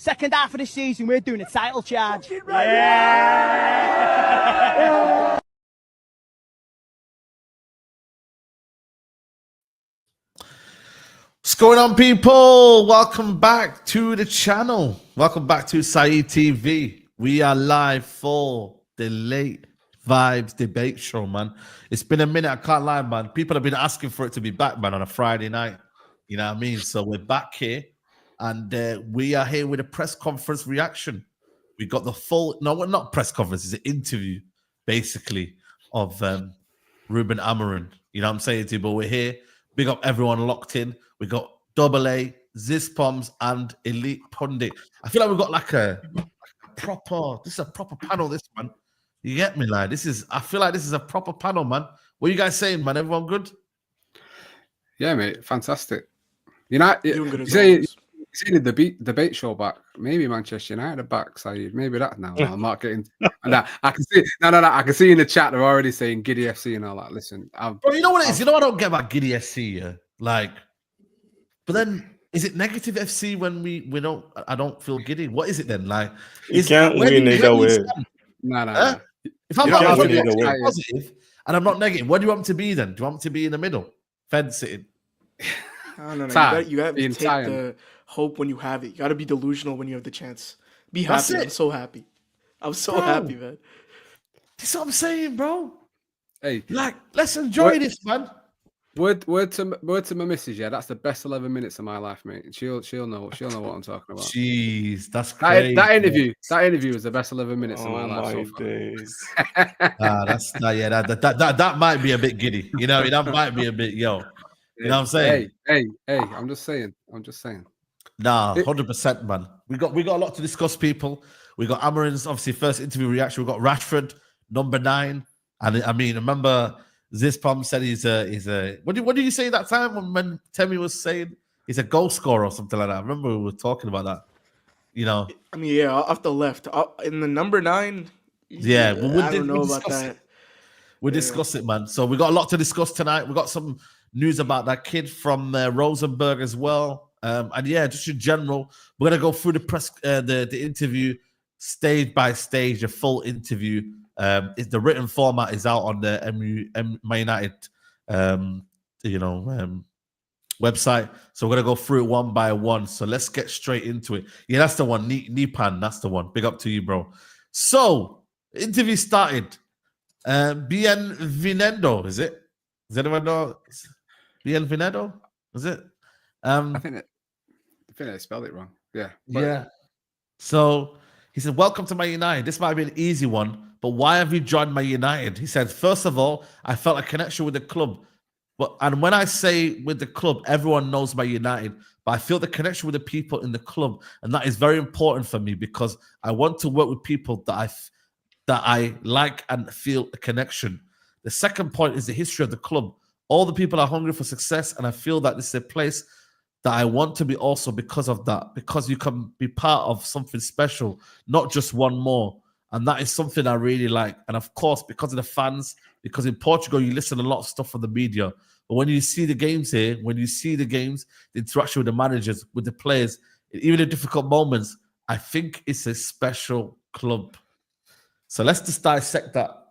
Second half of the season, we're doing a title charge. Yeah. What's going on, people? Welcome back to the channel. Welcome back to Saeed TV. We are live for the Late Vibes Debate Show, man. It's been a minute, I can't lie, man. People have been asking for it to be back, man, on a Friday night. You know what I mean? So we're back here, and we are here with a press conference reaction. We got the full, no, not press conference, it's an interview, basically, of Ruben Amorim. You know what I'm saying to you? But we're here. Big up everyone locked in. We got Double A, Zizpoms, and Elite Pundit. I feel like we've got like a proper, this is a proper panel, this, man. You get me, like, I feel like this is a proper panel, man. What are you guys saying, man? Everyone good? Yeah, mate, fantastic. United, Doing good as you seen the debate show back? Maybe Manchester United are back, Saeed. Maybe that now. I'm not getting. And I can see. No. I can see in the chat they're already saying Giddy FC and all that. Listen, bro, you know what it is? You know what I don't get about Giddy FC, yeah? Like, but then is it negative FC when we don't? I don't feel giddy. What is it then? Like, you can't win either way. No. If I'm not positive and I'm not negative, what do you want me to be then? Do you want me to be in the middle, fence sitting? I don't know. You got to take the hope when you have it. You got to be delusional when you have the chance. Be happy. I'm so happy. I'm so happy, man. That's what I'm saying, bro. Hey, like, let's enjoy this, man. Word to my missus, yeah. That's the best 11 minutes of my life, mate. She'll know what I'm talking about. Jeez, that's crazy. That interview was the best 11 minutes of my life. Days. That might be a bit giddy. You know, that might be a bit, yo. You know what I'm saying? Hey, I'm just saying. Nah, 100%, man. We got a lot to discuss, people. We got Amorim's obviously first interview reaction. We got Rashford, number 9. And I mean, remember Zizpom said he's a what did you say that time when Temi was saying he's a goal scorer or something like that? I remember we were talking about that. You know. I mean, yeah, off the left. In the number 9. Yeah, well, I don't know about that. We'll discuss it, man. So we got a lot to discuss tonight. We got some news about that kid from Rosenborg as well. And yeah, just in general, we're gonna go through the interview stage by stage, a full interview. The written format is out on the Man United, website. So we're gonna go through it one by one. So let's get straight into it. Yeah, that's the one. Nipan, that's the one. Big up to you, bro. So interview started. Bienvenido, is it? Does anyone know? Bienvenido, is it? I think they spelled it wrong. Yeah. Yeah. So he said, "Welcome to Man United. This might be an easy one, but why have you joined Man United?" He said, "First of all, I felt a connection with the club. And when I say with the club, everyone knows Man United, but I feel the connection with the people in the club. And that is very important for me because I want to work with people that I like and feel a connection. The second point is the history of the club. All the people are hungry for success, and I feel that this is a place that I want to be also because of that, because you can be part of something special, not just one more. And that is something I really like. And of course, because of the fans, because in Portugal, you listen to a lot of stuff from the media. But when you see the games here, the interaction with the managers, with the players, even in difficult moments, I think it's a special club." So let's just dissect that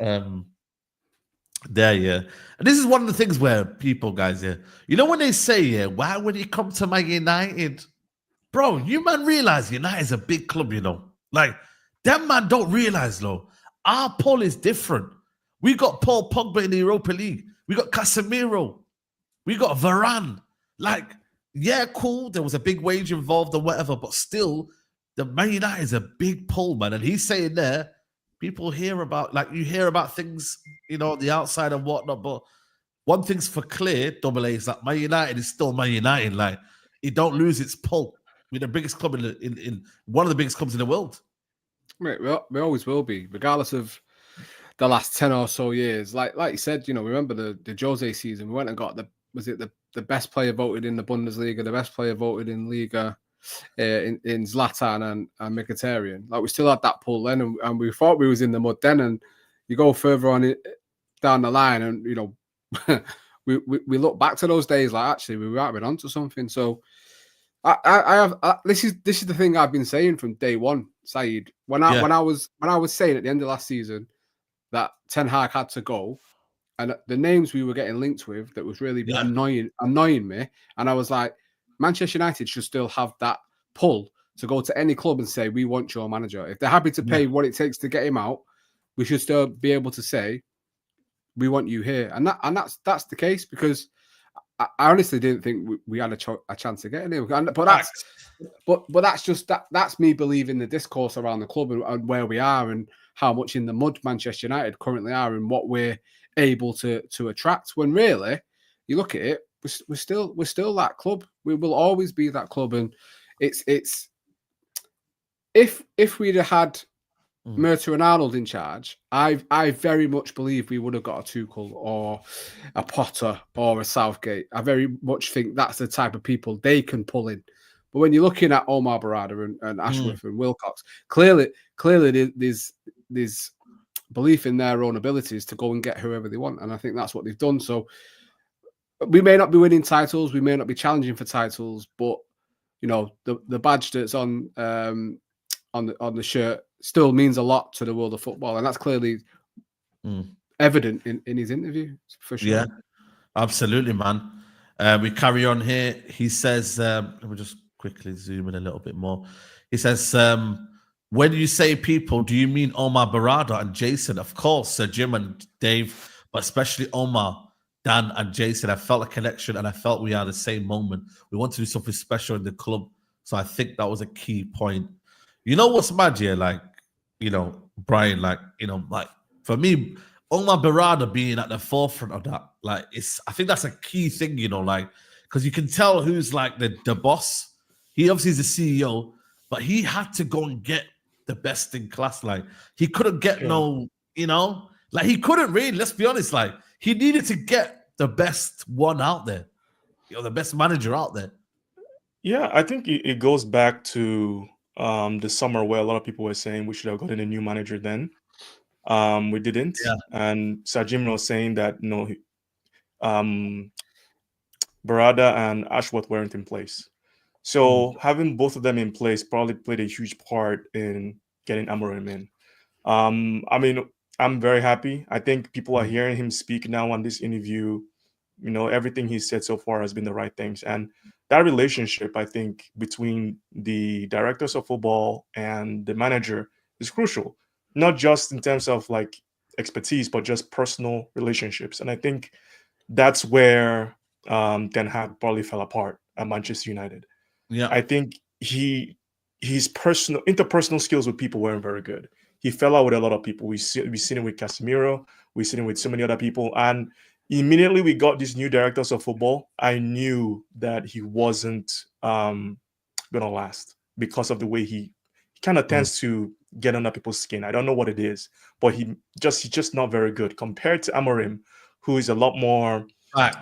there, yeah. And this is one of the things where people, guys, yeah, you know when they say, yeah, why would you come to Man United? Bro, you man realize United is a big club, you know. Like, them man don't realize, though, our pull is different. We got Paul Pogba in the Europa League. We got Casemiro. We got Varane. Like, yeah, cool, there was a big wage involved or whatever, but still, the Man United is a big pull, man. And he's saying there, people hear about, like, you hear about things, you know, on the outside and whatnot, but one thing's for clear, Double A, is that Man United is still Man United. Like, it don't lose its pull. We're the biggest club in one of the biggest clubs in the world. Mate, we always will be, regardless of the last 10 or so years. Like you said, you know, remember the Jose season, we went and got the best player voted in the Bundesliga, the best player voted in Liga, in Zlatan and Mkhitaryan. Like, we still had that pull then, and we thought we was in the mud then. And you go further on down the line, and you know, we look back to those days like, actually, we might have been onto something. So I have this is the thing I've been saying from day one, Saeed. When I was saying at the end of last season that Ten Hag had to go, and the names we were getting linked with that was really annoying me, and I was like, Manchester United should still have that pull to go to any club and say, we want your manager. If they're happy to pay what it takes to get him out, we should still be able to say, we want you here. And that's the case, because I honestly didn't think we had a chance of getting him. But that's me believing the discourse around the club and where we are and how much in the mud Manchester United currently are and what we're able to attract. When really, you look at it, we're still that club. We will always be that club. And it's if we'd have had Murta and Arnold in charge, I very much believe we would have got a Tuchel or a Potter or a Southgate. I very much think that's the type of people they can pull in. But when you're looking at Omar Barada and Ashworth and Wilcox, clearly there's belief in their own abilities to go and get whoever they want. And I think that's what they've done. So we may not be winning titles, we may not be challenging for titles, but you know, the badge that's on the shirt still means a lot to the world of football, and that's clearly evident in his interview for sure. Yeah, absolutely, man. We carry on here. He says, let me just quickly zoom in a little bit more. He says, when you say people, do you mean Omar Barada and Jason? Of course, Sir Jim and Dave, but especially Omar, Dan and Jason. I felt a connection and I felt we had the same moment. We want to do something special in the club. So I think that was a key point. You know what's mad here? Like, you know, Brian, like, you know, like for me, Omar Barada being at the forefront of that, like, I think that's a key thing, you know, like, because you can tell who's like the boss. He obviously is the CEO, but he had to go and get the best in class. Like, he couldn't get no, you know, like, he couldn't really, let's be honest, like, he needed to get the best one out there, you know, the best manager out there. Yeah, I think it goes back to the summer where a lot of people were saying we should have gotten a new manager then. We didn't. Yeah. And Sir Jim was saying that, you know, Barada and Ashworth weren't in place. So having both of them in place probably played a huge part in getting Amorim in. I mean, I'm very happy. I think people are hearing him speak now on this interview. You know, everything he said so far has been the right things. And that relationship, I think, between the directors of football and the manager is crucial, not just in terms of like expertise, but just personal relationships. And I think that's where Ten Hag probably fell apart at Manchester United. Yeah, I think his interpersonal skills with people weren't very good. He fell out with a lot of people. We seen him with Casemiro. We seen him with so many other people. And immediately we got these new directors of football, I knew that he wasn't going to last because of the way he kind of tends to get under people's skin. I don't know what it is, but he's just not very good compared to Amorim, who is a lot more.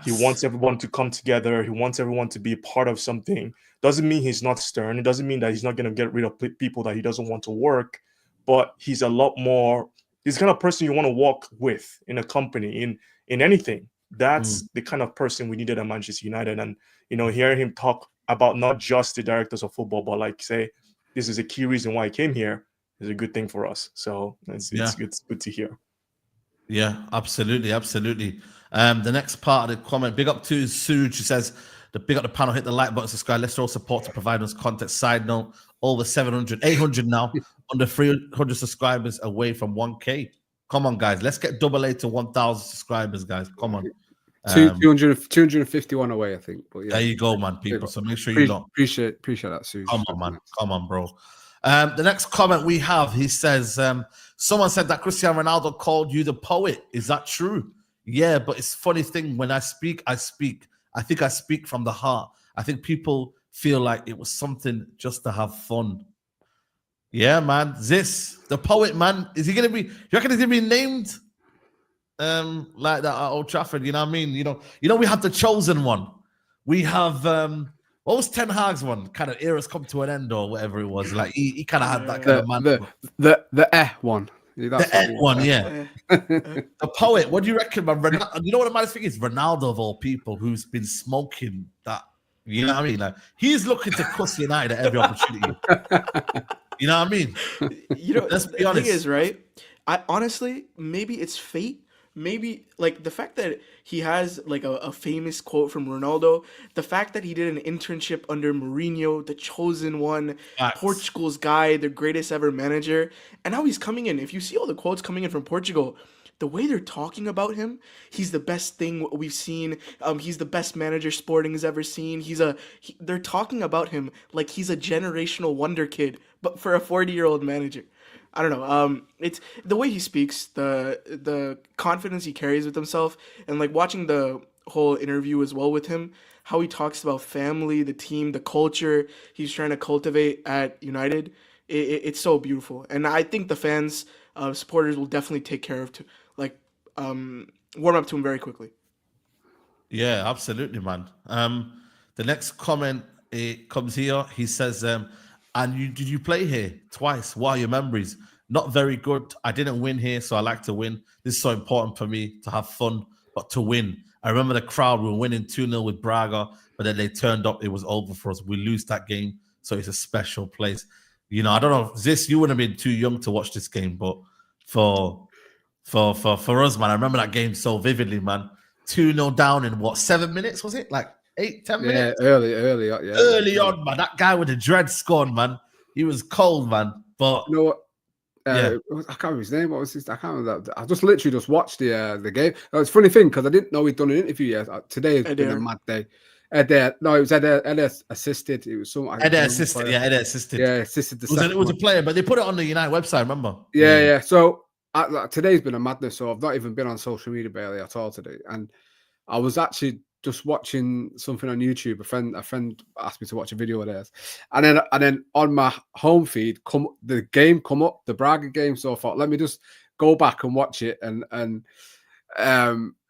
He wants everyone to come together. He wants everyone to be a part of something. Doesn't mean he's not stern. It doesn't mean that he's not going to get rid of people that he doesn't want to work, but he's a lot more. He's the kind of person you want to walk with in a company, in anything. That's the kind of person we needed at Manchester United. And, you know, hearing him talk about not just the directors of football, but like say, this is a key reason why I came here is a good thing for us. So it's good to hear. Yeah, absolutely. Absolutely. The next part of the comment, big up to Suj, who says, big up the panel, hit the like button, subscribe. Let's throw support to provide us content. Side note, over 800 now, under 300 subscribers away from 1K. Come on, guys. Let's get double A to 1,000 subscribers, guys. Come on. 251 away, I think. But yeah. There you go, man, people. So make sure you don't. Appreciate that, Sue. Come on, man. Come on, bro. The next comment we have, he says, someone said that Cristiano Ronaldo called you the poet. Is that true? Yeah, but it's a funny thing. When I speak. I think I speak from the heart. I think people feel like it was something just to have fun. Yeah, man. The poet, man. Is he going to be, you reckon he's going to be named like that at Old Trafford? You know what I mean? You know, we have the chosen one. We have, what was Ten Hag's one? Kind of eras come to an end or whatever it was. Like, he kind of had that kind of man. The one. The one, yeah. The poet, what do you reckon, man? You know what the maddest thing is? Ronaldo, of all people, who's been smoking that You know what I mean? Like he's looking to cuss United at every opportunity. You know what I mean? Let's be honest. The thing is, right? I honestly, maybe it's fate. Maybe like the fact that he has like a famous quote from Ronaldo, the fact that he did an internship under Mourinho, the chosen one, Portugal's guy, the greatest ever manager, and now he's coming in. If you see all the quotes coming in from Portugal, the way they're talking about him, he's the best thing we've seen. He's the best manager Sporting has ever seen. They're talking about him like he's a generational wonder kid, but for a 40-year-old manager. I don't know. It's the way he speaks, the confidence he carries with himself, and like watching the whole interview as well with him, how he talks about family, the team, the culture he's trying to cultivate at United. It's so beautiful, and I think the fans, supporters will definitely take care of warm up to him very quickly. Yeah, absolutely, man. The next comment comes here. He says, did you play here twice? What are your memories? Not very good. I didn't win here, so I like to win. This is so important for me to have fun, but to win. I remember the crowd were winning 2-0 with Braga, but then they turned up. It was over for us. We lose that game, so it's a special place. You know, I don't know, Ziz, you wouldn't have been too young to watch this game, but for us, man, I remember that game so vividly, man. 2-0 down in what, 7 minutes, was it? Like 8-10 minutes? Yeah, early on, man. That guy with the dread scored, man. He was cold, man. But you know what? I can't remember his name. What was his? I can't remember that. I just literally watched the game. It's a funny thing because I didn't know he'd done an interview yet. Today has been a mad day. No, it was Ed assisted. It was some Ed assisted. Yeah, Ed assisted. Yeah, assisted. It was a player, but they put it on the United website. Remember? Yeah. So today's been a madness. So I've not even been on social media barely at all today, and I was actually just watching something on YouTube. A friend asked me to watch a video of theirs, and then on my home feed the game come up, the Braga game. So I thought, let me just go back and watch it, and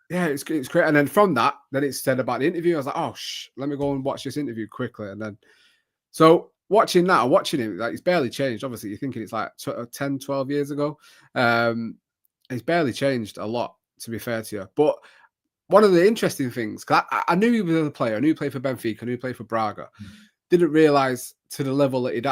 yeah, it's great. And then from that, then it said about the interview. I was like, oh let me go and watch this interview quickly. And then so watching him, like he's barely changed. Obviously, you're thinking it's like 10, 12 years ago. He's barely changed a lot, to be fair to you, but one of the interesting things, because I knew he was a player, I knew he played for Benfica, I knew he played for Braga. Didn't realize to the level that he'd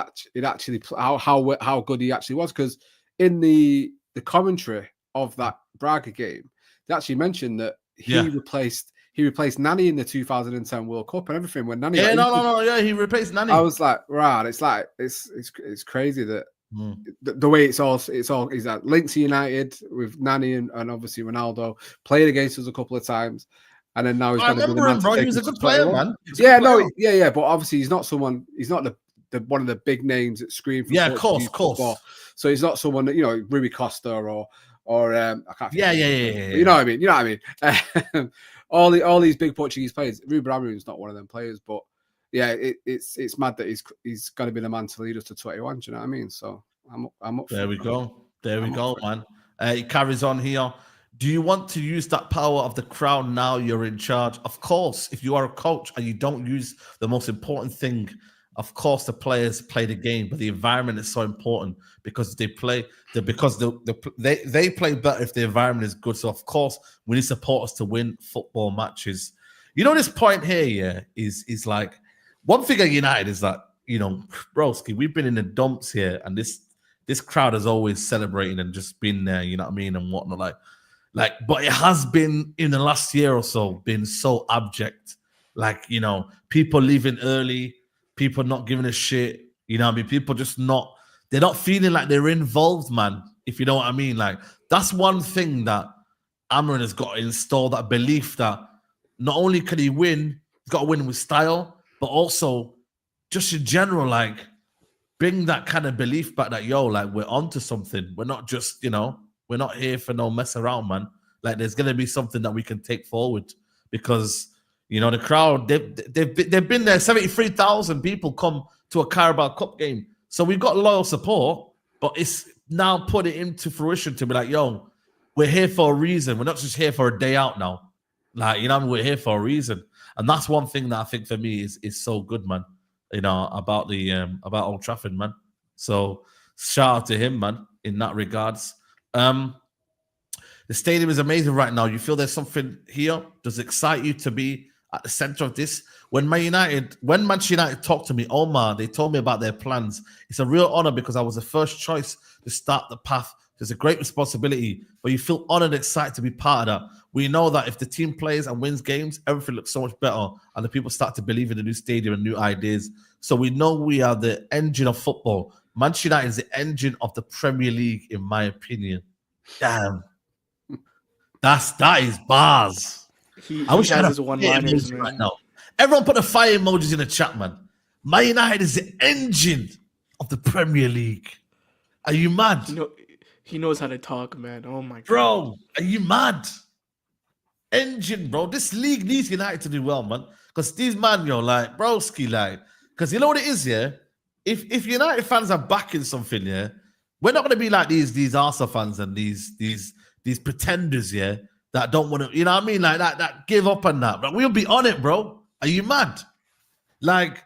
actually how good he actually was. Because in the commentary of that Braga game, they actually mentioned that he replaced Nani in the 2010 World Cup and everything. When Nani, he replaced Nani. I was like, right, it's crazy that. The way it's all he's linked to United with Nani and obviously Ronaldo, played against us a couple of times, and then now he's going to be the man. Bro, he was a good player, man. But obviously he's not the one of the big names that scream for of course. Football. So he's not someone that, Rui Costa or I can't. You know what I mean? all these big Portuguese players. Ruben Amorim's not one of them players, but. Yeah, it's mad that he's got to be the man to lead us to 21. Do you know what I mean? So I'm up. There we go, man. It carries on here. Do you want to use that power of the crowd now you're in charge? Of course. If you are a coach and you don't use the most important thing, of course the players play the game, but the environment is so important because they play better if the environment is good. So of course we need supporters to win football matches. This point here, is like. One thing at United is that, broski, we've been in the dumps here, and this crowd has always celebrating and just been there, you know what I mean, and whatnot. But it has been in the last year or so been so abject. People leaving early, people not giving a shit, people just they're not feeling like they're involved, man, if you know what I mean. That's one thing that Amorim has got to install, that belief that not only can he win, he's got to win with style, but also just in general, bring that kind of belief back that, we're onto something. We're not just, we're not here for no mess around, man. There's going to be something that we can take forward because, the crowd, they've been there. 73,000 people come to a Carabao Cup game. So we've got loyal support, but it's now put it into fruition to be like, we're here for a reason. We're not just here for a day out now. We're here for a reason. And that's one thing that I think for me is so good, man. About about Old Trafford, man. So shout out to him, man, in that regards. The stadium is amazing right now. You feel there's something here? Does it excite you to be at the center of this. When Manchester United talked to me, Omar, they told me about their plans. It's a real honor because I was the first choice to start the path. There's a great responsibility, but you feel honored and excited to be part of that. We know that if the team plays and wins games, everything looks so much better, and the people start to believe in the new stadium and new ideas. So we know we are the engine of football. Manchester United is the engine of the Premier League, in my opinion. Damn. That is bars. He I wish I has had his a one-liners, emoji right man. now. Everyone put the fire emojis in the chat, man. Man United is the engine of the Premier League. Are you mad? He knows how to talk, man. Oh my god. Bro, are you mad? Engine, bro. This league needs United to do well, man. Because these man, like, broski, like, because you know what it is, yeah? If United fans are backing something, yeah, we're not gonna be like these Arsenal fans and these pretenders, yeah, that don't want to, you know what I mean? Like that give up on that. But we'll be on it, bro. Are you mad? Like,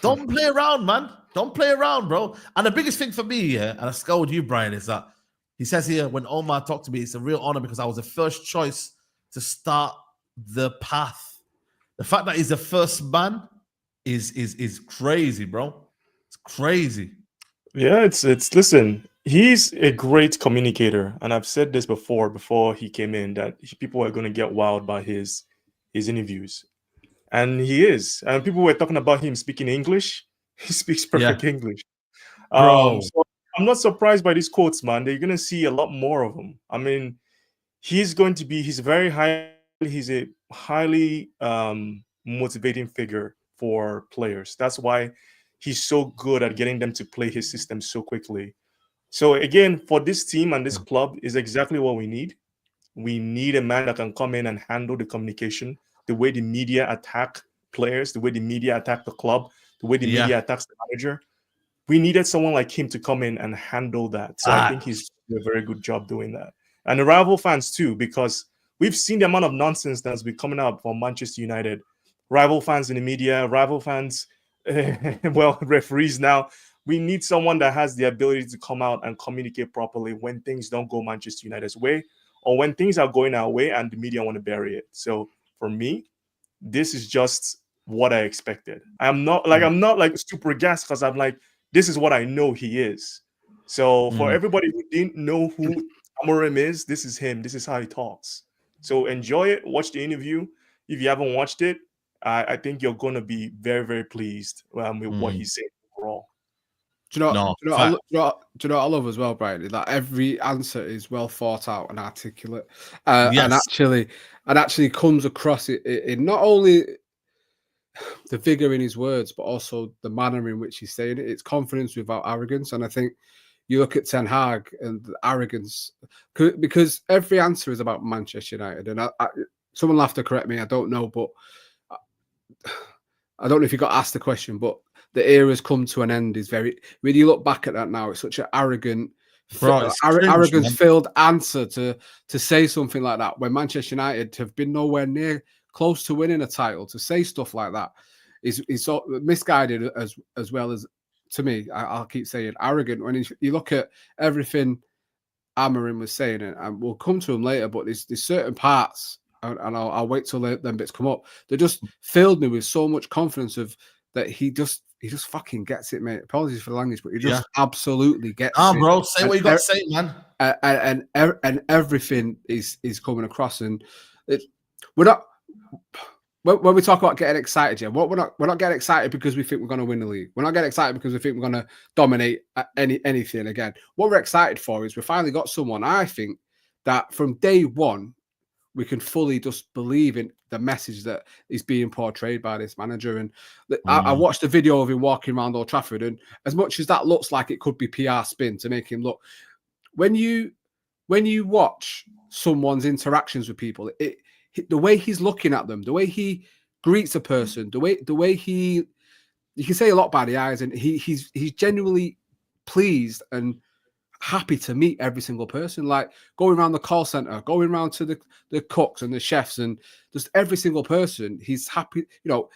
don't play around, man. Don't play around, bro. And the biggest thing for me, yeah, and I scold you, Brian, is that he says here, when Omar talked to me, it's a real honor because I was the first choice to start the path. The fact that he's the first man is crazy, bro. It's crazy. Yeah, it's listen, he's a great communicator, and I've said this before he came in, that people are going to get wild by his interviews, and he is. And people were talking about him speaking English. He speaks perfect English, Bro. So I'm not surprised by these quotes, man. They're going to see a lot more of them. I mean, he's a highly motivating figure for players. That's why he's so good at getting them to play his system so quickly. So again, for this team and this club is exactly what we need. We need a man that can come in and handle the communication, the way the media attack players, the way the media attack the club, the way the media attacks the manager. We needed someone like him to come in and handle that. So I think he's doing a very good job doing that. And the rival fans too, because we've seen the amount of nonsense that's been coming out from Manchester United. Rival fans in the media, rival fans, referees now. We need someone that has the ability to come out and communicate properly when things don't go Manchester United's way, or when things are going our way and the media want to bury it. So for me, this is just what I expected. I'm not like super gassed because I'm like, this is what I know he is. So for everybody who didn't know who Amorim is, this is him. This is how he talks. So enjoy it. Watch the interview. If you haven't watched it, I think you're going to be very, very pleased with what he's saying overall. Do you know what I love as well, Brian? That every answer is well thought out and articulate, and actually comes across it in not only the vigor in his words, but also the manner in which he's saying it. It's confidence without arrogance, and I think you look at Ten Hag and the arrogance, because every answer is about Manchester United. And someone will have to correct me. I don't know, but I don't know if you got asked the question, but the era's come to an end. Is very, when you look back at that now, it's such an arrogance-filled answer to say something like that when Manchester United have been nowhere near close to winning a title. To say stuff like that is so misguided as well as, to me, I'll keep saying arrogant. When you look at everything Amorim was saying, and we'll come to him later, but there's certain parts, and I'll wait till them bits come up, they just filled me with so much confidence of that he just fucking gets it, mate. Apologies for the language, but he just absolutely gets it. Bro, say what you got to say, man. And everything is coming across, and we're not. When we talk about getting excited, we're not getting excited because we think we're going to win the league. We're not getting excited because we think we're going to dominate anything again. What we're excited for is we finally got someone, I think, that from day one we can fully just believe in the message that is being portrayed by this manager. And I watched a video of him walking around Old Trafford, and as much as that looks like it could be PR spin to make him look, when you watch someone's interactions with people, the way he's looking at them, the way he greets a person, the way you can say a lot by the eyes, and he's genuinely pleased and happy to meet every single person. Like going around the call center, going around to the cooks and the chefs, and just every single person, he's happy. You know,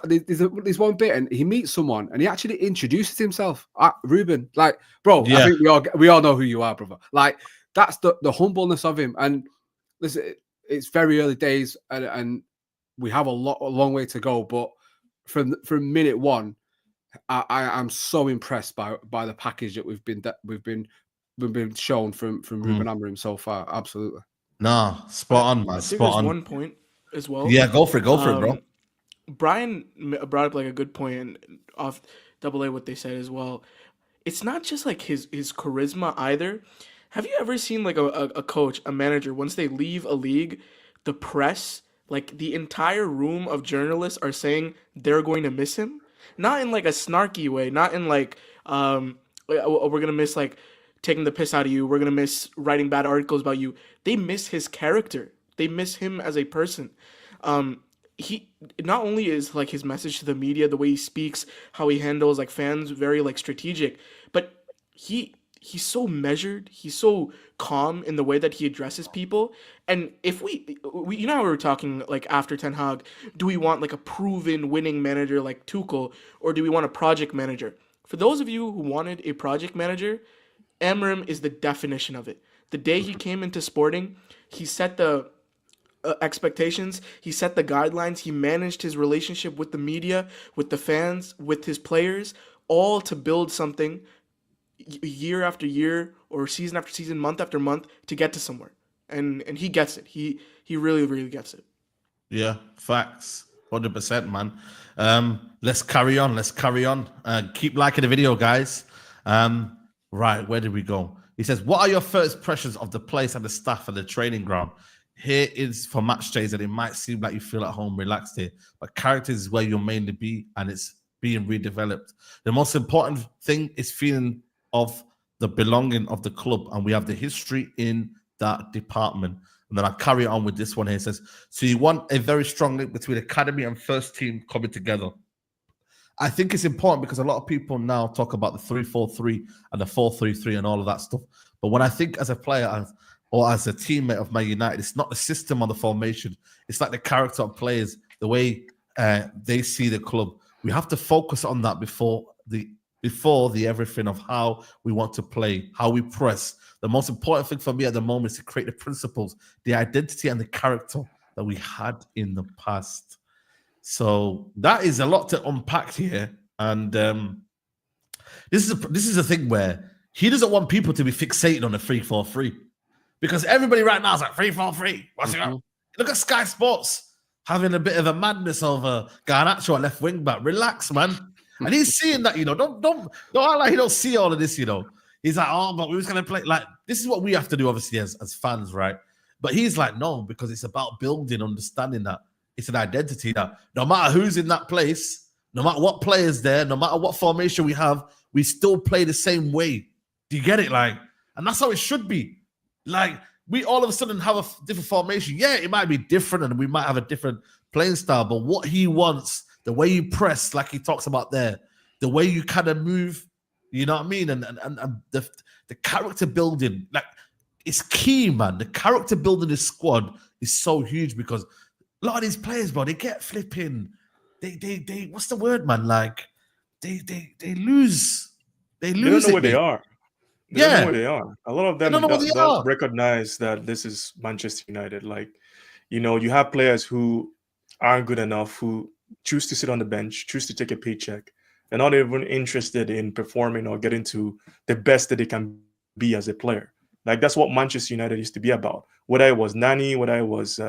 there's one bit, and he meets someone, and he actually introduces himself. Ruben, like, bro, I think we all know who you are, brother. Like, that's the humbleness of him. And listen, it's very early days, and we have a long way to go. But from minute one, I'm so impressed by the package that we've been shown from Ruben Amorim so far. Absolutely. No, spot on, man. I think Spot there's on. one point as well. Yeah, go for it, bro. Brian brought up like a good point, and off double A what they said as well. It's not just like his charisma either. Have you ever seen like a coach, a manager, once they leave a league, the press, like the entire room of journalists are saying they're going to miss him? Not in like a snarky way, not in like we're gonna miss like taking the piss out of you, we're gonna miss writing bad articles about you. They miss his character. They miss him as a person. He not only is like his message to the media, the way he speaks, how he handles like fans, very like strategic, but he's so measured, he's so calm in the way that he addresses people. And if we you know how we were talking like after Ten Hag, do we want like a proven winning manager like Tuchel, or do we want a project manager? For those of you who wanted a project manager, Amorim is the definition of it. The day he came into Sporting, he set the expectations, he set the guidelines, he managed his relationship with the media, with the fans, with his players, all to build something year after year or season after season, month after month to get to somewhere. And he gets it. He really, really gets it. Yeah, facts. 100%, man. Let's carry on. Keep liking the video, guys. Right, where did we go? He says, what are your first impressions of the place and the staff and the training ground? Here is for match days, and it might seem like you feel at home, relaxed here, but characters is where you'll mainly be, and it's being redeveloped. The most important thing is feeling of the belonging of the club, and we have the history in that department. And then I carry on with this one here. It says, so you want a very strong link between academy and first team coming together. I think it's important because a lot of people now talk about the 3-4-3 and the 4-3-3 and all of that stuff. But when I think as a player or as a teammate of Man United, it's not the system or the formation. It's like the character of players, the way they see the club. We have to focus on that before the everything of how we want to play, how we press. The most important thing for me at the moment is to create the principles, the identity and the character that we had in the past. So that is a lot to unpack here. And this is a thing where he doesn't want people to be fixated on a 3-4-3. Because everybody right now is like 3-4-3. What's it up? Look at Sky Sports having a bit of a madness over Garnacho at left wing back. Relax, man. And he's seeing that, don't act like he don't see all of this, He's like, oh, but we was gonna play. Like, this is what we have to do, obviously, as fans, right? But he's like, no, because it's about building, understanding that it's an identity that no matter who's in that place, no matter what players there, no matter what formation we have, we still play the same way. Do you get it? Like, and that's how it should be. Like, we all of a sudden have a different formation. Yeah, it might be different and we might have a different playing style, but what he wants, the way you press, like he talks about there, the way you kind of move, you know what I mean? And the character building, like, it's key, man. The character building this squad is so huge because a lot of these players, bro, they get flipping. They what's the word, man? Like, they lose. They lose. They don't know where they are. They don't know where they are. A lot of them don't recognize that this is Manchester United. Like, you have players who aren't good enough, who choose to sit on the bench, choose to take a paycheck. They're not even interested in performing or getting to the best that they can be as a player. Like, that's what Manchester United used to be about. Whether it was Nani, whether it was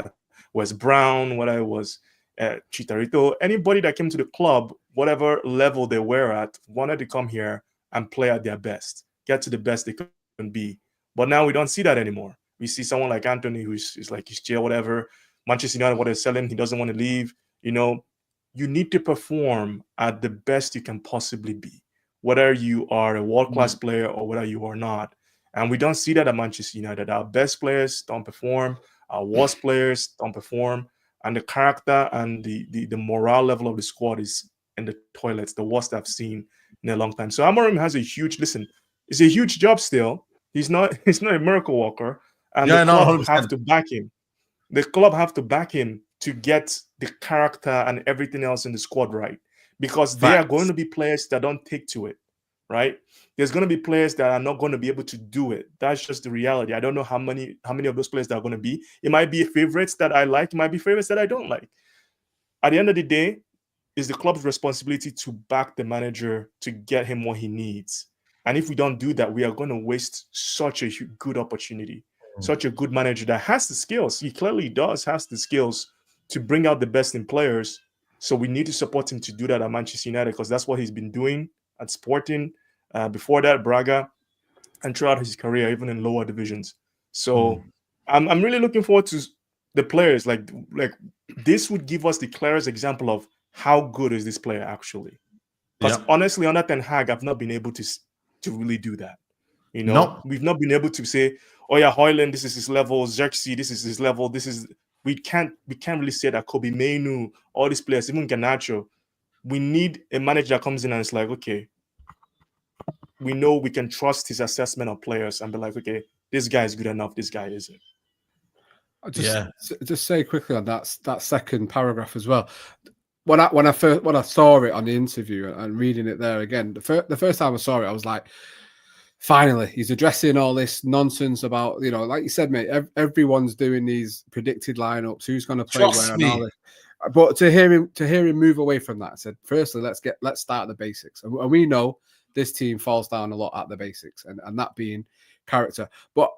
Wes Brown, whether it was Chicharito, anybody that came to the club, whatever level they were at, wanted to come here and play at their best, get to the best they can be. But now we don't see that anymore. We see someone like Anthony who's like his chair, whatever. Manchester United, what they're selling, he doesn't want to leave. You need to perform at the best you can possibly be, whether you are a world-class player or whether you are not. And we don't see that at Manchester United. Our best players don't perform. Our worst players don't perform. And the character and the morale level of the squad is in the toilets, the worst I've seen in a long time. So Amorim has it's a huge job still. He's not a miracle worker. And the club have to back him. The club have to back him to get the character and everything else in the squad right. Because there are going to be players that don't take to it, right? There's going to be players that are not going to be able to do it. That's just the reality. I don't know how many of those players that are going to be. It might be favorites that I like. It might be favorites that I don't like. at the end of the day, it's the club's responsibility to back the manager to get him what he needs. And if we don't do that, we are going to waste such a good opportunity, such a good manager that has the skills. He clearly has the skills to bring out the best in players. So we need to support him to do that at Manchester United, because that's what he's been doing at Sporting, before that, Braga, and throughout his career, even in lower divisions. So I'm really looking forward to the players. Like this would give us the clearest example of how good is this player actually. Because honestly, under Ten Hag, I've not been able to really do that. You know, No. we've not been able to say, oh yeah, Højlund, this is his level, Xerxes, this is his level, we can't really say that Kobe Mainu, all these players, even Garnacho. We need a manager that comes in and it's like, okay, we know we can trust his assessment of players and be like, okay, this guy is good enough, this guy isn't. Just say quickly on that second paragraph as well. When I saw it on the interview and reading it there again, the first time I saw it, I was like, finally, he's addressing all this nonsense about, you know, like you said, mate, everyone's doing these predicted lineups, who's going to play where and all this. But to hear him move away from that, I said, firstly, let's start at the basics. And we know this team falls down a lot at the basics, and that being character. But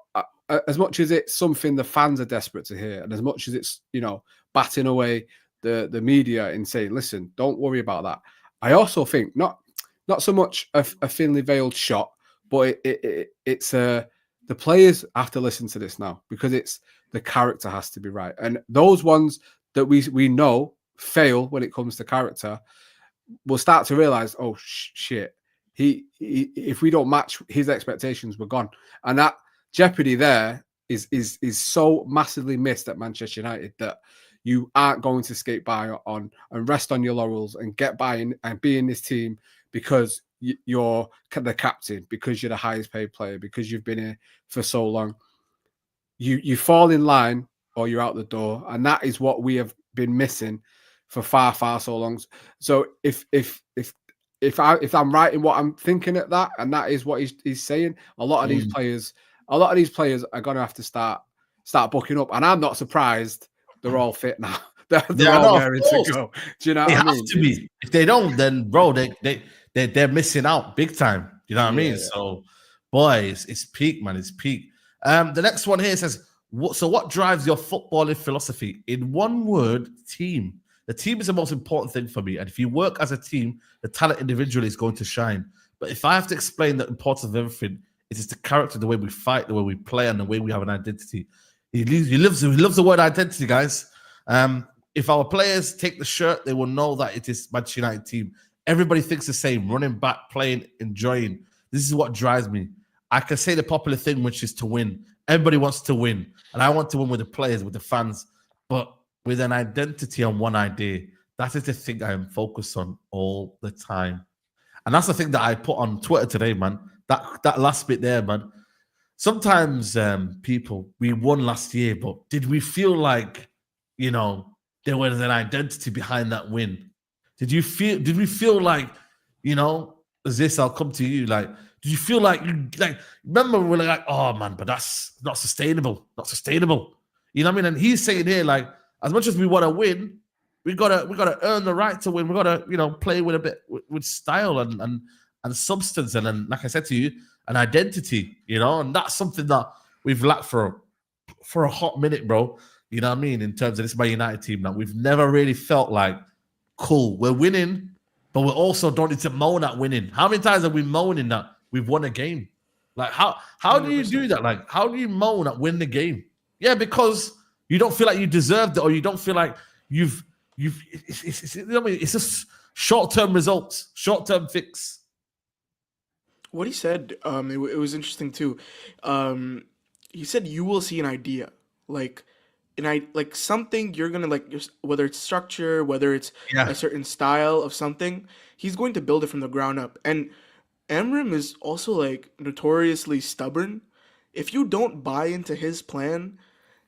as much as it's something the fans are desperate to hear, and as much as it's, you know, batting away the media and saying, listen, don't worry about that, I also think not so much a thinly veiled shot, but it's the players have to listen to this now, because it's the character has to be right. And those ones that we know fail when it comes to character will start to realize, oh shit, he if we don't match his expectations, we're gone. And that jeopardy there is so massively missed at Manchester United, that you aren't going to skate by on and rest on your laurels and get by and be in this team because you're the captain, because you're the highest paid player, because you've been here for so long. You fall in line or you're out the door, and that is what we have been missing for far so long. So if I'm right in what I'm thinking at that, and that is what he's saying, a lot of these players are going to have to start booking up, and I'm not surprised they're all fit now. They're all raring to go. Do you know what I mean? To be. If they don't, then bro, they're missing out big time. You know what I mean? So, boys, it's peak, man. It's peak. The next one here says, so what drives your footballing philosophy? In one word, team. The team is the most important thing for me. And if you work as a team, the talent individually is going to shine. But if I have to explain the importance of everything, it is the character, the way we fight, the way we play, and the way we have an identity. He loves the word identity, guys. If our players take the shirt, they will know that it is Manchester United team. Everybody thinks the same, running back, playing, enjoying. This is what drives me. I can say the popular thing, which is to win. Everybody wants to win. And I want to win with the players, with the fans. But with an identity and one idea, that is the thing I am focused on all the time. And that's the thing that I put on Twitter today, man. That last bit there, man. Sometimes people, we won last year, but did we feel like, you know, there was an identity behind that win? Did we feel like, you know, as this, I'll come to you, like, did you feel like, remember we were like, oh man, but that's not sustainable. You know what I mean? And he's saying here, like, as much as we want to win, we gotta earn the right to win. We gotta, you know, play with a bit with style and substance, and then, like I said to you, an identity, you know, and that's something that we've lacked for a hot minute, bro. You know what I mean? In terms of this Man United team, that we've never really felt like, cool, we're winning, but we're also don't need to moan at winning. How many times have we moaning that we've won a game? Like, how do you do that? Like, how do you moan at winning the game? Yeah, because you don't feel like you deserved it, or you don't feel like you've it's, you know what I mean? It's just short-term results, short-term fix. What he said, it was interesting too. He said you will see an idea, like something you're gonna like, whether it's structure, whether it's a certain style of something. He's going to build it from the ground up. And Amorim is also like notoriously stubborn. If you don't buy into his plan,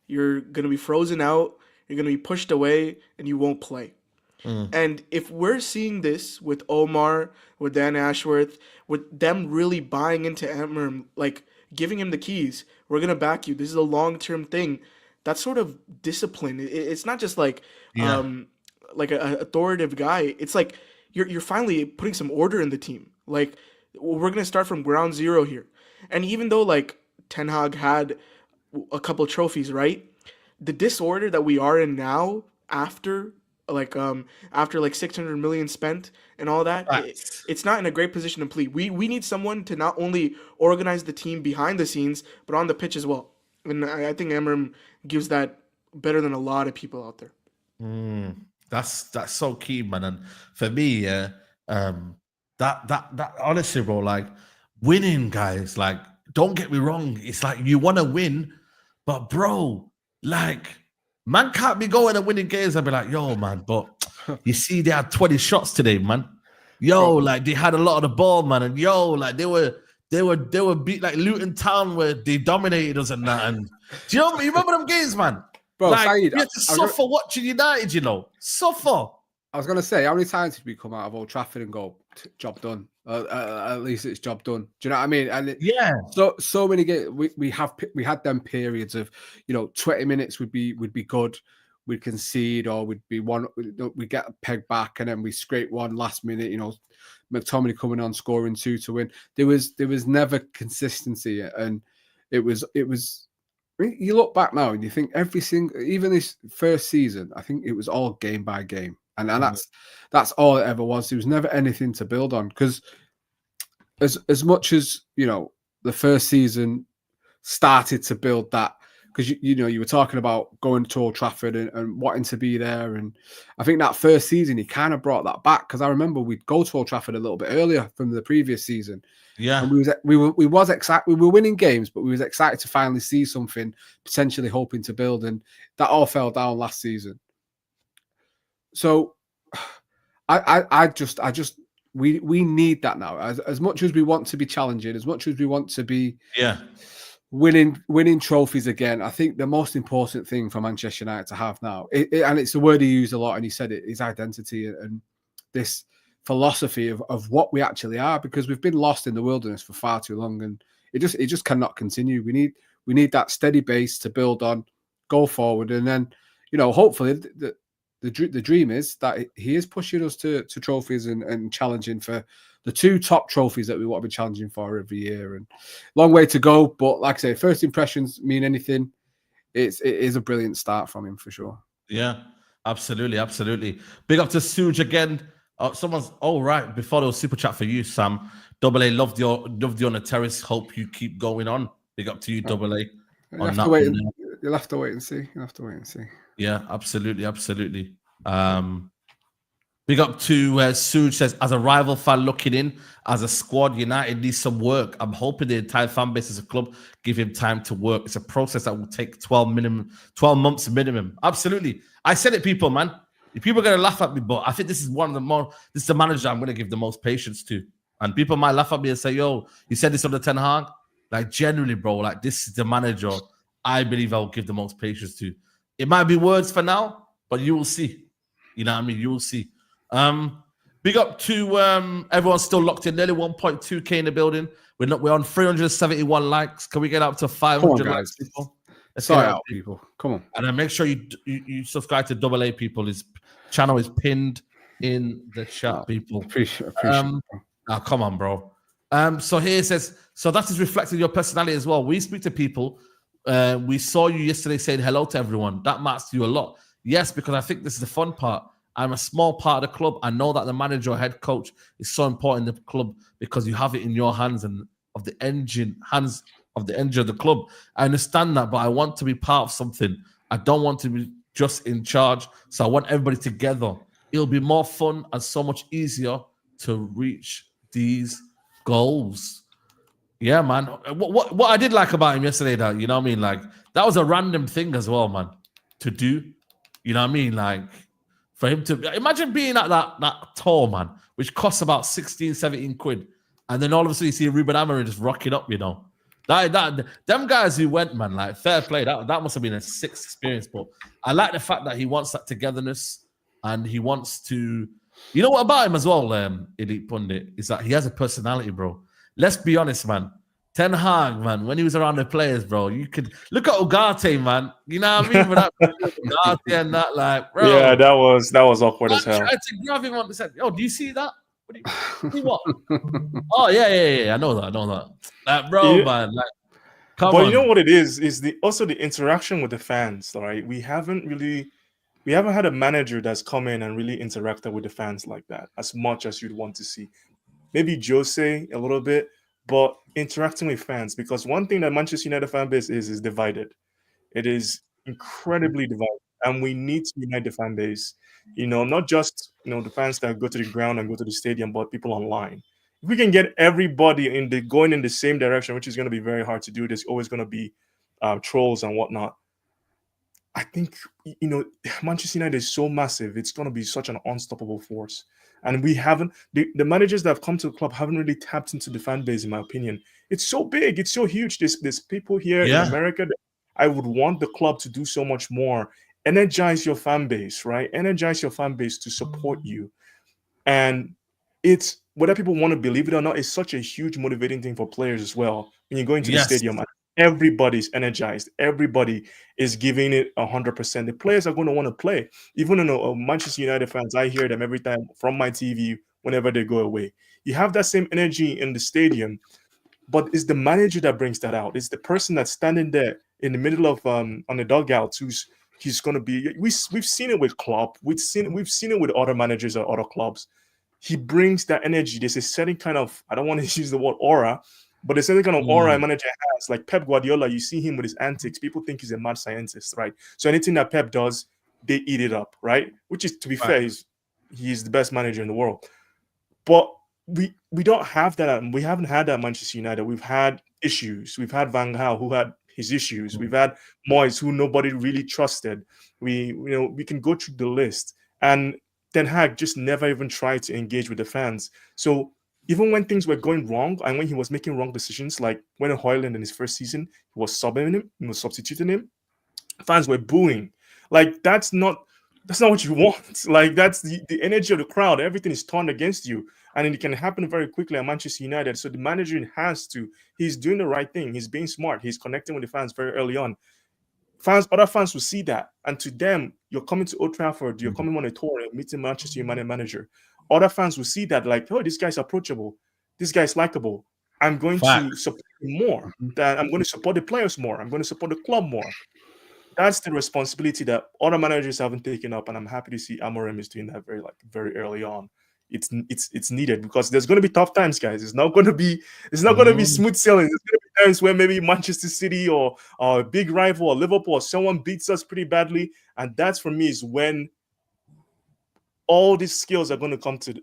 you're gonna be frozen out. You're gonna be pushed away, and you won't play. And if we're seeing this with Omar, with Dan Ashworth, with them really buying into Amorim, like giving him the keys, we're going to back you. This is a long-term thing. That sort of discipline, it's not just like like a authoritative guy, it's like you're finally putting some order in the team. Like we're gonna start from ground zero here. And even though like Ten Hag had a couple trophies, right? The disorder that we are in now after like 600 million spent and all that, it's not in a great position to play. We need someone to not only organize the team behind the scenes but on the pitch as well. And I think Amorim gives that better than a lot of people out there. That's so key, man. And for me, that honestly, bro, like winning, guys, like don't get me wrong, it's like you want to win, but bro, like man can't be going and winning games and be like, yo, man, but you see they had 20 shots today, man. Yo, like they had a lot of the ball, man, and yo, like they were beat like Luton Town where they dominated us and that. And do you remember them games, man? Bro, like, Saeed, you had to suffer watching United, you know. Suffer. I was going to say, how many times did we come out of Old Trafford and go, job done? At least it's job done. Do you know what I mean? And so many games. We had them periods of, 20 minutes would be good. We'd concede or we'd get pegged back and then we scrape one last minute. McTominay coming on scoring 2 to win. There was never consistency, and it was. You look back now and you think even this first season, I think it was all game by game. And that's all it ever was. There was never anything to build on, because as much as the first season started to build that, because you were talking about going to Old Trafford and wanting to be there, and I think that first season he kind of brought that back, because I remember we'd go to Old Trafford a little bit earlier from the previous season. Yeah, and we were excited. We were winning games, but we was excited to finally see something, potentially hoping to build, and that all fell down last season. So we need that now. As much as we want to be challenging, as much as we want to be winning trophies again, I think the most important thing for Manchester United to have now, and it's a word he used a lot, and he said it, is identity and this philosophy of what we actually are, because we've been lost in the wilderness for far too long, and it just cannot continue. We need that steady base to build on, go forward, and then hopefully the dream is that he is pushing us to trophies and challenging for the 2 top trophies that we want to be challenging for every year. And long way to go, but like I say, first impressions mean anything. It is a brilliant start from him for sure. Yeah, absolutely. Big up to Suge again. Someone's right. Before there was super chat for you, Sam. Double A, loved you on the terrace. Hope you keep going on. Big up to you, Double A. You'll have to wait and see. Yeah, absolutely. Big up to Suge says, as a rival fan looking in, as a squad, United needs some work. I'm hoping the entire fan base as a club give him time to work. It's a process that will take 12 months minimum. Absolutely. I said it, people, man. People are going to laugh at me, but I think this is this is the manager I'm going to give the most patience to. And people might laugh at me and say, yo, you said this on the Ten Hag. Like, generally, bro, like, this is the manager I believe I'll give the most patience to. It might be words for now, but you will see. You know what I mean? You will see. Big up to everyone still locked in. Nearly 1.2K in the building. We're on 371 likes. Can we get up to 500 likes, people? Sorry out, people. Come on. And then make sure you subscribe to Double A, people. His channel is pinned in the chat, people. Appreciate come on, bro. So here it says, so that is reflecting your personality as well. We speak to people. We saw you yesterday saying hello to everyone. That matters to you a lot. Yes, because I think this is the fun part. I'm a small part of the club. I know that the manager or head coach is so important in the club because you have it in your hands and of the engine of the club. I understand that, but I want to be part of something. I don't want to be just in charge. So I want everybody together. It'll be more fun and so much easier to reach these goals. Yeah, man. What I did like about him yesterday, that, you know what I mean? Like, that was a random thing as well, man, to do. You know what I mean? Like, for him to imagine being at that tour, man, which costs about 16, 17 quid. And then all of a sudden you see Ruben Amorim just rocking up, you know. Them guys who went, man, like, fair play. That must have been a sick experience. But I like the fact that he wants that togetherness and he wants to. You know what about him as well, Elite Pundit, is that he has a personality, bro. Let's be honest, man. Ten Hag, man, when he was around the players, bro, you could look at Ugarte, man. You know what I mean? With that Ugarte and that, like, bro. Yeah, that was awkward I as hell. tried to grab him on the set. Yo, do you see that? What do you see what? Oh, yeah. I know that. Like, bro, Yeah. man, like, come But on. you know what it is also the interaction with the fans, right? We haven't had a manager that's come in and really interacted with the fans like that as much as you'd want to see. Maybe Jose a little bit, but interacting with fans, because one thing that Manchester United fan base is divided. It is incredibly divided, and we need to unite the fan base. Not just the fans that go to the ground and go to the stadium, but people online. If we can get everybody going in the same direction, which is going to be very hard to do, there's always going to be trolls and whatnot. I think Manchester United is so massive; it's going to be such an unstoppable force. And we haven't the managers that have come to the club haven't really tapped into the fan base, in my opinion. It's so big, it's so huge. There's people here in America that I would want the club to do so much more. Energize your fan base, right? Energize your fan base to support you. And it's whether people want to believe it or not, it's such a huge motivating thing for players as well. When you go into the stadium and everybody's energized, everybody is giving it 100%. The players are going to want to play. Even Manchester United fans, I hear them every time from my TV whenever they go away. You have that same energy in the stadium, but it's the manager that brings that out. It's the person that's standing there in the middle of on the dugout he's going to be. We've seen it with Klopp. We've seen it with other managers or other clubs. He brings that energy. There's a certain kind of, I don't want to use the word aura, but there's a certain kind of aura a manager has. Like Pep Guardiola, you see him with his antics. People think he's a mad scientist, right? So anything that Pep does, they eat it up, right? Which is, to be fair, he's the best manager in the world. But we don't have that. We haven't had that at Manchester United. We've had issues. We've had Van Gaal, who had his issues. We've had Moyes, who nobody really trusted. We can go through the list. And Ten Hag just never even tried to engage with the fans. So even when things were going wrong and when he was making wrong decisions, like when Højlund in his first season, he was subbing him, he was substituting him, fans were booing. Like that's not what you want. Like that's the energy of the crowd. Everything is turned against you. And it can happen very quickly at Manchester United. So the manager he's doing the right thing. He's being smart. He's connecting with the fans very early on. Other fans will see that. And to them, you're coming to Old Trafford, you're coming on a tour and meeting Manchester United manager. Other fans will see that, like, oh, this guy's approachable. This guy's likable. I'm going to support him more. I'm going to support the players more. I'm going to support the club more. That's the responsibility that other managers haven't taken up. And I'm happy to see Amorim is doing that very early on. It's needed because there's going to be tough times, guys. It's not going to be smooth sailing. There's going to be times where maybe Manchester City or a big rival or Liverpool or someone beats us pretty badly, and that's for me is when all these skills are going to come to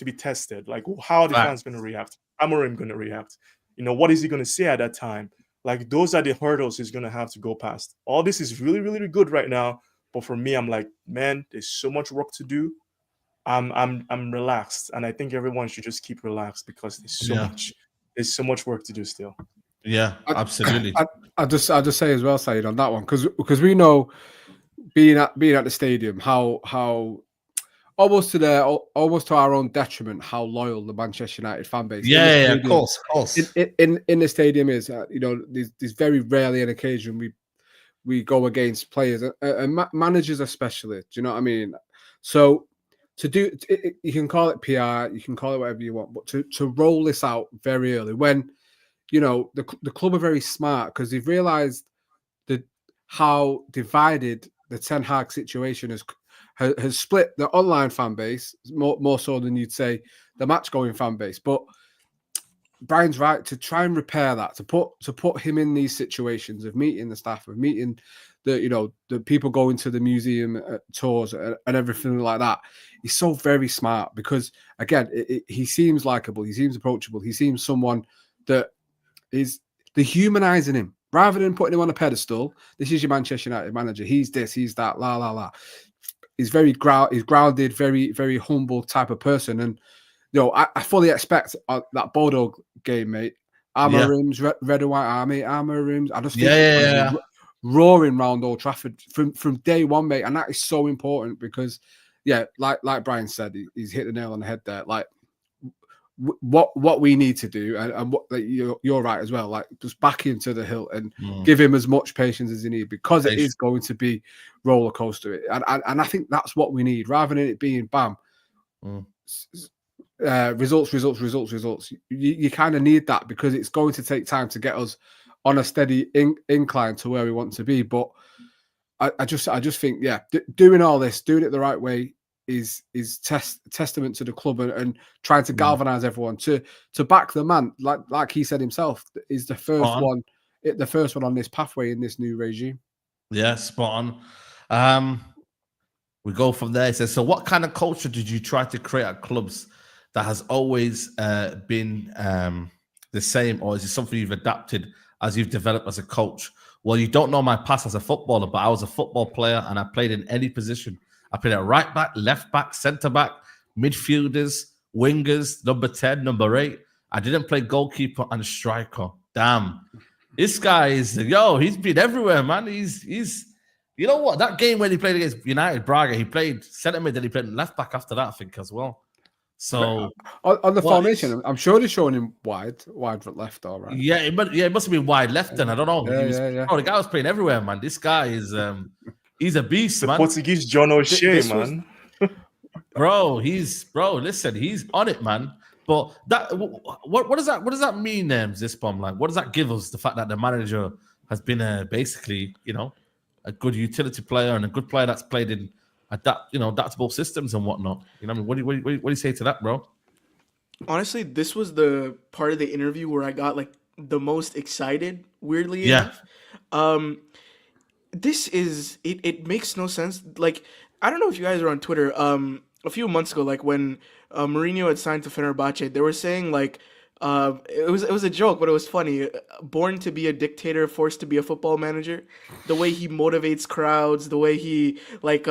be tested. Like how are the fans going to react? Amorim going to react? What is he going to say at that time? Like those are the hurdles he's going to have to go past. All this is really, really good right now, but for me, I'm like, man, there's so much work to do. I'm relaxed, and I think everyone should just keep relaxed because there's so much work to do still. Yeah, absolutely. I'll just say as well, Saeed, on that one, because we know being at the stadium how almost to our own detriment how loyal the Manchester United fan base. Of course. In the stadium is there's very rarely an occasion we go against players and managers especially. Do you know what I mean? So. You can call it PR, you can call it whatever you want, but to roll this out very early when, the club are very smart because they've realised how divided the Ten Hag situation has split the online fan base more so than you'd say the match going fan base. But Brian's right to try and repair that, to put him in these situations of meeting the staff, of meeting the people going to the museum tours and everything like that. He's so very smart because again, he seems likable, he seems approachable, he seems someone that is dehumanizing him rather than putting him on a pedestal. This is your Manchester United manager. He's this, he's that, la la la. He's he's grounded, very very humble type of person, and I fully expect that Bordeaux game, mate. Amorim's red and white army, Amorim's. I just think roaring round Old Trafford from day one, mate, and that is so important because, like Brian said, he's hit the nail on the head there. Like what we need to do, and what like, you're right as well. Like just back into the hill and give him as much patience as he needs, because it is going to be roller coaster. And I think that's what we need, rather than it being bam, results. You kind of need that, because it's going to take time to get us on a steady incline to where we want to be. But I just think, yeah, doing all this, doing it the right way, is testament to the club, and trying to galvanize everyone to back the man, like he said himself, is the first one on this pathway in this new regime. Yeah, spot on. We go from there. It says, so what kind of culture did you try to create at clubs that has always been the same, or is it something you've adapted as you've developed as a coach? Well, you don't know my past as a footballer, but I was a football player and I played in any position. I played at right back, left back, centre back, midfielders, wingers, number 10, number 8. I didn't play goalkeeper and striker. Damn. This guy is, he's been everywhere, man. He's you know what? That game when he played against United Braga, he played centre mid, then he played left back after that, I think, as well. So on the formation, I'm sure they're showing him wide left, all right. Yeah, it must have been wide left then. I don't know. Yeah. The guy was playing everywhere, man. This guy is he's a beast, the man. Portuguese John O'Shea, man. Listen, he's on it, man. But that what does that mean, this bomb? Like, what does that give us? The fact that the manager has been basically, a good utility player and a good player that's played in adaptable systems and whatnot. You know what I mean? What do you say to that, bro? Honestly, this was the part of the interview where I got like the most excited, weirdly enough. This is it makes no sense. Like, I don't know if you guys are on Twitter. A few months ago, like when Mourinho had signed to Fenerbahce, they were saying like it was a joke, but it was funny. Born to be a dictator, forced to be a football manager. The way he motivates crowds, the way he like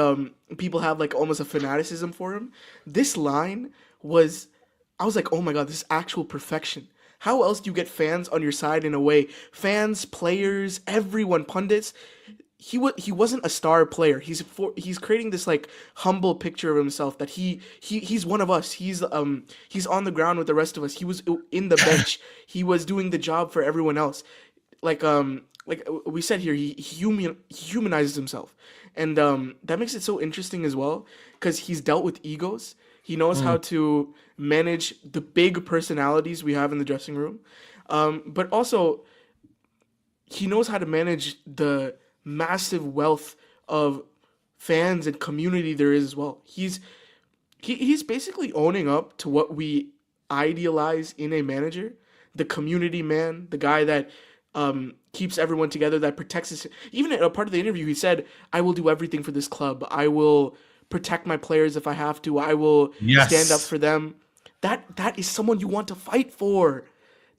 people have like almost a fanaticism for him. This line was, I was like, oh my god, this is actual perfection. How else do you get fans on your side in a way? Fans, players, everyone, pundits. He wasn't a star player. He's creating this like humble picture of himself that he's one of us. He's on the ground with the rest of us. He was in the bench. He was doing the job for everyone else. Like we said here, he humanizes himself, and that makes it so interesting as well, because he's dealt with egos. He knows how to manage the big personalities we have in the dressing room, but also he knows how to manage the massive wealth of fans and community there is as well. He's basically owning up to what we idealize in a manager, the community man, the guy that keeps everyone together, that protects us. Even in a part of the interview, he said, I will do everything for this club. I will protect my players if I have to. I will stand up for them. That is someone you want to fight for.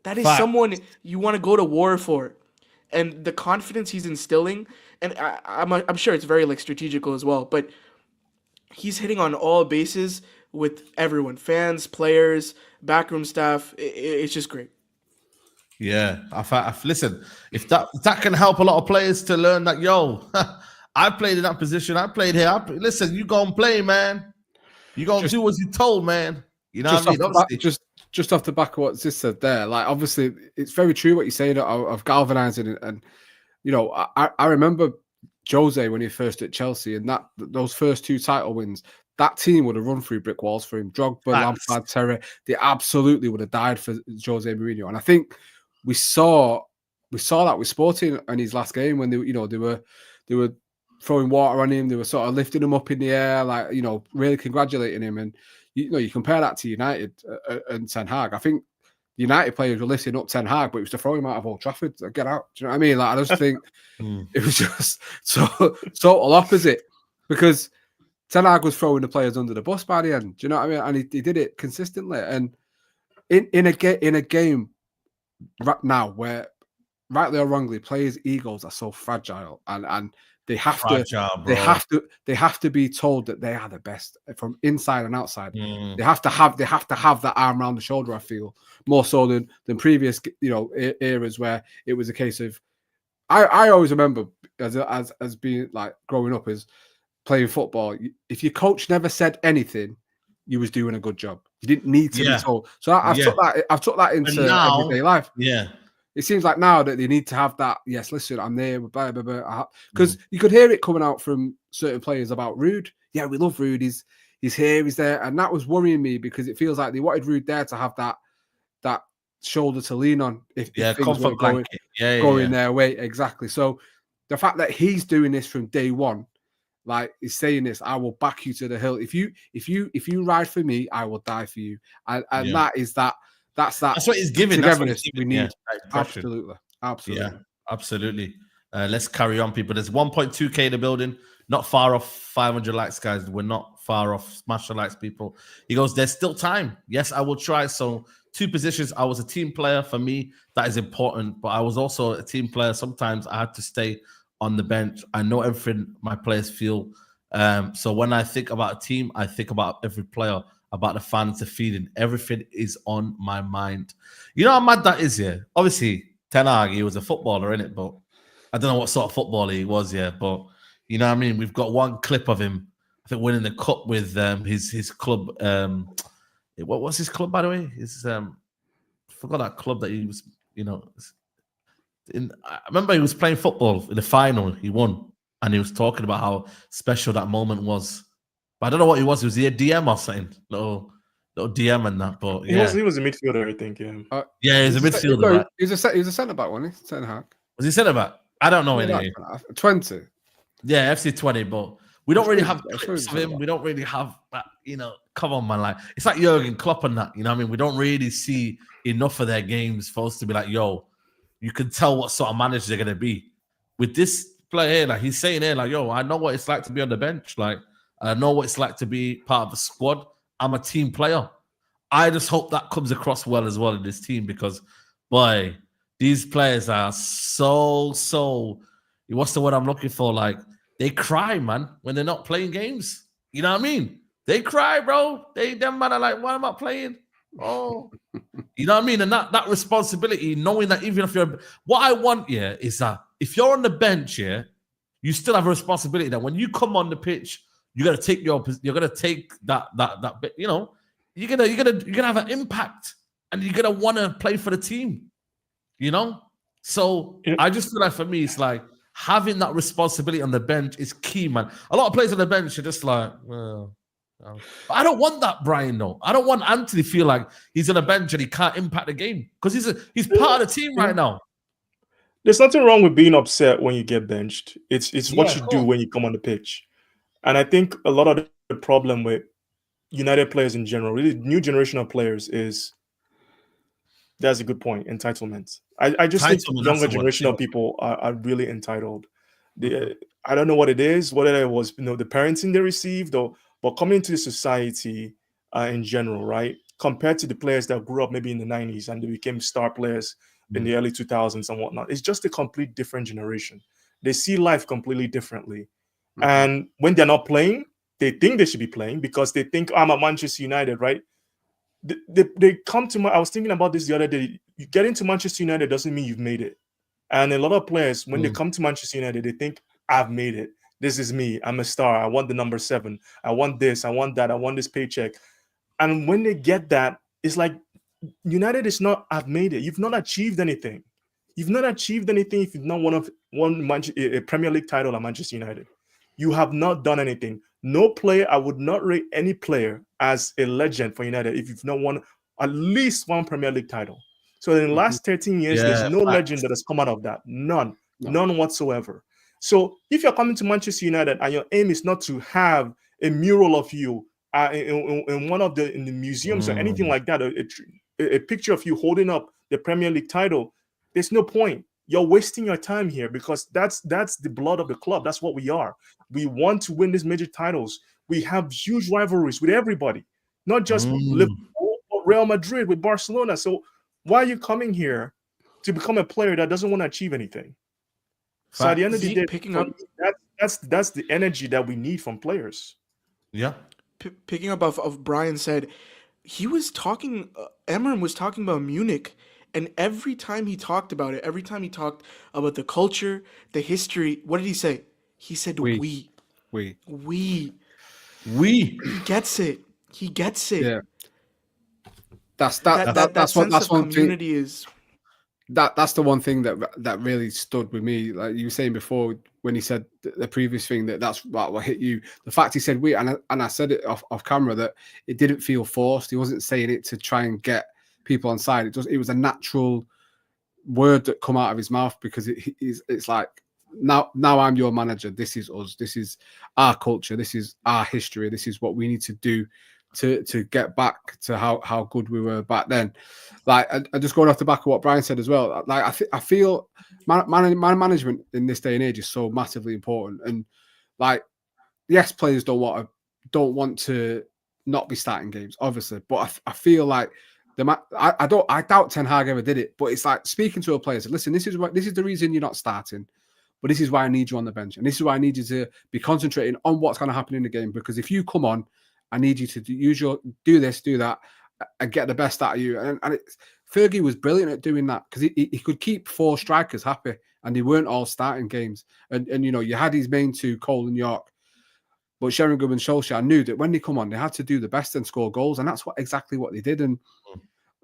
That is someone you want to go to war for. And the confidence he's instilling, and I'm sure it's very like strategical as well, but he's hitting on all bases with everyone, fans, players, backroom staff. It's just great. Yeah, listen, if that can help a lot of players to learn that, I played in that position, I played here. Listen, you go and play, man. You go and do what you're told, man. You know what I mean? Just off the back of what Sis said there, like obviously it's very true what you're saying of galvanizing it. And I remember Jose when he first at Chelsea, and those first 2 title wins, that team would have run through brick walls for him. Drogba, Lampard, Terry, they absolutely would have died for Jose Mourinho. And I think we saw that with Sporting in his last game when they were throwing water on him, they were sort of lifting him up in the air, like really congratulating him. And you compare that to United and Ten Hag. I think United players were lifting up Ten Hag, but it was to throw him out of Old Trafford. Get out. Do you know what I mean? Like, I just think it was just total opposite, because Ten Hag was throwing the players under the bus by the end. Do you know what I mean? And he did it consistently. And in a game right now where, rightly or wrongly, players' egos are so fragile, and they have to be told that they are the best from inside and outside. They have to have that arm around the shoulder, I feel, more so than previous eras where it was a case of, I always remember as being like growing up as playing football, if your coach never said anything, you was doing a good job. You didn't need to be told. So I've took that into everyday life. Yeah. It seems like now that they need to have that. Yes, listen, I'm there. Blah blah blah. Because you could hear it coming out from certain players about Rude. Yeah, we love Rude. He's here. He's there, and that was worrying me because it feels like they wanted Rude there to have that shoulder to lean on if things were going their way. Exactly. So the fact that he's doing this from day one, like he's saying this, I will back you to the hill. If you ride for me, I will die for you. And that's what he's giving. Togetherness we need. Yeah, absolutely. Yeah, absolutely. Let's carry on, people. There's 1.2k in the building. Not far off 500 likes, guys. We're not far off. Smash the likes, people. He goes, there's still time. Yes, I will try. So 2 positions. I was a team player. For me, that is important. But I was also a team player. Sometimes I had to stay on the bench. I know everything my players feel. So when I think about a team, I think about every player, about the fans, the feeling. Everything is on my mind. You know how mad that is, yeah? Obviously, Ten Hag, he was a footballer, innit? But I don't know what sort of footballer he was, yeah. But you know what I mean? We've got one clip of him, I think, winning the cup with his club. What was his club, by the way? I forgot that club that he was, I remember he was playing football in the final. He won, and he was talking about how special that moment was. But I don't know what he was. Was he a DM or something? Little DM and that. But yeah, he was a midfielder, I think. Yeah, he's a midfielder. Right? He was a centre back, wasn't he? Centre back. Was he centre back? I don't know anyway. 20. Yeah, FC 20, but we don't really have clips of him. We don't really have that, come on, man. Like, it's like Jurgen Klopp and that, you know what I mean? We don't really see enough of their games for us to be like, yo, you can tell what sort of manager they're going to be. With this player here, like, he's saying here, like, yo, I know what it's like to be on the bench. Like, I know what it's like to be part of a squad. I'm a team player. I just hope that comes across well as well in this team because, boy, these players are so, what's the word I'm looking for? Like, they cry, man, when they're not playing games. You know what I mean? They cry, bro. Them man are like, why am I playing? Oh, you know what I mean? And that responsibility, knowing that even if what I want, is that if you're on the bench, you still have a responsibility that when you come on the pitch, you're gonna take that bit, you're gonna have an impact and you're gonna want to play for the team, So I just feel like for me, it's like having that responsibility on the bench is key, man. A lot of players on the bench are just like, I don't want that, Brian, though. I don't want Anthony to feel like he's on a bench and he can't impact the game because he's part of the team right now. There's nothing wrong with being upset when you get benched. It's what you do when you come on the pitch. And I think a lot of the problem with United players in general, really new generation of players, is that's a good point, entitlement. I just think younger generation of people are really entitled. I don't know what it is, whether it was the parenting they received, but coming into the society in general, right? Compared to the players that grew up maybe in the 90s and they became star players in the early 2000s and whatnot. It's just a complete different generation. They see life completely differently. And when they're not playing, they think they should be playing because they think, I'm at Manchester United, right? They come to I was thinking about this the other day. You get into Manchester United doesn't mean you've made it. And a lot of players, when they come to Manchester United, they think, I've made it. This is me. I'm a star. I want the number 7. I want this. I want that. I want this paycheck. And when they get that, it's like United is not, I've made it. You've not achieved anything. You've not achieved anything if you've not won a Premier League title at Manchester United. You have not done anything. No player, I would not rate any player as a legend for United if you've not won at least one Premier League title. So in the last 13 years, there's no legend that has come out of that. None whatsoever. So if you're coming to Manchester United and your aim is not to have a mural of you in one of the museums or anything like that, a picture of you holding up the Premier League title, there's no point. You're wasting your time here because that's the blood of the club. That's what we are. We want to win these major titles. We have huge rivalries with everybody, not just Liverpool, but Real Madrid, with Barcelona. So why are you coming here to become a player that doesn't want to achieve anything? So at the end of the day, picking up that's the energy that we need from players. Yeah. Picking up of Brian said, he was talking. Amorim was talking about Munich. And every time he talked about it, every time he talked about the culture, the history, what did he say? He said, we. He gets it. He gets it. Yeah. That's that sense of one thing. community is. That's the one thing that really stood with me. Like you were saying before, when he said the previous thing, that's what hit you. The fact he said we, and I said it off camera, that it didn't feel forced. He wasn't saying it to try and get people on side. It was a natural word that come out of his mouth, because it's like, now I'm your manager. This is us. This is our culture. This is our history. This is what we need to do to get back to how good we were back then. Like, I just going off the back of what Brian said as well. Like, I feel man management in this day and age is so massively important. And like, yes, players don't want to not be starting games, obviously, but I feel like I doubt Ten Hag ever did it, but it's like speaking to a player, said, listen, this is the reason you're not starting, but this is why I need you on the bench, and this is why I need you to be concentrating on what's going to happen in the game, because if you come on, I need you to do this, do that, and get the best out of you. And Fergie was brilliant at doing that, because he could keep 4 strikers happy, and they weren't all starting games. And you had his main 2, Cole and York, but Sheringham and Solskjaer knew that when they come on, they had to do the best and score goals, and that's exactly what they did. And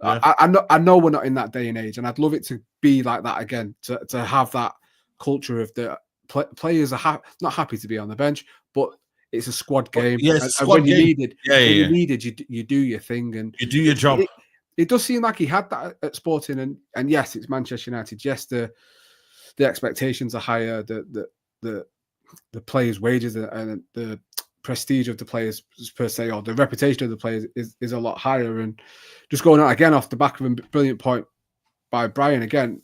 yeah. I know we're not in that day and age, and I'd love it to be like that again, to have that culture of the players are not happy to be on the bench, but it's a squad game. Yes, and when game. You needed, you do your thing, and you do your job. It does seem like he had that at Sporting, and yes, it's Manchester United. Yes, the expectations are higher. The players' wages and the prestige of the players per se, or the reputation of the players is a lot higher. And just going on again off the back of a brilliant point by Brian again,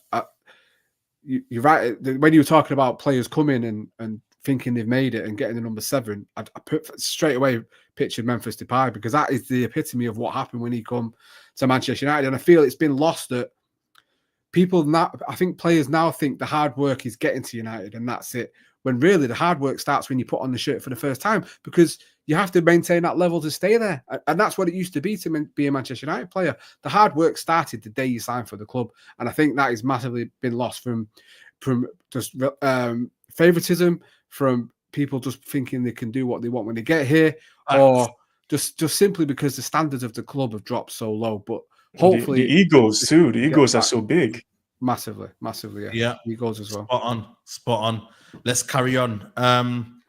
you're right. When you were talking about players coming and thinking they've made it and getting the number 7, I put straight away pictured Memphis Depay, because that is the epitome of what happened when he come to Manchester United. And I feel it's been lost that people now, I think players now think the hard work is getting to United and that's it, when really the hard work starts when you put on the shirt for the first time, because you have to maintain that level to stay there. And that's what it used to be be a Manchester United player. The hard work started the day you signed for the club. And I think that has massively been lost from just favoritism, from people just thinking they can do what they want when they get here, or just simply because the standards of the club have dropped so low. But hopefully the egos too. The egos are so big. Massively, yeah. Egos as well. Spot on. Let's carry on.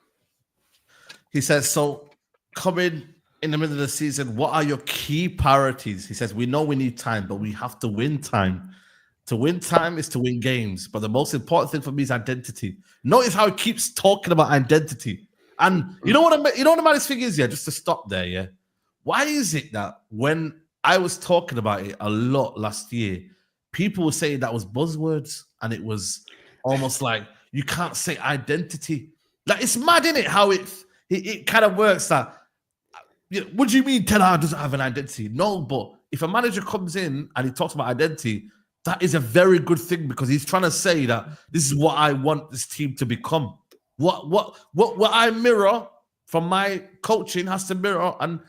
He says, so coming in the middle of the season, what are your key priorities? He says, we know we need time, but we have to win time. To win time is to win games. But the most important thing for me is identity. Notice how he keeps talking about identity. And you know what the maddest thing is, just to stop there, why is it that when I was talking about it a lot last year, people were saying that was buzzwords, and it was almost like you can't say identity. Like, it's mad, isn't it, how it kind of works that, what do you mean Ten Hag doesn't have an identity? No, but if a manager comes in and he talks about identity, that is a very good thing, because he's trying to say that this is what I want this team to become. What I mirror from my coaching has to mirror and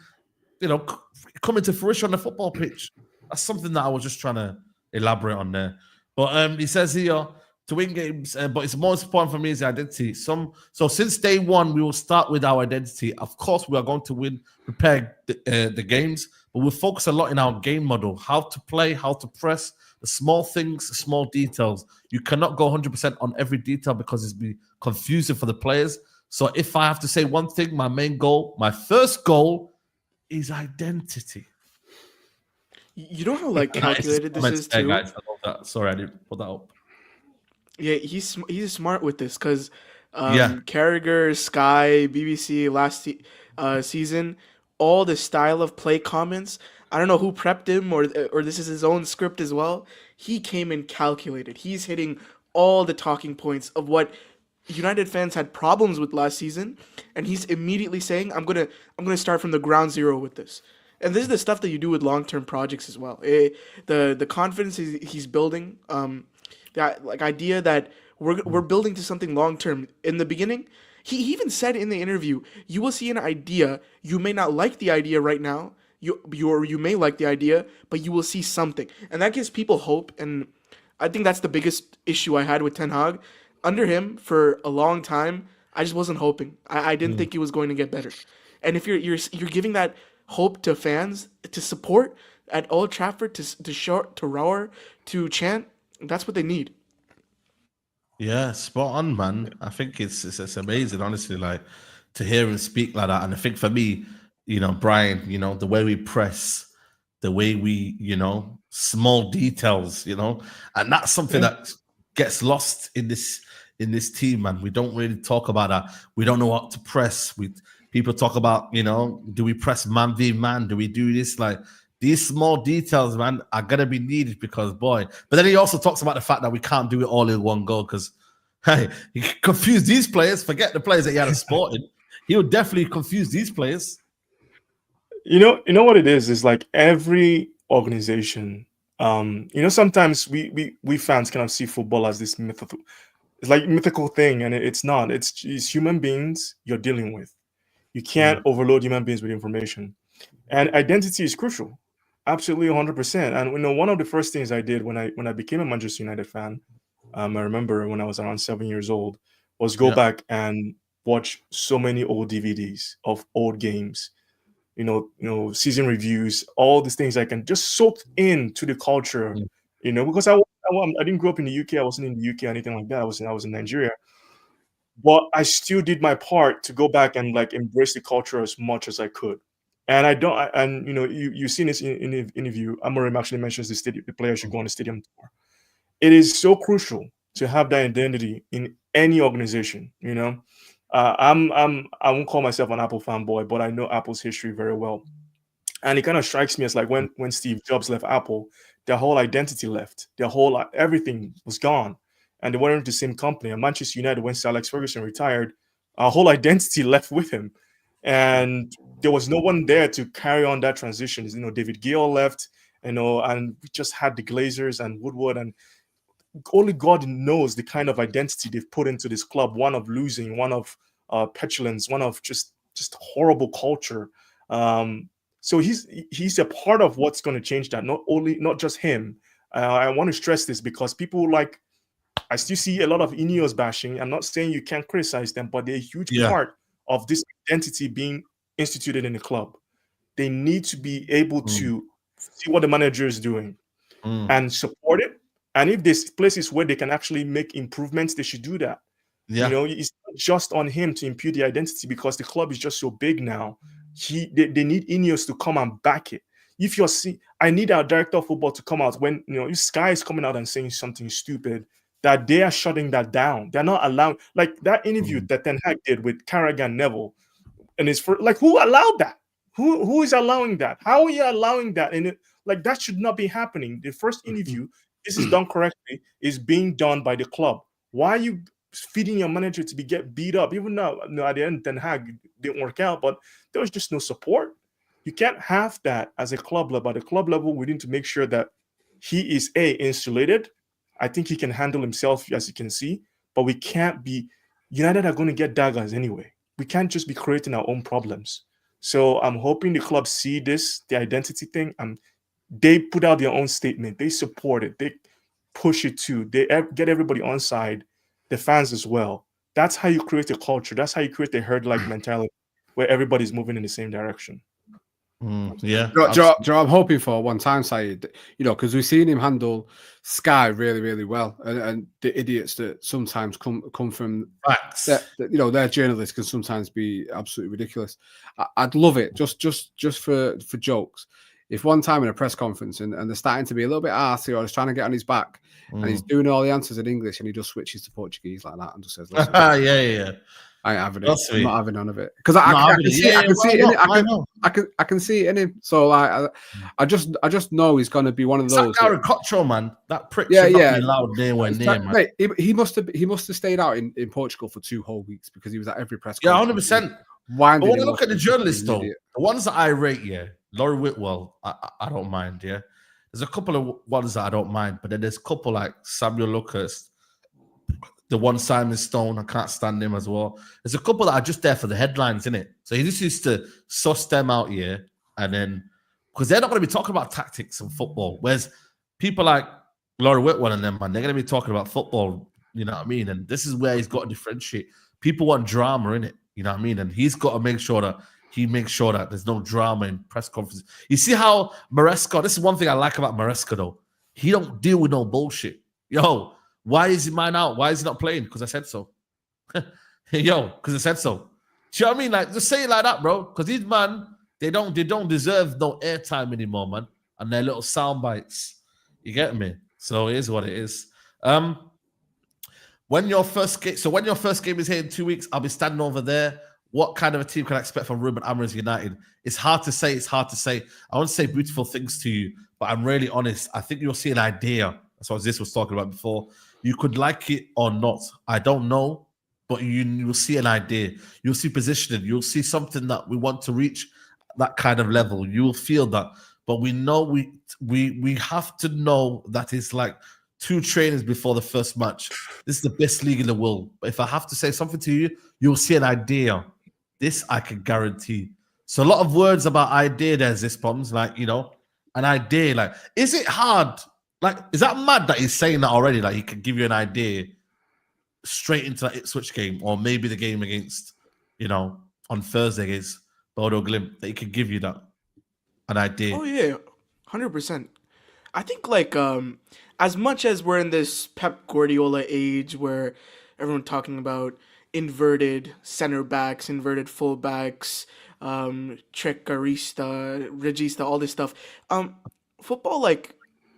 come into fruition on the football pitch. That's something that I was just trying to elaborate on there. But he says here, to win games, but it's most important for me is the identity. So since day one, we will start with our identity. Of course, we are going to prepare the games, but we'll focus a lot in our game model, how to play, how to press, the small things, the small details. You cannot go 100% on every detail because it's be confusing for the players. So if I have to say one thing, my first goal is identity. You know how calculated this is too? Guys, I love that. Sorry, I didn't put that up. Yeah, he's smart with this, because Carragher, Sky, BBC last season, all the style of play comments, I don't know who prepped him or this is his own script as well. He came in calculated. He's hitting all the talking points of what United fans had problems with last season, and he's immediately saying, I'm gonna start from the ground zero with this. And this is the stuff that you do with long-term projects as well. The confidence he's building, that idea that we're building to something long-term. In the beginning, he even said in the interview, you will see an idea. You may not like the idea right now. You may like the idea, but you will see something. And that gives people hope. And I think that's the biggest issue I had with Ten Hag. Under him, for a long time, I just wasn't hoping. I didn't think he was going to get better. And if you're giving that hope to fans to support at Old Trafford, to shout, to roar, to chant. That's what they need. Yeah, spot on, man. I think it's amazing, honestly, like to hear him speak like that. And I think for me, Brian, the way we press, the way we, small details, and that's something that gets lost in this team, man. We don't really talk about that. We don't know what to press. People talk about, do we press man v man? Do we do this? Like these small details, man, are gonna be needed because boy. But then he also talks about the fact that we can't do it all in one go because hey, he confused these players. Forget the players that he had at Sporting. He would definitely confuse these players. You know what it is like every organization. Sometimes we fans kind of see football as this mythical, it's like mythical thing, and it's not. It's human beings you're dealing with. You can't overload human beings with information, and identity is crucial. Absolutely, 100%. And one of the first things I did when I became a Manchester United fan, I remember when I was around 7 years old, was go back and watch so many old DVDs of old games, season reviews, all these things I can just soak into the culture, because I didn't grow up in the UK. I wasn't in the UK or anything like that. I was in Nigeria, but I still did my part to go back and like embrace the culture as much as I could. And I don't, and you've seen this in the interview. Amorim actually mentions the players should go on the stadium tour. It is so crucial to have that identity in any organization. I won't call myself an Apple fanboy, but I know Apple's history very well. And it kind of strikes me as like when Steve Jobs left Apple, their whole identity left, everything was gone, and they weren't in the same company. And Manchester United, when Sir Alex Ferguson retired, our whole identity left with him, and there was no one there to carry on that transition. David Gill left, and we just had the Glazers and Woodward, and only God knows the kind of identity they've put into this club, one of losing, one of petulance, one of just horrible culture. So he's a part of what's going to change that. Not just him. I want to stress this because people I still see a lot of Ineos bashing. I'm not saying you can't criticize them, but they're a huge part of this identity being instituted in the club. They need to be able to see what the manager is doing and support it. And if there's places where they can actually make improvements, they should do that. It's not just on him to impute the identity because the club is just so big now. They need Ineos to come and back it. If I need our director of football to come out when if Sky is coming out and saying something stupid, that they are shutting that down. They're not allowing, like that interview that Ten Hag did with Carragher Neville, and it's for who allowed that? Who is allowing that? How are you allowing that? And that should not be happening. The first interview, this is done correctly, is being done by the club. Why are you feeding your manager to get beat up? Even though at the end Ten Hag didn't work out, but there was just no support. You can't have that as a club level. At the club level, we need to make sure that he is insulated. I think he can handle himself, as you can see, but we can't be. United are going to get daggers anyway. We can't just be creating our own problems. So I'm hoping the club see this, the identity thing, and they put out their own statement. They support it. They push it too. They get everybody on side, the fans as well. That's how you create a culture. That's how you create a herd-like mentality where everybody's moving in the same direction. Yeah. I'm hoping for one time, Saeed, because we've seen him handle Sky really, really well. And the idiots that sometimes come from facts, their journalists can sometimes be absolutely ridiculous. I'd love it just for jokes. If one time in a press conference and they're starting to be a little bit arsy or he's trying to get on his back and he's doing all the answers in English and he just switches to Portuguese like that and just says, listen, yeah. I ain't having it. I'm not having none of it because I can see it in him. So I just know he's going to be one of those. That Gary Cottrell, man, that prick should not be allowed near, man. Mate, he must have stayed out in Portugal for 2 whole weeks because he was at every press conference. Yeah, 100%. But when I look at the journalists, though, the ones that I rate, Laurie Whitwell, I don't mind, There's a couple of ones that I don't mind, but then there's a couple like Samuel Lucas, the one Simon Stone, I can't stand him as well. There's a couple that are just there for the headlines, innit? So he just used to suss them out, and then, because they're not going to be talking about tactics and football, whereas people like Laurie Whitwell and them, man, they're going to be talking about football, you know what I mean? And this is where he's got to differentiate. People want drama, innit? You know what I mean? And he's got to make sure that he makes sure that there's no drama in press conferences. You see how Maresca, this is one thing I like about Maresca though. He don't deal with no bullshit. Yo, why is he mine out? Why is he not playing? Because I said so. Yo, because I said so. Do you know what I mean? Like, just say it like that, bro. Because these man, they don't deserve no airtime anymore, man. And their little sound bites. You get me? So it is what it is. When your first game is here in 2 weeks, I'll be standing over there. What kind of a team can I expect from Ruben Amorim's United? It's hard to say. I want to say beautiful things to you, but I'm really honest. I think you'll see an idea. That's what this was talking about before. You could like it or not. I don't know, but you'll see an idea. You'll see positioning. You'll see something that we want to reach that kind of level. You will feel that. But we know we have to know that it's like 2 trainings before the first match. This is the best league in the world. But if I have to say something to you, you'll see an idea. This I can guarantee. So a lot of words about idea there's this problems, like, you know, an idea. Like, is it hard? Like, is that mad that he's saying that already? Like, he can give you an idea straight into that Ipswich game, or maybe the game against, you know, on Thursday against Bodo Glimt, that he could give you that, an idea. Oh yeah, 100%. I think like as much as we're in this Pep Guardiola age where everyone's talking about inverted center backs, inverted full backs, Trecarista, Regista, all this stuff. Football, like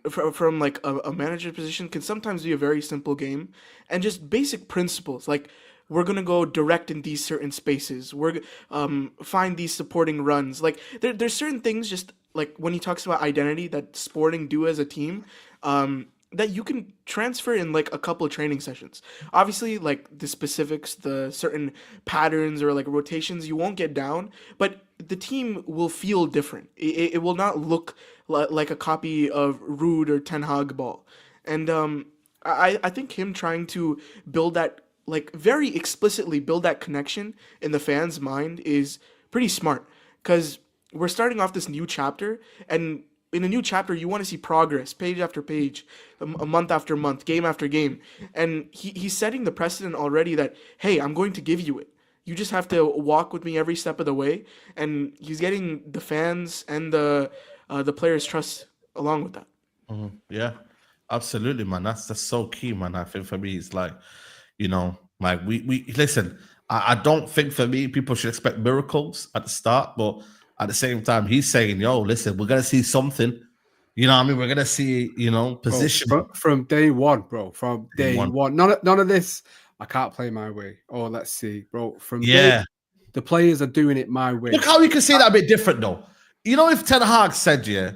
from like a manager position, can sometimes be a very simple game, and just basic principles like we're gonna go direct in these certain spaces. We're find these supporting runs. Like there's certain things just like when he talks about identity that Sporting do as a team. That you can transfer in like a couple of training sessions. Obviously, like the specifics, the certain patterns or like rotations, you won't get down, but the team will feel different. It will not look like a copy of Ruud or Ten Hag ball. And I think him trying to build that, like very explicitly build that connection in the fans' mind is pretty smart, because we're starting off this new chapter, and in a new chapter, you want to see progress, page after page, a month after month, game after game. And he's setting the precedent already that, hey, I'm going to give you it. You just have to walk with me every step of the way. And he's getting the fans and the players' trust along with that. Mm-hmm. Yeah, absolutely, man. That's so key, man. I think for me, it's like, you know, like we listen, I don't think for me, people should expect miracles at the start, but at the same time, he's saying, yo, listen, we're going to see something. You know what I mean? We're going to see, you know, position. From day one, bro. From day one. None of this, I can't play my way. Oh, let's see, bro. From day, the players are doing it my way. Look how we can see that a bit different, though. You know, if Ten Hag said, yeah,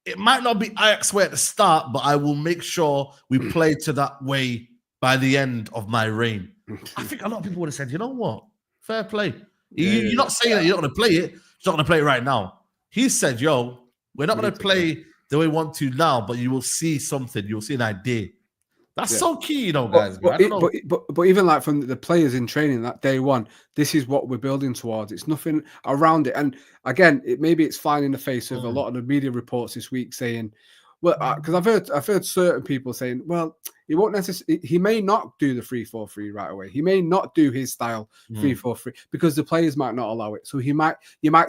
it might not be Ajax way at the start, but I will make sure we play to that way by the end of my reign. I think a lot of people would have said, you know what? Fair play. You're not saying that you're not going to play it. He's not going to play it right now. He said, yo, we're not going to play the way we want to now, but you will see something. You'll see an idea. That's so key, you know, guys. But even like from the players in training that day one, this is what we're building towards. It's nothing around it. And again, maybe it's flying in the face of a lot of the media reports this week saying, well, because I've heard certain people saying, well, he won't necessarily. He may not do the 3-4-3 right away. He may not do his style 3-4-3 because the players might not allow it. So you might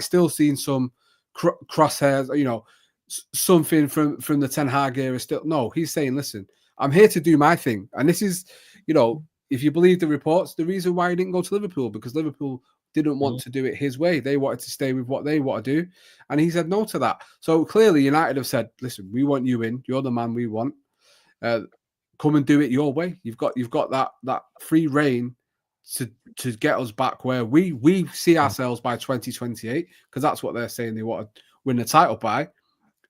still see some crosshairs, you know, something from the Ten Hag era. Still, no, he's saying, listen, I'm here to do my thing, and this is, you know, if you believe the reports, the reason why he didn't go to Liverpool, because Liverpool didn't want to do it his way. They wanted to stay with what they want to do. And he said no to that. So clearly United have said, listen, we want you in. You're the man we want. Come and do it your way. You've got that free reign to get us back where we see ourselves by 2028, because that's what they're saying they want to win the title by.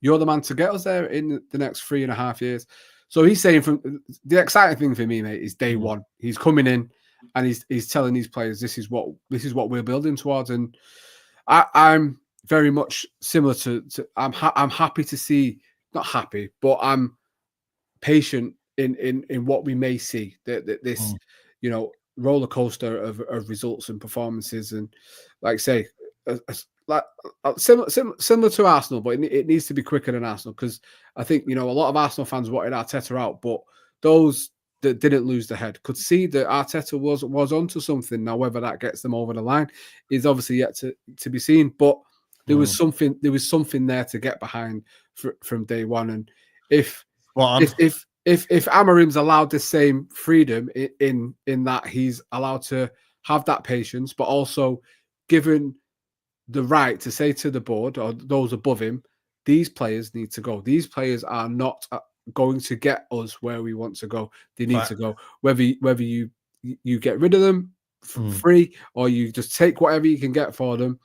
You're the man to get us there in the next 3.5 years. So he's saying, from the exciting thing for me, mate, is day one. He's coming in and he's telling these players this is what we're building towards. And I'm very much similar to I'm happy to see, not happy, but I'm patient in what we may see. This you know, roller coaster of results and performances, and like say, similar to Arsenal, but it needs to be quicker than Arsenal, because I think, you know, a lot of Arsenal fans wanted Arteta out, but those that didn't lose the head, could see that Arteta was onto something. Now, whether that gets them over the line is obviously yet to be seen. But there was something there to get behind from day one. And if Amorim's allowed the same freedom in that he's allowed to have that patience, but also given the right to say to the board or those above him, these players need to go. These players are not going to get us where we want to go. They need to go. Whether you get rid of them free or you just take whatever you can get for them,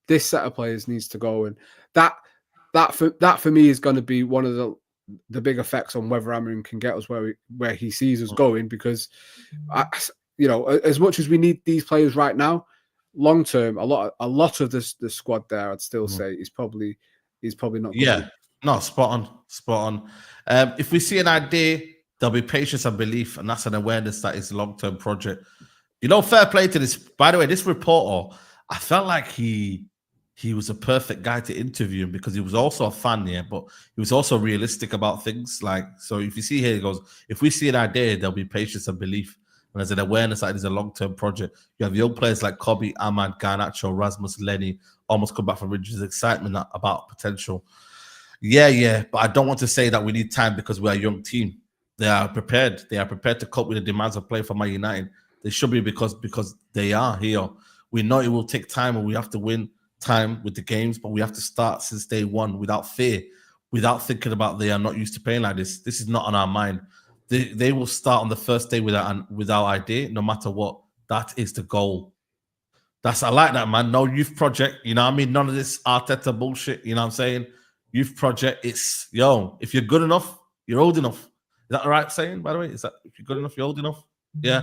this set of players needs to go. And that for me is going to be one of the big effects on whether Amorim can get us where he sees us going. Because as much as we need these players right now, long term, a lot of the squad there, I'd still say is probably not. Yeah, no, spot on. If we see an idea, there'll be patience and belief, and that's an awareness that is a long-term project. Fair play to this. By the way, this reporter, I felt like he was a perfect guy to interview him because he was also a fan, but he was also realistic about things. So if you see here, he goes, if we see an idea, there'll be patience and belief. And there's an awareness that it is a long-term project. You have young players like Kobe, Ahmad, Garnacho, Rasmus, Lenny, almost come back from injuries, excitement about potential. Yeah, but I don't want to say that we need time because we're a young team. They are prepared. They are prepared to cope with the demands of playing for Man United. They should be because they are here. We know it will take time and we have to win time with the games, but we have to start since day one without fear, without thinking about they are not used to playing like this. This is not on our mind. They will start on the first day without idea, no matter what. That is the goal. I like that, man. No youth project, you know what I mean? None of this Arteta bullshit, you know what I'm saying? Youth project, it's, if you're good enough, you're old enough. Is that the right saying, by the way? Is that if you're good enough, you're old enough? Yeah.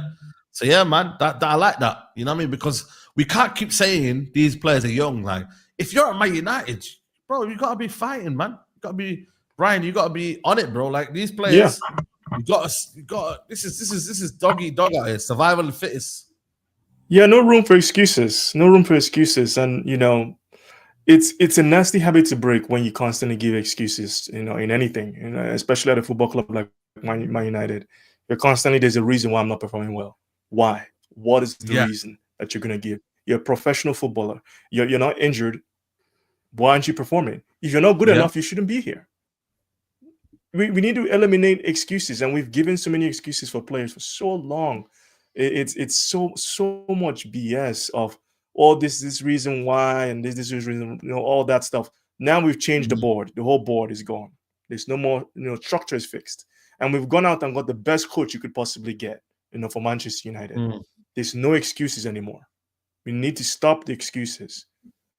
So, yeah, man, that I like that. You know what I mean? Because we can't keep saying these players are young. Like, if you're at Man United, bro, you got to be fighting, man. You got to be, Brian, you got to be on it, bro. Like, these players, you got to, this is dog out here, survival and fittest. Yeah, no room for excuses. And, it's a nasty habit to break when you constantly give excuses, in anything, especially at a football club like Man United. There's a reason why I'm not performing well. Why? What is the reason that you're going to give? You're a professional footballer. You're not injured. Why aren't you performing? If you're not good enough, you shouldn't be here. We need to eliminate excuses, and we've given so many excuses for players for so long. It's so much BS of this reason why and this reason, all that stuff. Now we've changed the board. The whole board is gone. There's no more, structure is fixed. And we've gone out and got the best coach you could possibly get, for Manchester United. There's no excuses anymore. We need to stop the excuses,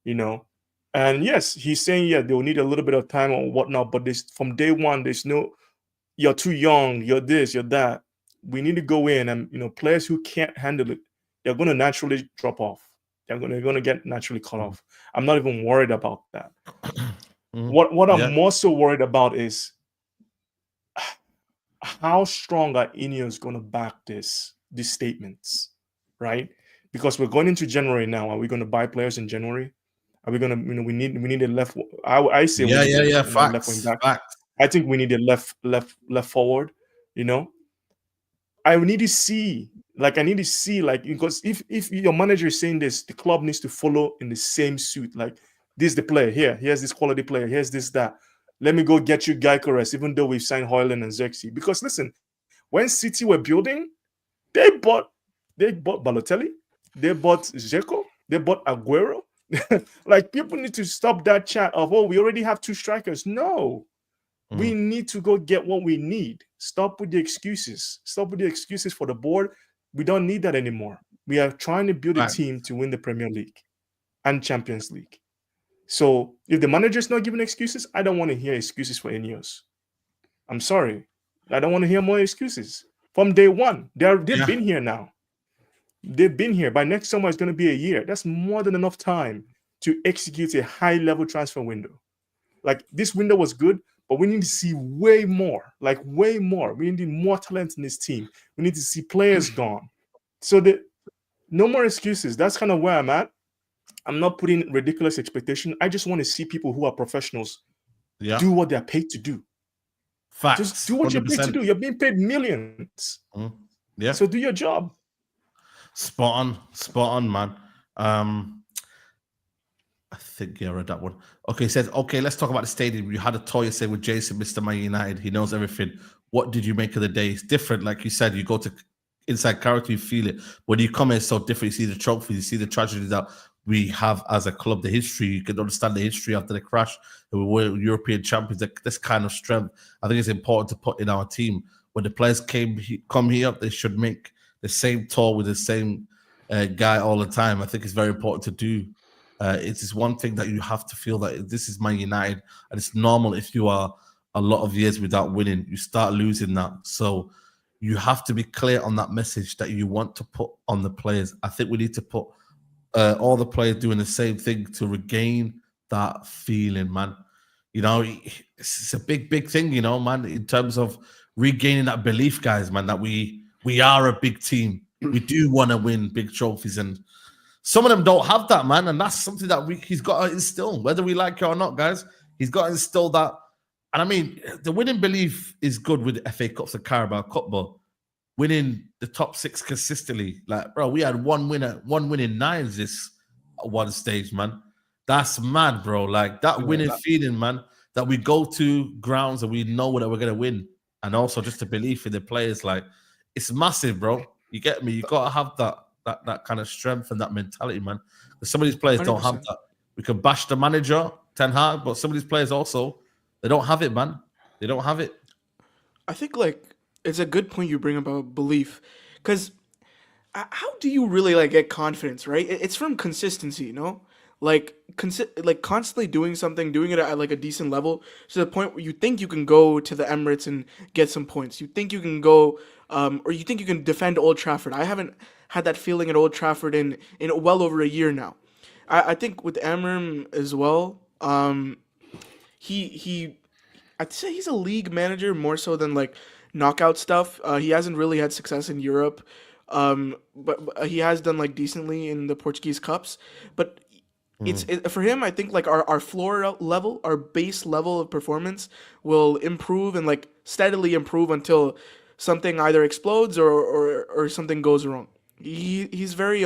And yes, he's saying, they'll need a little bit of time or whatnot, but from day one, there's no, you're too young, you're this, you're that. We need to go in and, players who can't handle it, they're going to naturally drop off. They're going to get naturally cut off. I'm not even worried about that. What I'm more so worried about is how strong are Ineos going to back these statements, right? Because we're going into January now. Are we going to buy players in January? Are we going to, we need a left. I say we need a left wing back. Facts. I think we need a left forward. I need to see, because if your manager is saying this, the club needs to follow in the same suit. Like, this is the player here. Here's this quality player. Here's this, that. Let me go get you Gyökeres, even though we've signed Højlund and Xerxes. Because listen, when City were building, they bought Balotelli, they bought Dzeko, they bought Aguero. Like, people need to stop that chat of, we already have 2 strikers. No. We need to go get what we need. Stop with the excuses. Stop with the excuses for the board. We don't need that anymore. We are trying to build a team to win the Premier League and Champions League. So if the manager's not giving excuses, I don't want to hear excuses for Ineos. I'm sorry. I don't want to hear more excuses. From day one, they've been here now. They've been here. By next summer, it's going to be a year. That's more than enough time to execute a high-level transfer window. Like, this window was good, but we need to see way more. Like, way more. We need more talent in this team. We need to see players gone. So no more excuses. That's kind of where I'm at. I'm not putting ridiculous expectation. I just want to see people who are professionals do what they're paid to do. Facts. Just do what you're paid to 100%. do. You're being paid millions. Yeah. So do your job. Spot on, man. I think I read that one. Okay, it says, okay, let's talk about the stadium. You had a tour yesterday with Jason, Mr. Man United. He knows everything. What did you make of the day? It's different. Like you said, you go to inside character, you feel it. When you come here, it's so different. You see the trophies, you see the tragedies that we have as a club, the history. You can understand the history after the crash. We were European champions. This kind of strength, I think it's important to put in our team. When the players come here, they should make the same tour with the same guy all the time. I think it's very important to do. It is one thing that you have to feel that this is Man United, and it's normal if you are a lot of years without winning, you start losing that. So you have to be clear on that message that you want to put on the players. I think we need to put all the players doing the same thing to regain that feeling, man. You know, it's a big thing, you know, man, in terms of regaining that belief, guys, man, that we are a big team. We do want to win big trophies, and some of them don't have that, man, and that's something that he's got to instill, whether we like it or not, guys. He's got to instill that. And I mean, the winning belief is good with the FA Cups and Carabao Cup, but winning the top 6 consistently, like, bro, we had one win in 9s this one stage, man. That's mad, bro. Like that winning feeling, man, that we go to grounds and we know that we're gonna win, and also just the belief in the players, like it's massive, bro. You get me? You gotta have that kind of strength and that mentality, man. Because some of these players 100%. Don't have that. We can bash the manager, Ten Hag, but some of these players also, they don't have it, man. They don't have it. I think like it's a good point you bring about belief, because how do you really like get confidence, right? It's from consistency, you know, like constantly doing something, doing it at like a decent level, to the point where you think you can go to the Emirates and get some points. You think you can go, or you think you can defend Old Trafford. I haven't had that feeling at Old Trafford in well over a year now. I think with Amorim as well, he I'd say he's a league manager more so than like knockout stuff. He hasn't really had success in Europe, but he has done like decently in the Portuguese cups. But for him, I think like our floor level, our base level of performance will improve and like steadily improve until something either explodes or something goes wrong. He's very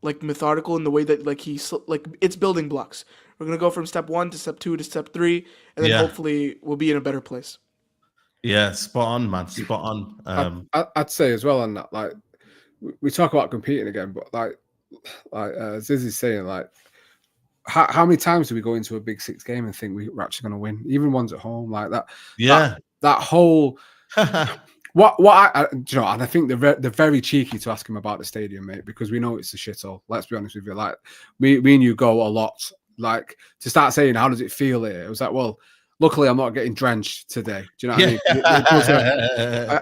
like methodical in the way that like he's like it's building blocks. We're gonna go from step 1 to step 2 to step 3, and then hopefully we'll be in a better place. Yeah, spot on, man. Spot on. I'd say as well on that, like we talk about competing again, but like Zizzy's saying, like how many times do we go into a Big 6 game and think we're actually going to win, even ones at home, like that? Yeah, that whole. What I you know, and I think they're very cheeky to ask him about the stadium, mate, because we know it's a shithole. Let's be honest with you. Like me and you go a lot. Like to start saying, how does it feel here? It was like, well, luckily I'm not getting drenched today. Do you know what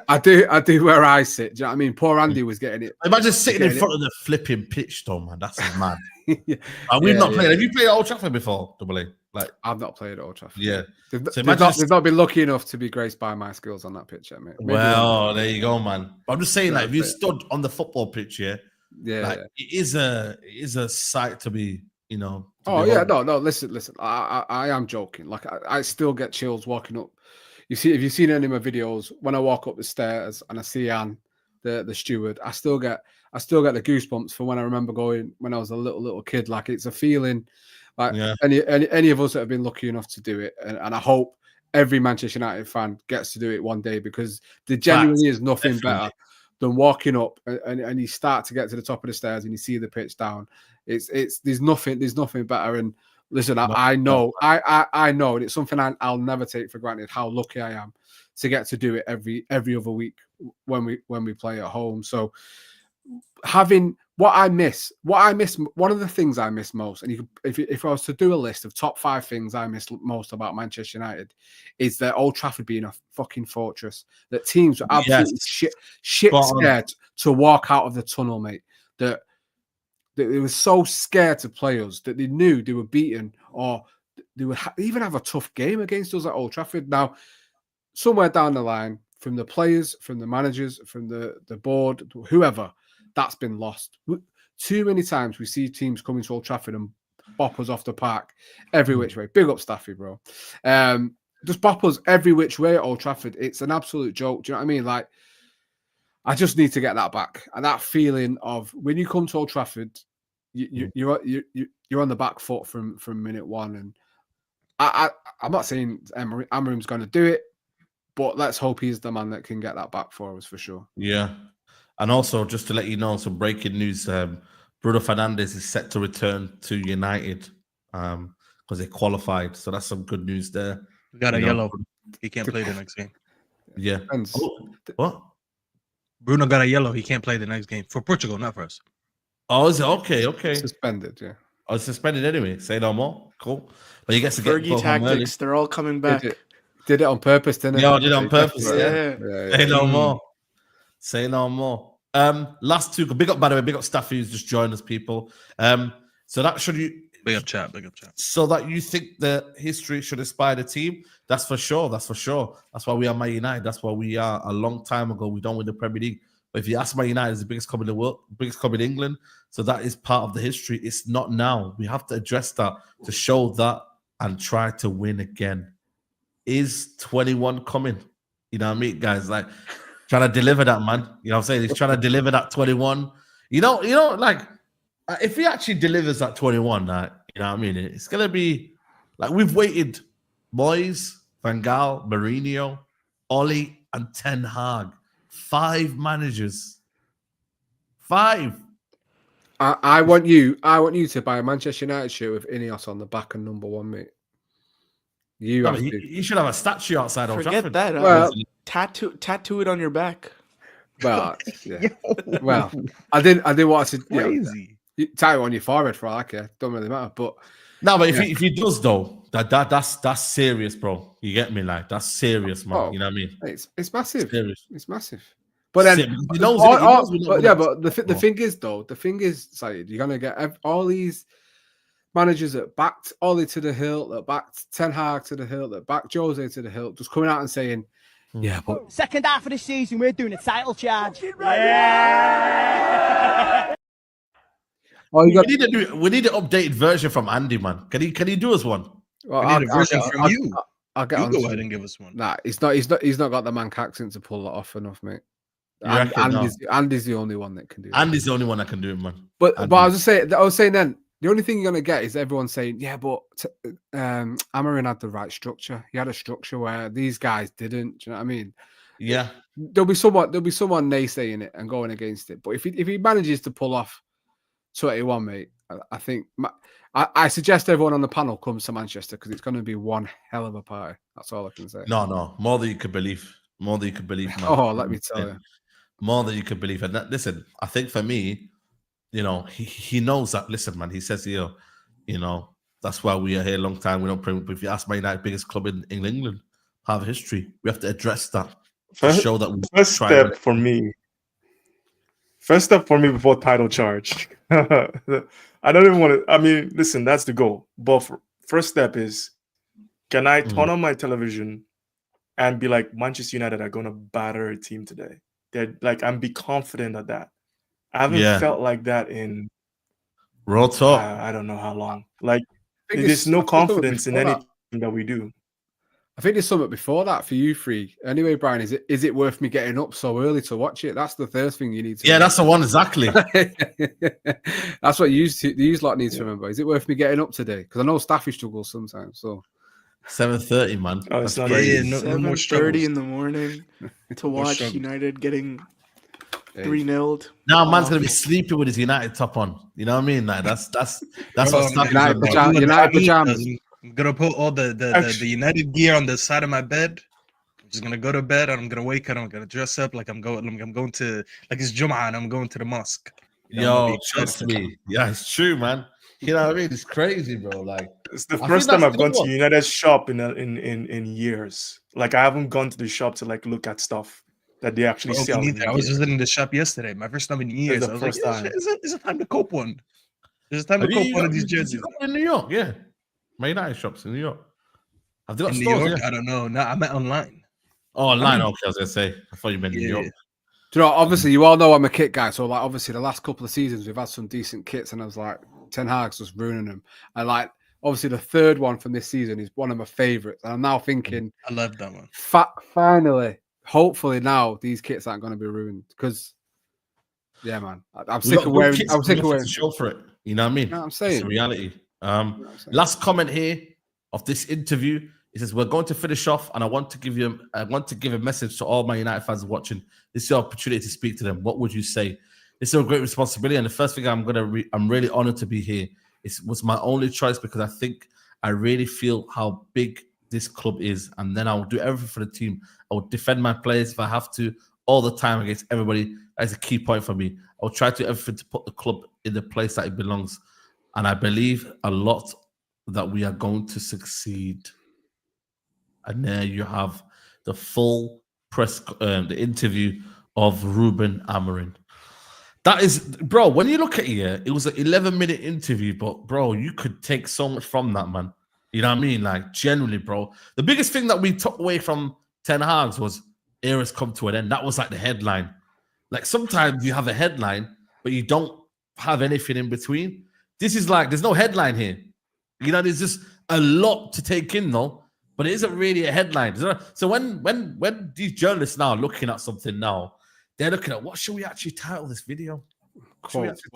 I mean? I do where I sit. Do you know what I mean? Poor Andy was getting it. Imagine sitting in front of the flipping pitch, though, man. That's mad. We've not played. Have you played at Old Trafford before, Double A? Like I've not played at Old Trafford. Yeah, they've not been lucky enough to be graced by my skills on that pitch yet, mate. Maybe there you go, man. But I'm just saying, like, if you stood on the football pitch, it is a sight to be, you know. Oh yeah, no. Listen. I am joking. Like I still get chills walking up. If you've seen any of my videos, when I walk up the stairs and I see Anne, the steward, I still get the goosebumps from when I remember going when I was a little kid. Like it's a feeling. Like any of us that have been lucky enough to do it, and I hope every Manchester United fan gets to do it one day, because there genuinely is nothing better than walking up and you start to get to the top of the stairs and you see the pitch down. There's nothing better. And listen, I know, and it's something I'll never take for granted how lucky I am to get to do it every other week when we play at home. So having what I miss, one of the things I miss most, and if I was to do a list of top 5 things I miss most about Manchester United, is that Old Trafford being a fucking fortress. That teams were absolutely shit scared to walk out of the tunnel, mate. That they were so scared to play us that they knew they were beaten, or they would even have a tough game against us at Old Trafford. Now, somewhere down the line, from the players, from the managers, from the board, whoever, that's been lost. Too many times we see teams coming to Old Trafford and bop us off the park every which way. Big up Staffy, bro. just bop us every which way at Old Trafford. It's an absolute joke. Do you know what I mean? Like, I just need to get that back, and that feeling of when you come to Old Trafford, you're on the back foot from minute one. And I'm not saying Amorim's going to do it, but let's hope he's the man that can get that back for us for sure. Yeah. And also, just to let you know, some breaking news: Bruno Fernandes is set to return to United because they qualified. So that's some good news there. We got a yellow. He can't play the next game. Yeah. Oh, what? Bruno got a yellow. He can't play the next game for Portugal, not for us. Oh, is it okay? Okay. Suspended. Yeah. Oh, it's suspended anyway. Say no more. Cool. But he gets to get Fergie tactics. They're all coming back. Did it on purpose, didn't it? Yeah, did it on purpose. Yeah. Say no more. Say no more. Last two. Big up, by the way. Big up, staff who's just joined us, people. So that should you. Big up chat. Big up chat. So that you think that history should inspire the team? That's for sure. That's for sure. That's why we are Man United. That's why we are. A long time ago, we don't win the Premier League. But if you ask Man United, it's the biggest club in the world, biggest club in England. So that is part of the history. It's not now. We have to address that to show that and try to win again. Is 21 coming? You know what I mean, guys? Like trying to deliver that, man. You know what I'm saying? He's trying to deliver that 21. You know, like if he actually delivers that 21, you know what I mean? It's gonna be like we've waited, Moyes, Van Gaal, Mourinho, Oli, and Ten Hag. 5 managers. 5. I want you to buy a Manchester United shirt with Ineos on the back and number 1, mate. You should have a statue outside Old Forget Trafford. that. Well, tattoo it on your back. Well, yeah. Well, I didn't want to. Crazy. Tie it on your forehead for all I care. Don't really matter. But no, but if he does though, that's serious, bro. You get me? Like that's serious, man. Oh, you know what I mean? It's massive. Serious. It's massive. But then, he knows the thing is, though, Saeed, you're gonna get all these managers that backed Oli to the hill, that backed Ten Hag to the hill, that backed Jose to the hill, just coming out and saying, "Yeah, but second half of the season, we're doing a title charge." Yeah. We need an updated version from Andy, man. Can he do us one? Well, I need a version from you. I'll get you on go to ahead it. and give us one. Nah, he's not got the Manc accent to pull that off enough, mate. Andy's the only one that can do it. Andy's the only one that can do it, man. But I was saying then, the only thing you're gonna get is everyone saying, yeah, but Amorim had the right structure. He had a structure where these guys didn't. Do you know what I mean? Yeah. There'll be someone naysaying it and going against it. But if he manages to pull off 21, mate, I think I suggest everyone on the panel comes to Manchester because it's going to be one hell of a party. That's all I can say. No, more than you could believe. More than you could believe, man. Oh, let me tell you. More than you could believe. And listen, I think for me, he knows that. Listen, man, he says here, that's why we are here a long time. We don't pray. If you ask Man United, biggest club in England, have history. We have to address that to show that we First step for me before title charge. I don't even want to. I mean, listen, that's the goal. But first step is, can I turn on my television and be like, Manchester United are going to batter a team today? They're like, and be confident of that. I haven't felt like that in real talk. I don't know how long. Like, there's no confidence in anything that we do. I think there's something before that for you three. Anyway, Brian, is it worth me getting up so early to watch it? That's the first thing you need to. Yeah, that's the one exactly. That's what you lot need to remember. Is it worth me getting up today? Because I know Staffy struggles sometimes. So 7:30, man. Oh, it's not no more 7:30 in the morning to watch United getting 3-0'd. Now man's gonna be sleeping with his United top on. You know what I mean? Like that's what Staffy's United pajamas. I'm gonna put all the United gear on the side of my bed. I'm just gonna go to bed and I'm gonna wake up. I'm gonna dress up like I'm going to like it's Jum'ah and I'm going to the mosque. Yo, trust me. Yeah, it's true, man. You know what I mean? It's crazy, bro. Like it's the first time I've gone to United shop in years. Like I haven't gone to the shop to like look at stuff that they actually sell. I was visiting the shop yesterday. My first time in years. I was like, is it time to cope one? Is it time to cope one of these jerseys? In New York, yeah. My United shops in New York. Have they got in stores? New York? Yeah. I don't know. No, I meant online. Oh, online. Okay, I was gonna say. I thought you meant New York. Do you know? Obviously, you all know I'm a kit guy. So, like, obviously, the last couple of seasons we've had some decent kits, and I was like, Ten Hag's just ruining them. And like obviously the third one from this season is one of my favorites. And I'm now thinking, I love that one. Finally, hopefully now these kits aren't going to be ruined because, yeah, man, I'm sick of wearing. I'm sick of wearing. Show for it. You know what I mean? You know what I'm saying? It's a reality. You know what I'm saying? Last comment here of this interview. He says, we're going to finish off, and I want to give a message to all my United fans watching. This is your opportunity to speak to them. What would you say? This is a great responsibility, and the first thing I'm really honored to be here. It was my only choice because I really feel how big this club is, and then I'll do everything for the team. I will defend my players if I have to, all the time against everybody. That's a key point for me. I'll try to do everything to put the club in the place that it belongs, and I believe a lot that we are going to succeed. And there you have the full the interview of Ruben Amorim. That is, bro, when you look at it, it was an 11-minute interview, but, bro, you could take so much from that, man. You know what I mean? Like, generally, bro. The biggest thing that we took away from Ten Hag's was era's come to an end. That was like the headline. Like, sometimes you have a headline, but you don't have anything in between. This is like, there's no headline here. You know, there's just a lot to take in, though. But it isn't really a headline. So when these journalists now are looking at something now, they're looking at what should we actually title this video? Quotes to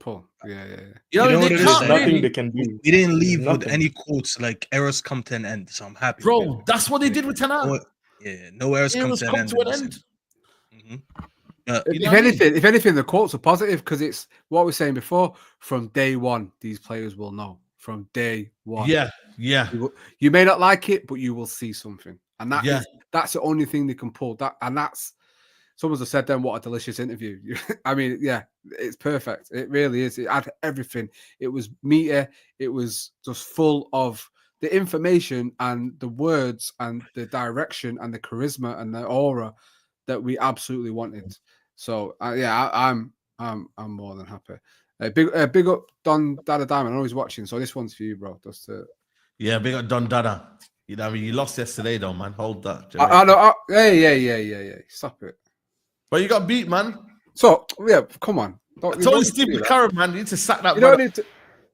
pull. Yeah. You know what it is? Nothing they can do. We didn't leave with any quotes like errors come to an end, so I'm happy. Bro, that's what they did with Ten Hag. Yeah, no errors come to an end. If anything, the quotes are positive because it's what we were saying before. From day one, these players will know. From day one. Yeah. You may not like it, but you will see something. And that's the only thing they can pull. That's someone's have said then, what a delicious interview. I mean, yeah, it's perfect. It really is. It had everything. It was meaty. It was just full of the information and the words and the direction and the charisma and the aura that we absolutely wanted. So I'm more than happy. Big up Don Dada Diamond. I know he's watching, so this one's for you, bro. Yeah, big up Don Dada. You know, I mean, you lost yesterday, though, man. Hold that. I know. Yeah. Stop it. But you got beat, man. So yeah, come on. I told you, Steve McCarron, man. You need to sack that. You don't need to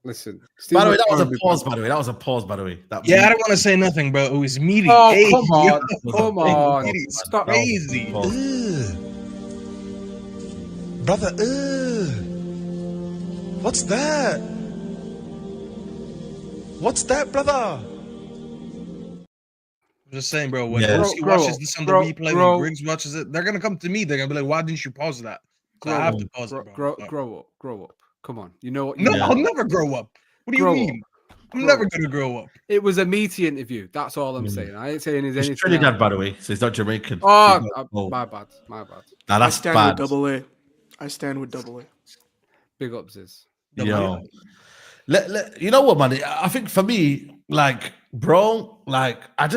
listen. By the way, that was a pause. By the way, that was a pause. By the way, I don't want to say nothing, bro. It was meaty. Oh, come on. Stop crazy, brother. What's that? What's that, brother? I'm just saying, bro. When Oski watches this on the replay, when Griggs watches it, they're gonna come to me. They're gonna be like, "Why didn't you pause that?" I have to pause it, bro. Grow up. Come on. You know what? No, I'll never grow up. What do you mean? I'm never gonna grow up. It was a meaty interview. That's all I'm saying. I ain't saying anything. He's Trinidad, by the way, so he's not Jamaican. Oh, my bad. Now that's bad. I stand with double A. Big ups is. Yo. You know what, man? I think for me, like, bro, like, I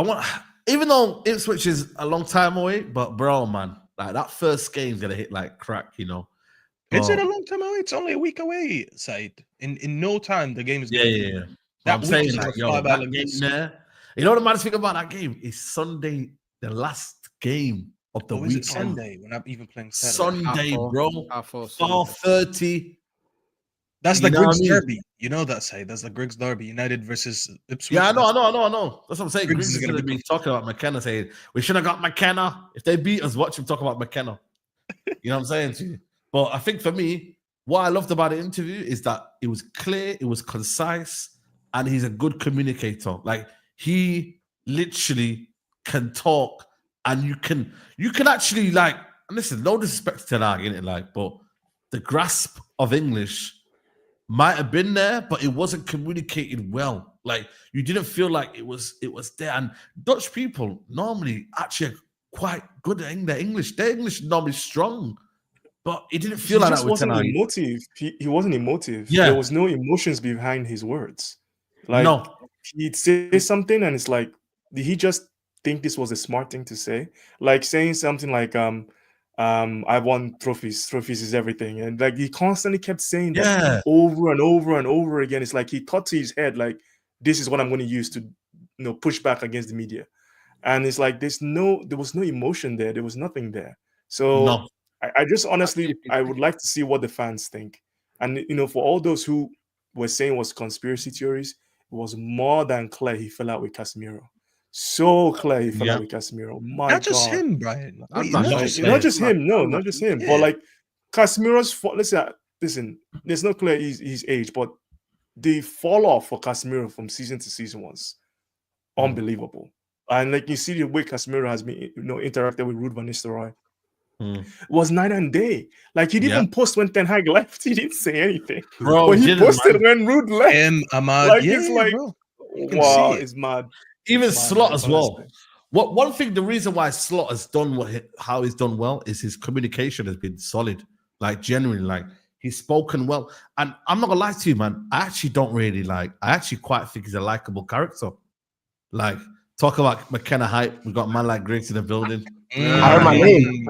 want, even though Ipswich is a long time away, but bro, man, like, that first game's gonna hit like crack, you know. Is it a long time away? It's only a week away, Saeed. In no time, the game is yeah. I'm saying, like, yo, that game there. You know what the maddest thing about that game is Sunday, the last game of the week. Sunday, we're not even playing Saturday. Sunday, bro. 4:30. That's the Griggs Derby. You know that, Saeed. That's the Griggs Derby. United versus Ipswich. Yeah, I know. That's what I'm saying. Griggs is going to be talking about McKenna, saying, we should have got McKenna. If they beat us, watch him talk about McKenna. You know what I'm saying to you? But I think for me, what I loved about the interview is that it was clear, it was concise, and he's a good communicator. Like, he literally can talk, and you can actually, like, and listen, no disrespect to Ten Hag, innit? Like, but the grasp of English might have been there, but it wasn't communicated well. Like, you didn't feel like it was there. And Dutch people normally actually are quite good at their English. Their English is normally strong, but it didn't feel like that. Wasn't emotive. He wasn't emotive. Yeah, there was no emotions behind his words. Like, he'd say something, and it's like, did he just think this was a smart thing to say? Like saying something like, I won trophies. Trophies is everything. And like, he constantly kept saying that over and over and over again. It's like he thought to his head, like, this is what I'm going to use to, push back against the media. And it's like, there was no emotion there. There was nothing there. So I just honestly, I would like to see what the fans think. And, for all those who were saying was conspiracy theories, it was more than clear he fell out with Casemiro. So clear he fell out with Casemiro. My Not just God. him, Brian. I'm Wait, not not sure. just Not him. just him, no, not just him. Yeah. But like Casemiro's fault. Listen, there's no clear his age, but the fall off for Casemiro from season to season was unbelievable. And like you see the way Casemiro has been, interacted with Ruud van Nistelrooy. It was night and day. Like he didn't even post when Ten Hag left. He didn't say anything. Bro, but he didn't, posted man. when Ruud left. Him, Ahmad, Like yeah, it's like, bro. You can wow, see it. it's mad. Even It's mad, Slot man, as well. honestly. One thing, the reason why Slot has done how he's done well is his communication has been solid. Like genuinely, like he's spoken well. And I'm not gonna lie to you, man. I actually quite think he's a likable character. Like, talk about McKenna hype. We got a man like Griggs in the building. I heard my name.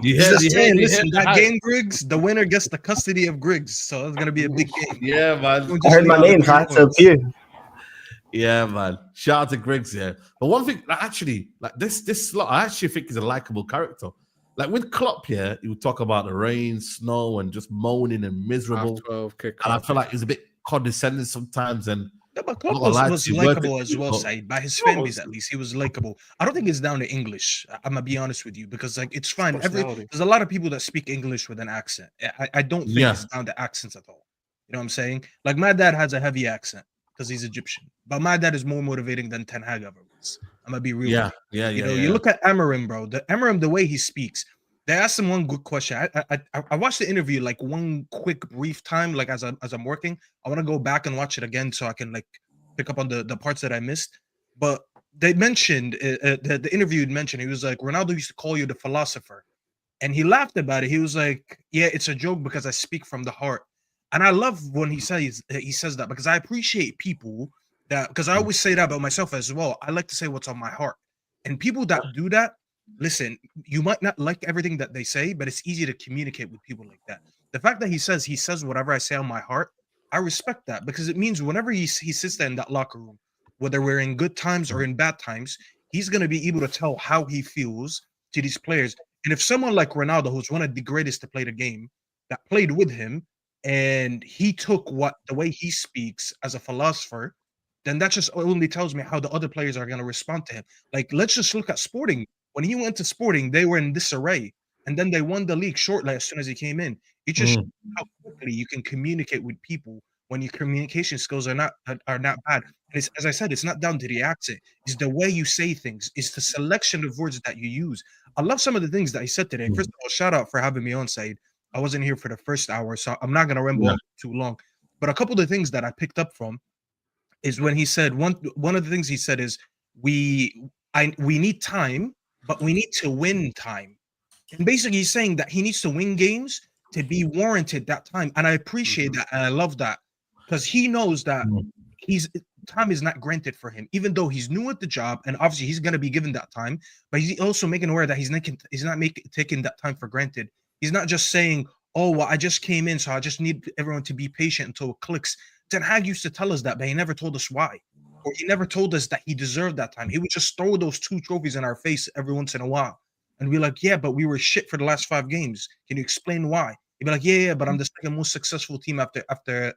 He's just saying, listen, that game, Griggs, the winner gets the custody of Griggs. So it's gonna be a big game. Yeah, man. I heard my name, so I had to appear. Yeah, man. Shout out to Griggs, yeah. But one thing, actually, like this Slot, I actually think he's a likable character. Like with Klopp, yeah, he would talk about the rain, snow, and just moaning and miserable. And I feel like he's a bit condescending sometimes. And yeah, but Klopp was likable as well, Saeed. By his fan base, at least, he was likable. I don't think it's down to English. I'm gonna be honest with you, because like it's fine. There's a lot of people that speak English with an accent. I don't think it's down to accents at all. You know what I'm saying? Like my dad has a heavy accent because he's Egyptian, but my dad is more motivating than Ten Hag ever was. I'm gonna be real. You look at Amorim, bro. The way he speaks. They asked him one good question. I watched the interview like one quick brief time, like as I'm working. I want to go back and watch it again so I can like pick up on the parts that I missed. But they mentioned the interview had mentioned, he was like, Ronaldo used to call you the philosopher, and he laughed about it. He was like, yeah, it's a joke because I speak from the heart. And I love when he says that, because I appreciate people that, because I always say that about myself as well. I like to say what's on my heart, and people that do that. Listen, you might not like everything that they say, but it's easy to communicate with people like that. The fact that he says whatever I say on my heart, I respect that, because it means whenever he sits there in that locker room, whether we're in good times or in bad times, he's going to be able to tell how he feels to these players. And if someone like Ronaldo, who's one of the greatest to play the game, that played with him, and he took the way he speaks as a philosopher, then that just only tells me how the other players are going to respond to him. Like, let's just look at Sporting. When he went to Sporting, they were in disarray, and then they won the league shortly as soon as he came in. It just shows how quickly you can communicate with people when your communication skills are not bad. And it's, as I said, it's not down to the accent. It's the way you say things. It's the selection of words that you use. I love some of the things that he said today. First of all, shout out for having me on, Saeed. I wasn't here for the first hour, so I'm not going to ramble too long. But a couple of the things that I picked up from is when he said, one of the things he said is, we need time, but we need to win time. And basically he's saying that he needs to win games to be warranted that time. And I appreciate that. And I love that, because he knows that time is not granted for him, even though he's new at the job. And obviously he's going to be given that time, but he's also making aware that he's not taking that time for granted. He's not just saying, oh, well, I just came in, so I just need everyone to be patient until it clicks. Ten Hag used to tell us that, but he never told us why. Or he never told us that he deserved that time. He would just throw those 2 trophies in our face every once in a while. And we're like, yeah, but we were shit for the last 5 games. Can you explain why? He'd be like, yeah, but I'm the second most successful team after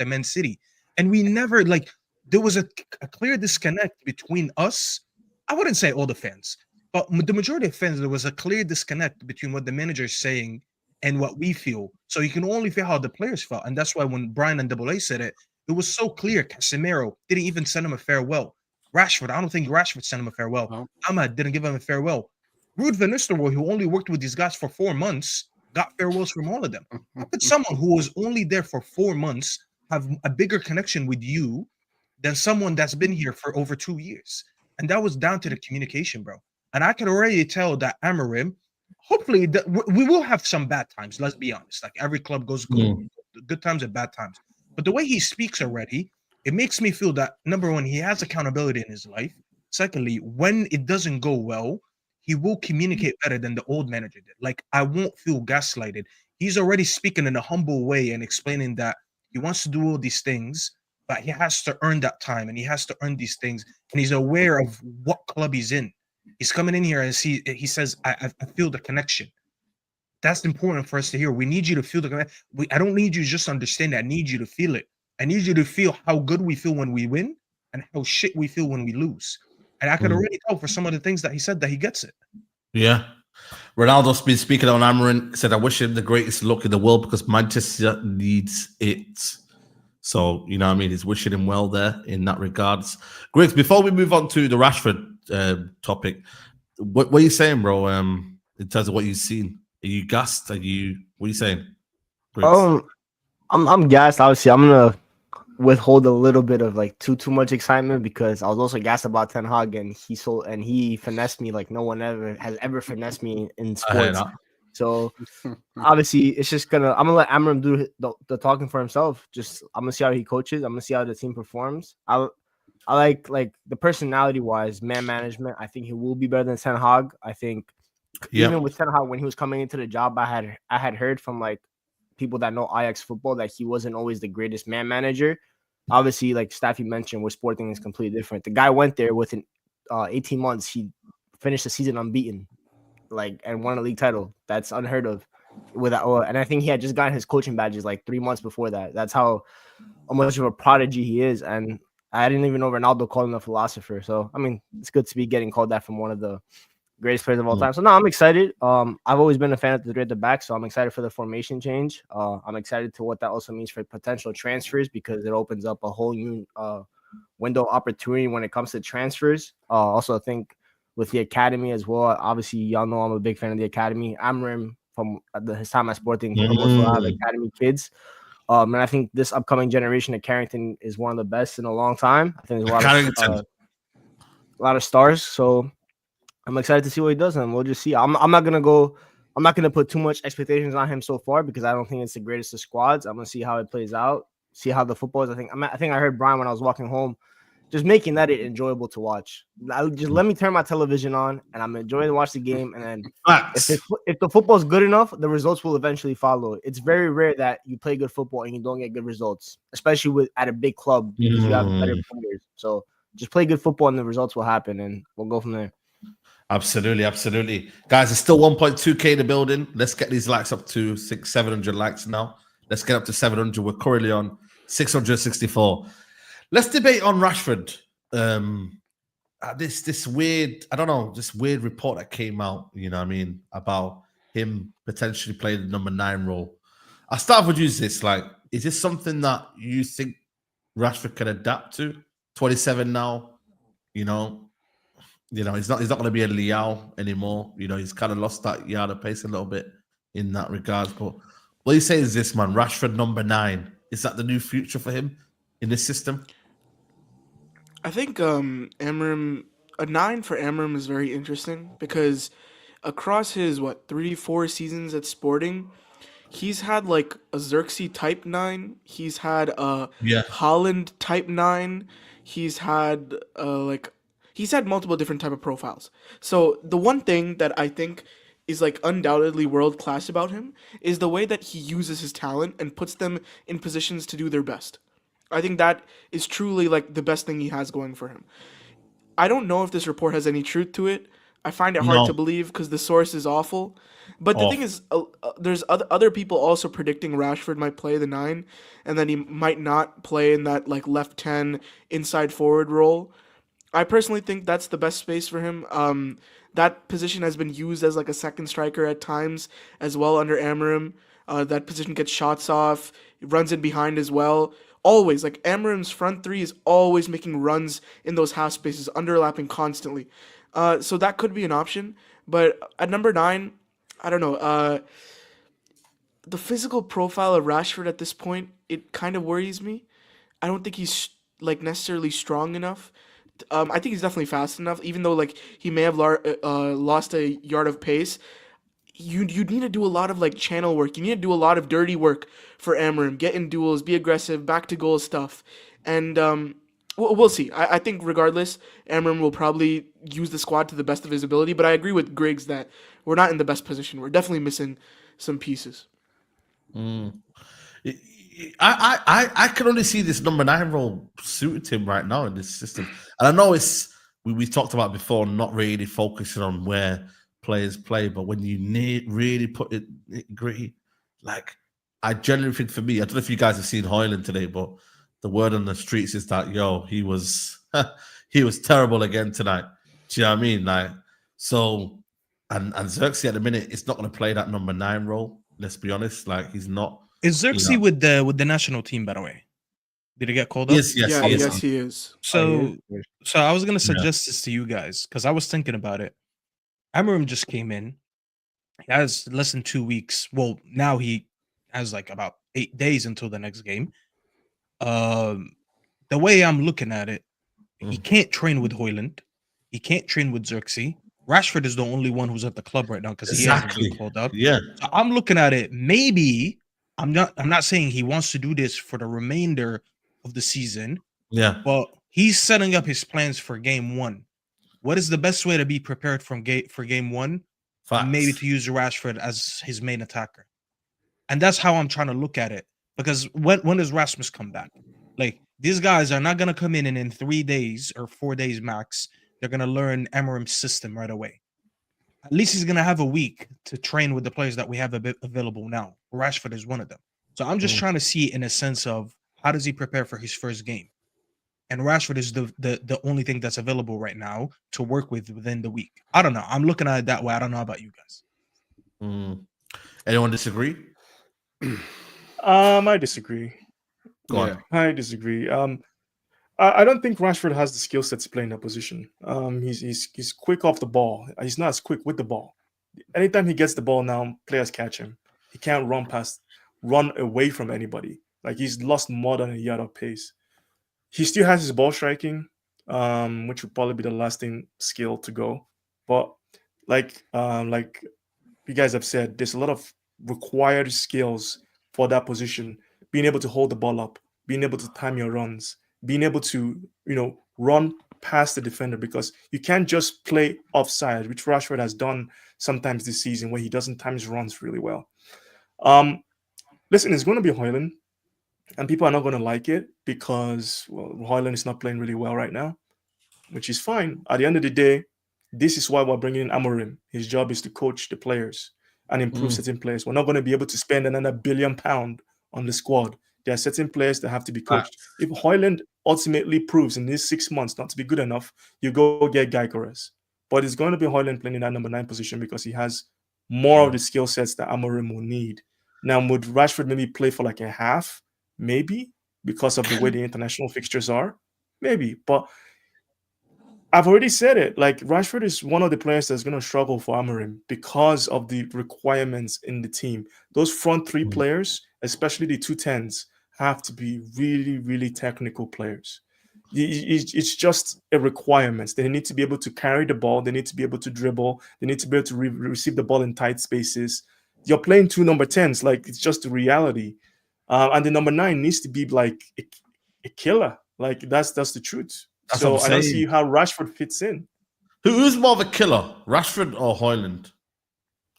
Man City. And we never, like, there was a clear disconnect between us. I wouldn't say all the fans, but the majority of fans, there was a clear disconnect between what the manager is saying and what we feel. So you can only feel how the players felt. And that's why when Brian and Double A said it, it was so clear. Casemiro didn't even send him a farewell. Rashford, I don't think Rashford sent him a farewell. No. Ahmad didn't give him a farewell. Ruud van Nistelrooy, who only worked with these guys for 4 months, got farewells from all of them. How could someone who was only there for 4 months have a bigger connection with you than someone that's been here for over 2 years? And that was down to the communication, bro. And I can already tell that Amorim, hopefully, we will have some bad times. Let's be honest. Like every club goes good times and bad times. But the way he speaks already, it makes me feel that, number one, he has accountability in his life. Secondly, when it doesn't go well, he will communicate better than the old manager did. Like, I won't feel gaslighted. He's already speaking in a humble way and explaining that he wants to do all these things, but he has to earn that time and he has to earn these things. And he's aware of what club he's in. He's coming in here and he says, I feel the connection. That's important for us to hear. We need you to feel the connection. I don't need you to just understand it. I need you to feel it. I need you to feel how good we feel when we win and how shit we feel when we lose. And I could already tell for some of the things that he said that he gets it. Yeah. Ronaldo's been speaking on Amorim, said, I wish him the greatest luck in the world because Manchester needs it. So, you know what I mean? He's wishing him well there in that regards. Griggs, before we move on to the Rashford topic, what are you saying, bro, in terms of what you've seen? Are you gassed? What are you saying, Griggs? I'm gassed. Obviously, I'm gonna withhold a little bit of like too much excitement because I was also gassed about Ten Hag and he finessed me like no one has ever finessed me in sports. So obviously it's just I'm gonna let Amorim do the talking for himself. I'm gonna see how he coaches. I'm gonna see how the team performs. I like the personality wise, man management. I think he will be better than Ten Hag. I think even with Ten Hag when he was coming into the job, I had heard from like people that know Ajax football that he wasn't always the greatest man manager. Obviously, like Staffy mentioned, where Sporting is completely different. The guy went there within 18 months. He finished the season unbeaten, and won a league title. That's unheard of. And I think he had just gotten his coaching badges like 3 months before that. That's how much of a prodigy he is. And I didn't even know Ronaldo called him a philosopher. So I mean, it's good to be getting called that from one of the greatest players of all time. So no, I'm excited. I've always been a fan of the three at the back, so I'm excited for the formation change. I'm excited to what that also means for potential transfers because it opens up a whole new window of opportunity when it comes to transfers. Also, I think with the academy as well. Obviously, y'all know I'm a big fan of the academy. Amorim from his time at Sporting promotes a lot of academy kids. And I think this upcoming generation at Carrington is one of the best in a long time. I think there's a lot of stars. So I'm excited to see what he does, and we'll just see. I'm not gonna put too much expectations on him so far because I don't think it's the greatest of squads. I'm gonna see how it plays out, see how the football is. I think I heard Brian when I was walking home, just making that enjoyable to watch. Just let me turn my television on, and I'm enjoying to watch the game. And then if the football is good enough, the results will eventually follow. It's very rare that you play good football and you don't get good results, especially at a big club because you have better players. So just play good football, and the results will happen, and we'll go from there. Absolutely. Guys, it's still 1.2K in the building. Let's get these likes up to 700 likes now. Let's get up to 700. We're currently on 664. Let's debate on Rashford. This weird, I don't know, this weird report that came out, you know what I mean, about him potentially playing the number 9 role. I'll start with you, is this something that you think Rashford can adapt to? 27 now, he's not going to be a Leao anymore. He's kind of lost that yard of pace a little bit in that regard. But what you say is this, man, Rashford number 9. Is that the new future for him in this system? I think Amorim, a 9 for Amorim is very interesting because across his 3-4 seasons at Sporting, he's had like a Xerxes type 9. He's had a Holland type 9. He's had he's had multiple different type of profiles. So the one thing that I think is like undoubtedly world class about him is the way that he uses his talent and puts them in positions to do their best. I think that is truly like the best thing he has going for him. I don't know if this report has any truth to it. I find it hard to believe because the source is awful. But the thing is, there's other people also predicting Rashford might play the 9 and then he might not play in that like left 10 inside forward role. I personally think that's the best space for him. That position has been used as like a second striker at times as well under Amorim. That position gets shots off, runs in behind as well. Always, like Amorim's front 3 is always making runs in those half spaces, underlapping constantly. So that could be an option. But at number 9, I don't know. The physical profile of Rashford at this point, it kind of worries me. I don't think he's like necessarily strong enough. I think he's definitely fast enough, even though like he may have lost a yard of pace. You need to do a lot of like channel work. You need to do a lot of dirty work for Amorim. Get in duels, be aggressive, back to goal stuff, and we'll see. I think regardless, Amorim will probably use the squad to the best of his ability. But I agree with Griggs that we're not in the best position. We're definitely missing some pieces. I can only see this number 9 role suited him right now in this system, and I know we talked about before, not really focusing on where players play, but when you really put it gritty, like I generally think for me, I don't know if you guys have seen Hoyland today, but the word on the streets is that he was he was terrible again tonight. Do you know what I mean? Like, so and Xerxes at the minute is not going to play that number 9 role. Let's be honest. Like, he's not. Is Xerxes with the national team, by the way? Did he get called up? Yes, Yeah, he is. yes, he is. So I was gonna suggest this to you guys because I was thinking about it. Amorim just came in. He has less than 2 weeks. Well, now he has like about 8 days until the next game. The way I'm looking at it, he can't train with Højlund. He can't train with Xerxes. Rashford is the only one who's at the club right now because he hasn't been called up. Yeah. So I'm looking at it. Maybe I'm not saying he wants to do this for the remainder of the season. Yeah. But he's setting up his plans for game 1. What is the best way to be prepared for game 1? Facts. Maybe to use Rashford as his main attacker. And that's how I'm trying to look at it. Because when does Rasmus come back? Like, these guys are not going to come in and in 3 days or 4 days max, they're going to learn Amorim's system right away. At least he's going to have a week to train with the players that we have available now. Rashford is one of them. So I'm just trying to see in a sense of how does he prepare for his first game? And Rashford is the only thing that's available right now to work with within the week. I don't know. I'm looking at it that way. I don't know about you guys. Anyone disagree? I disagree. Go on. I disagree. I don't think Rashford has the skill set to play in that position. He's quick off the ball. He's not as quick with the ball. Anytime he gets the ball now, players catch him. He can't run away from anybody. Like, he's lost more than a yard of pace. He still has his ball striking, which would probably be the lasting skill to go. But like you guys have said, there's a lot of required skills for that position. Being able to hold the ball up, being able to time your runs, being able to, run past the defender, because you can't just play offside, which Rashford has done sometimes this season where he doesn't time his runs really well. Listen, it's going to be Højlund, and people are not going to like it because, well, Højlund is not playing really well right now, which is fine. At the end of the day, this is why we're bringing in Amorim. His job is to coach the players and improve certain players. We're not going to be able to spend another £1 billion on the squad. There are certain players that have to be coached. If Højlund ultimately proves in these 6 months not to be good enough, you go get Gyökeres. But it's going to be Højlund playing in that number 9 position because he has more of the skill sets that Amorim will need. Now, would Rashford maybe play for like a half? Maybe, because of the way the international fixtures are. Maybe. But I've already said it. Like, Rashford is one of the players that's going to struggle for Amorim because of the requirements in the team. Those front 3 players, especially the 210s, have to be really, really technical players. It's just a requirement. They need to be able to carry the ball. They need to be able to dribble. They need to be able to receive the ball in tight spaces. You're playing 2 number 10s. Like, it's just the reality. And the number 9 needs to be like a killer. Like, that's the truth. That's so what I'm I don't saying. see how Rashford fits in. Who's more of a killer, Rashford or Højlund?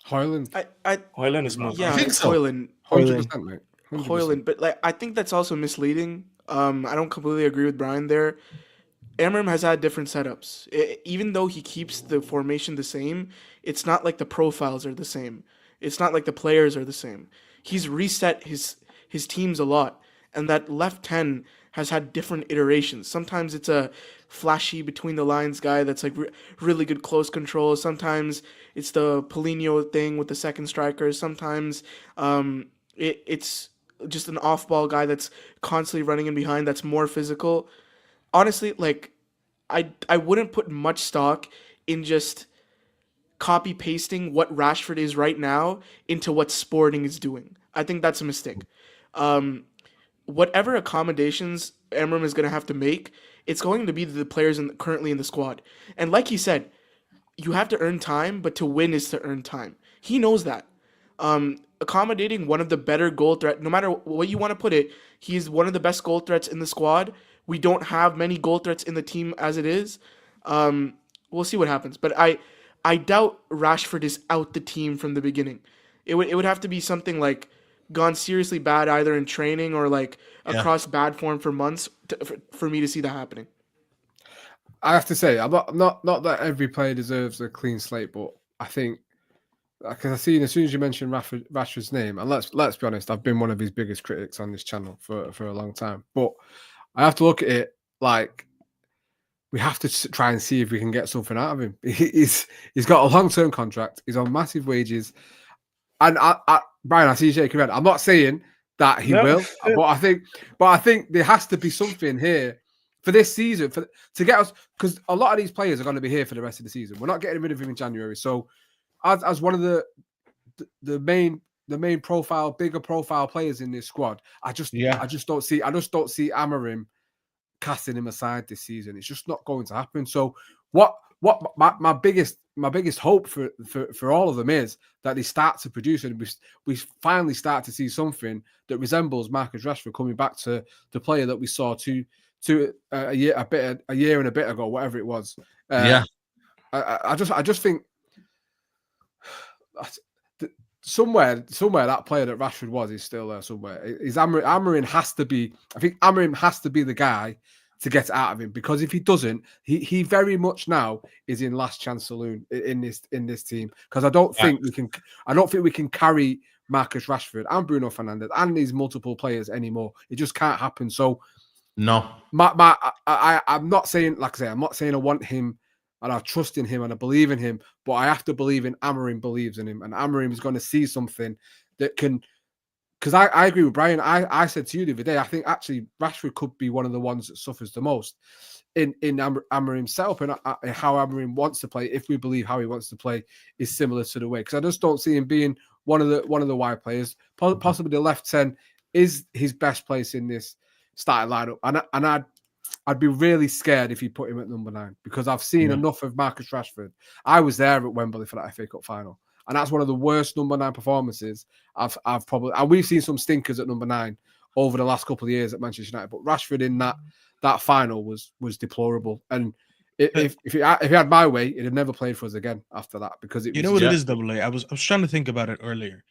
Højlund. Højlund is more. Yeah, I think so. Højlund. 100%, mate. 100%. Højlund, but like, I think that's also misleading. I don't completely agree with Brian there. Amorim has had different setups. Even though he keeps the formation the same, it's not like the profiles are the same. It's not like the players are the same. He's reset his teams a lot, and that left 10 has had different iterations. Sometimes it's a flashy between the lines guy that's like really good close control. Sometimes it's the Paulinho thing with the second striker. Sometimes it's just an off-ball guy that's constantly running in behind that's more physical. Honestly, like, I wouldn't put much stock in just copy-pasting what Rashford is right now into what Sporting is doing. I think that's a mistake. Whatever accommodations Amorim is going to have to make, it's going to be the players currently in the squad. And like he said, you have to earn time, but to win is to earn time. He knows that. Accommodating one of the better goal threat, no matter what you want to put it, he's one of the best goal threats in the squad. We don't have many goal threats in the team as it is. We'll see what happens. But I doubt Rashford is out the team from the beginning. It would have to be something like gone seriously bad either in training or like across bad form for months for me to see that happening. I have to say, I'm not that every player deserves a clean slate, but I think because I seen as soon as you mentioned Rashford's name, and let's be honest, I've been one of his biggest critics on this channel for a long time. But I have to look at it like we have to try and see if we can get something out of him. He's got a long-term contract. He's on massive wages, and Brian, I see you shaking your head. I'm not saying that he will, but I think there has to be something here for this season to get us, because a lot of these players are going to be here for the rest of the season. We're not getting rid of him in January, so as one of the main bigger profile players in this squad, I just don't see Amorim casting him aside this season. It's just not going to happen. So what my biggest hope for all of them is that they start to produce, and we finally start to see something that resembles Marcus Rashford coming back to the player that we saw a year and a bit ago, whatever it was. I just think somewhere that player that Rashford was is still there somewhere. Amorim has to be. I think Amorim has to be the guy to get it out of him, because if he doesn't, he very much now is in last chance saloon in this team, because I don't think we can carry Marcus Rashford and Bruno Fernandes and these multiple players anymore. It just can't happen. So no, I'm not saying, like I say, I'm not saying I want him and I trust in him and I believe in him, but I have to believe in Amorim believes in him, and Amorim is going to see something that can. Because I agree with Brian. I said to you the other day, I think actually Rashford could be one of the ones that suffers the most in Amorim's setup, and how Amorim wants to play. If we believe how he wants to play is similar to the way, because I just don't see him being one of the wide players. Possibly the left 10 is his best place in this starting lineup, and I'd be really scared if he put him at number 9, because I've seen enough of Marcus Rashford. I was there at Wembley for that FA Cup final, and that's one of the worst number 9 performances I've probably. And we've seen some stinkers at number 9 over the last couple of years at Manchester United, but Rashford in that final was deplorable. And if he had my way, he'd have never played for us again after that, because it. You know what it is, Double A? I was trying to think about it earlier.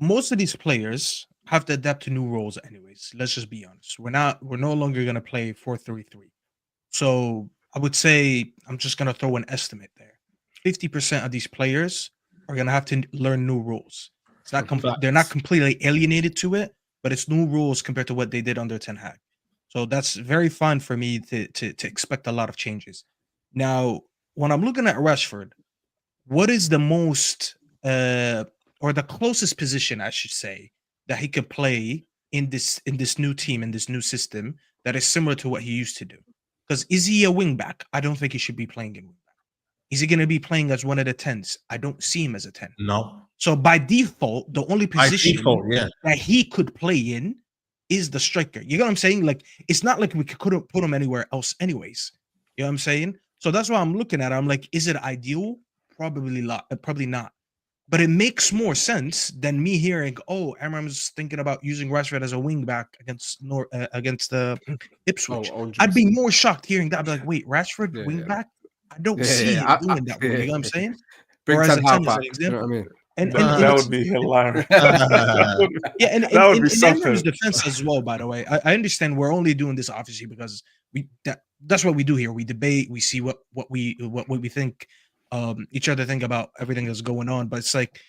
Most of these players have to adapt to new roles, anyways. Let's just be honest. We're no longer going to play 4-3-3. So I would say, I'm just going to throw an estimate there. 50% of these players are going to have to learn new rules. It's not they're not completely alienated to it, but it's new rules compared to what they did under Ten Hag. So that's very fun for me to expect a lot of changes. Now, when I'm looking at Rashford, what is the most or the closest position, I should say, that he could play in this new team, in this new system, that is similar to what he used to do? Because is he a wing back? I don't think he should be playing in wing back. Is he going to be playing as one of the 10s? I don't see him as a 10. No. So by default, the only position that he could play in is the striker. You know what I'm saying? Like, it's not like we couldn't put him anywhere else anyways. You know what I'm saying? So that's why I'm looking at it. I'm like, is it ideal? Probably not. But it makes more sense than me hearing, Amorim's thinking about using Rashford as a wing back against Ipswich. I'd be more shocked hearing that. I'd be like, wait, Rashford wing back? I don't see him doing that. You know what I'm saying? Bring or as a 10 example. You know what I mean? And that would be hilarious. And that would be something. Amorim's defense as well, by the way. I understand we're only doing this obviously because that's what we do here. We debate, we see what we think each other think about everything that's going on. But it's like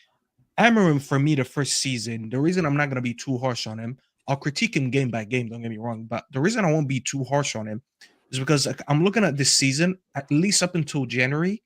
Amorim, for me, the first season, the reason I'm not going to be too harsh on him, I'll critique him game by game, don't get me wrong, but the reason I won't be too harsh on him is because I'm looking at this season, at least up until January,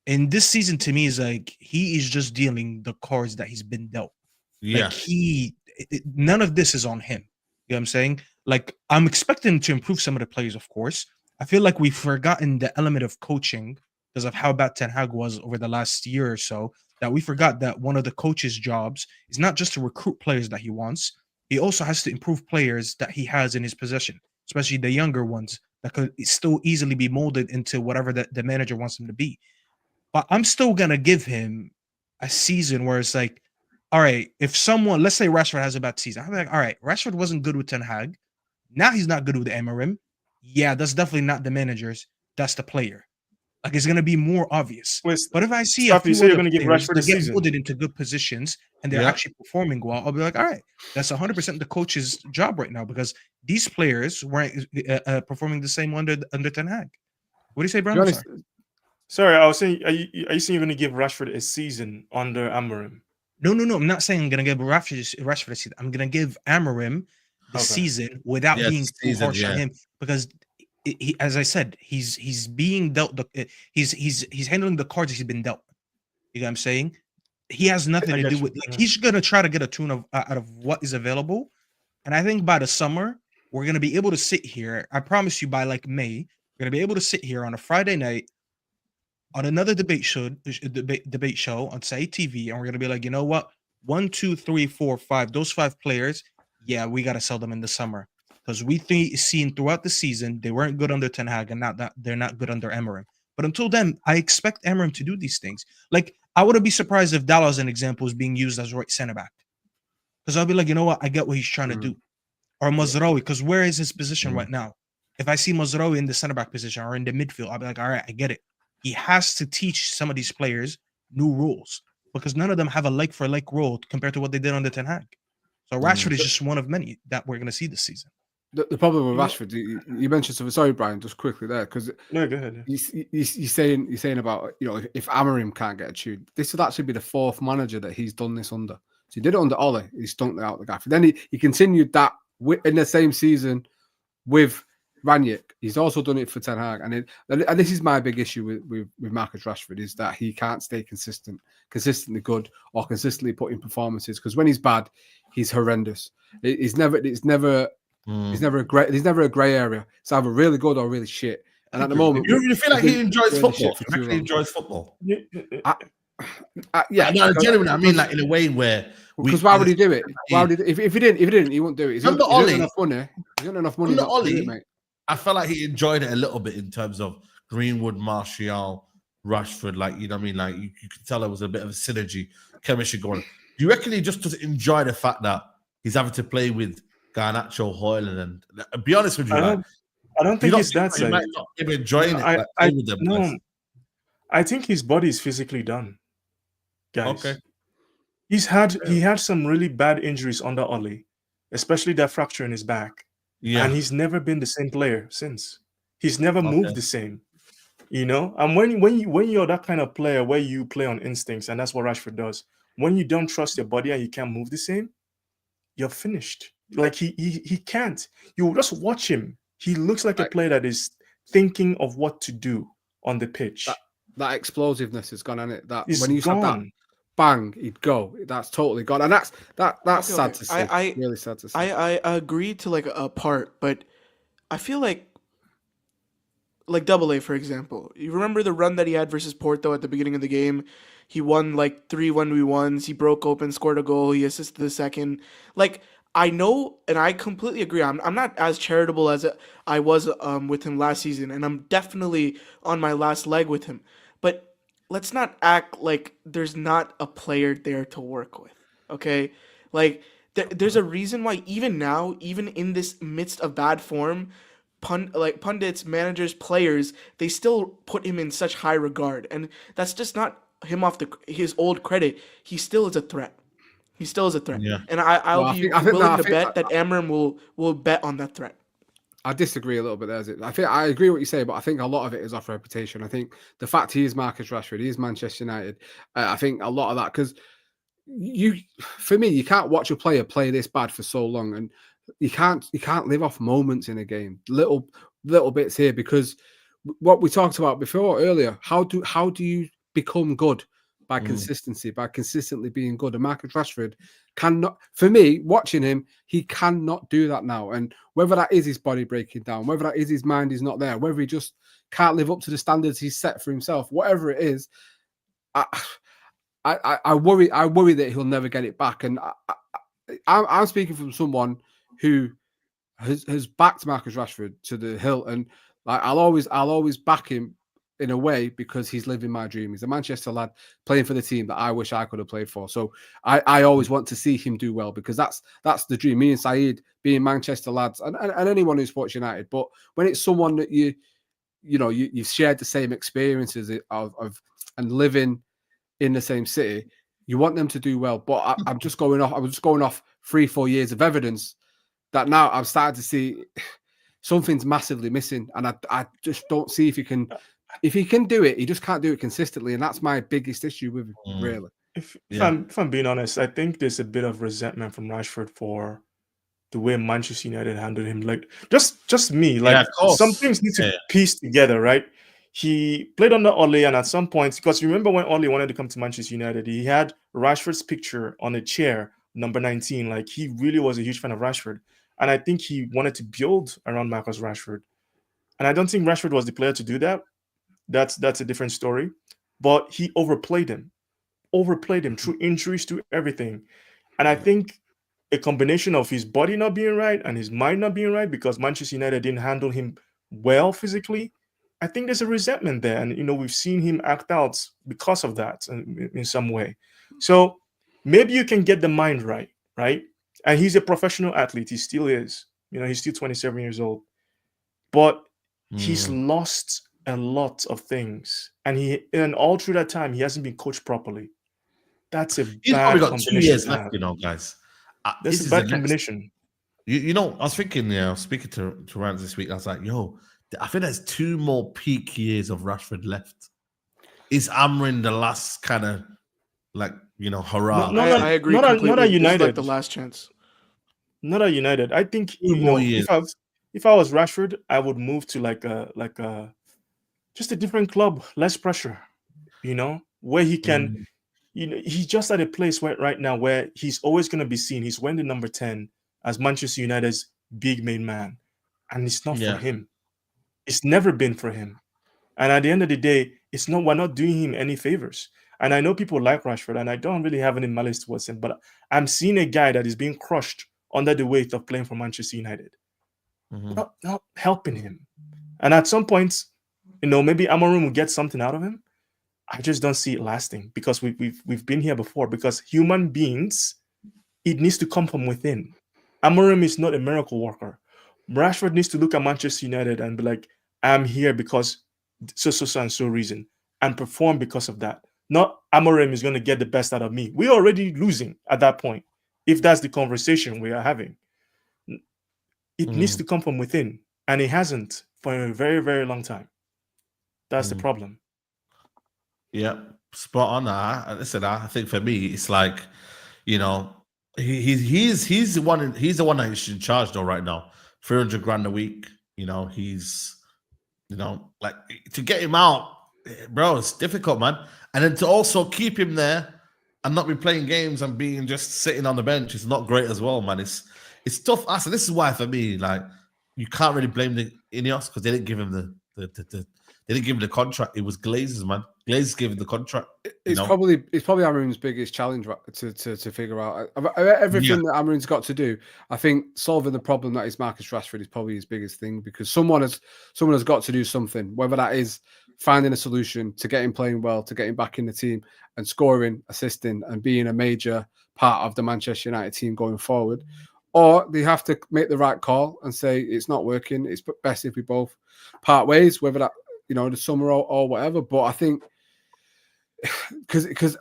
and this season to me is like he is just dealing the cards that he's been dealt. Yeah. Like none of this is on him. You know what I'm saying? Like, I'm expecting him to improve some of the players, of course. I feel like we've forgotten the element of coaching because of how bad Ten Hag was over the last year or so, that we forgot that one of the coach's jobs is not just to recruit players that he wants. He also has to improve players that he has in his possession, especially the younger ones that could still easily be molded into whatever the manager wants him to be. But I'm still going to give him a season where it's like, all right, if someone, let's say Rashford has a bad season, I'm like, all right, Rashford wasn't good with Ten Hag. Now he's not good with Amorim. Yeah, that's definitely not the managers. That's the player. Like, it's going to be more obvious. But if I see a few other players that get molded into good positions and they're actually performing well, I'll be like, all right, that's 100% the coach's job right now, because these players weren't performing the same under Ten Hag. What do you say, Brian? Sorry, I was saying, are you saying you're going to give Rashford a season under Amorim? No. I'm not saying I'm gonna give Rashford a season. I'm gonna give Amorim the Okay. season without Yeah, being too season, harsh on yeah. him, because he, as I said, he's being dealt the he's handling the cards he's been dealt. You know what I'm saying? He has nothing I to get do you. with, like, he's gonna try to get a tune of out of what is available. And I think by the summer, we're gonna be able to sit here. I promise you, by like May, we're gonna be able to sit here on a Friday night on another debate show on Saeed TV, and we're gonna be like, you know what? 1, 2, 3, 4, 5. Those 5 players, yeah, we gotta sell them in the summer because we seen throughout the season they weren't good under Ten Hag, and not that they're not good under Amorim. But until then, I expect Amorim to do these things. Like, I wouldn't be surprised if Dallas, as an example, is being used as right center back, because I'll be like, you know what? I get what he's trying to do. Or Mazraoui, because where is his position right now? If I see Mazraoui in the center back position or in the midfield, I'll be like, all right, I get it. He has to teach some of these players new rules because none of them have a like for like role compared to what they did under Ten Hag. So Rashford is just one of many that we're going to see this season. The problem with Rashford, you mentioned something. Sorry, Brian, just quickly there, because No, go ahead. you're saying about, you know, if Amorim can't get a tune, this would actually be the 4th manager that he's done this under. So he did it under Ole, he stunk out the gaffer. Then he continued that in the same season with Ranić. He's also done it for Ten Hag, and this is my big issue with Marcus Rashford, is that he can't stay consistently good, or consistently put in performances, because when he's bad, he's horrendous. It's never a grey area. It's either really good or really shit. And at the moment, You feel like he enjoys really football. shit for He too actually long. enjoys football. Yeah, No, genuinely, I mean, like, in a way where because why would he do it? Why would he, if he didn't, he wouldn't do it. He's Remember got Ollie? enough money. He's got enough money Under not to do it, Ollie, mate. I felt like he enjoyed it a little bit in terms of Greenwood, Martial, Rashford. Like, you know what I mean? Like, you could tell there was a bit of a synergy, chemistry going. Do you reckon he just doesn't enjoy the fact that he's having to play with Garnacho, Hoyland, and be honest with you, I don't think it's that he side. might not be enjoying it. With them guys. I think his body is physically done, guys. Okay. He had some really bad injuries under Ollie, especially that fracture in his back. Yeah. And he's never been the same player since. He's never moved the same. You know? And when you're that kind of player where you play on instincts, and that's what Rashford does, when you don't trust your body and you can't move the same, you're finished. Like he can't. You just watch him. He looks like a player that is thinking of what to do on the pitch. That explosiveness is gone, hasn't it? That It's when you have that bang, he'd go. That's totally gone, and that's sad to see. Really sad to see. I agree to like a part, but I feel like Double A, for example. You remember the run that he had versus Porto at the beginning of the game? He won like 3 1v1s. He broke open, scored a goal. He assisted the second. Like, I know, and I completely agree. I'm not as charitable as I was with him last season, and I'm definitely on my last leg with him. But let's not act like there's not a player there to work with, okay? Like, there's a reason why even now, even in this midst of bad form, pundits, managers, players, they still put him in such high regard. And that's just not him off his old credit. He still is a threat. He still is a threat. Yeah. And I'll be willing to bet that Amorim will bet on that threat. I disagree a little bit there. I think I agree what you say, but I think a lot of it is off reputation. I think the fact he is Marcus Rashford, he is Manchester United. I think a lot of that, because for me, you can't watch a player play this bad for so long, and you can't live off moments in a game, little bits here, because what we talked about before earlier, how do you become good? By consistency, by consistently being good. And Marcus Rashford cannot, for me, watching him, he cannot do that now. And whether that is his body breaking down, whether that is his mind is not there, whether he just can't live up to the standards he's set for himself, whatever it is, I worry that he'll never get it back. And I'm speaking from someone who has backed Marcus Rashford to the hilt, and like I'll always back him in a way, because he's living my dream. He's a Manchester lad playing for the team that I wish I could have played for. So I always want to see him do well, because that's the dream. Me and Saeed being Manchester lads, and anyone who supports United. But when it's someone that you've shared the same experiences of and living in the same city, you want them to do well. But I'm just going off. I was just going off 3-4 years of evidence that now I'm starting to see something's massively missing, and I just don't see if you can if he can do it, he just can't do it consistently, and that's my biggest issue with him, really. If I'm being honest, I think there's a bit of resentment from Rashford for the way Manchester United handled him. Like just me, like some things need to piece together, right? He played under Ole, and at some points, because remember when Ole wanted to come to Manchester United, he had Rashford's picture on a chair, number 19. Like, he really was a huge fan of Rashford, and I think he wanted to build around Marcus Rashford. And I don't think Rashford was the player to do that. That's a different story. But he overplayed him through injuries, through everything. And I think a combination of his body not being right and his mind not being right, because Manchester United didn't handle him well physically, I think there's a resentment there. And, we've seen him act out because of that in some way. So maybe you can get the mind right? And he's a professional athlete. He still is. He's still 27 years old. But he's lost a lot of things. And all through that time, he hasn't been coached properly. That's a He's bad probably got combination. 2 years left, guys. This is a bad combination. I was thinking, speaking to Rams this week, I was like, I think there's 2 more peak years of Rashford left. Is Amorim the last kind of hurrah? I agree. Not at United. Like the last chance. Not at United. I think 2 more years. If I was Rashford, I would move to just a different club, less pressure. Where he can. He's just at a place right now where he's always going to be seen. He's wearing the number 10 as Manchester United's big main man, and it's not for him. It's never been for him. And at the end of the day, we're not doing him any favors. And I know people like Rashford, and I don't really have any malice towards him, but I'm seeing a guy that is being crushed under the weight of playing for Manchester United. Not helping him. And at some points, maybe Amorim will get something out of him. I just don't see it lasting, because we've been here before. Because human beings, it needs to come from within. Amorim is not a miracle worker. Rashford needs to look at Manchester United and be like, I'm here because so and so reason, and perform because of that. Not Amorim is going to get the best out of me. We're already losing at that point, if that's the conversation we are having. It needs to come from within, and it hasn't for a very, very long time. That's the problem. Yeah, spot on. I think for me, it's like, he's the one that is in charge though right now. 300 grand a week. He's, like, to get him out, bro, it's difficult, man. And then to also keep him there and not be playing games and being just sitting on the bench is not great as well, man. It's tough. So this is why for me, like, you can't really blame the Ineos, because they didn't give him they didn't give him the contract. It was Glazers, man. Glazers gave him the contract. It's probably Amorim's biggest challenge to figure out. Everything that Amorim's got to do, I think solving the problem that is Marcus Rashford is probably his biggest thing, because someone has got to do something, whether that is finding a solution to get him playing well, to get him back in the team and scoring, assisting, and being a major part of the Manchester United team going forward. Or they have to make the right call and say it's not working. It's best if we both part ways, whether that, the summer or whatever. But I think because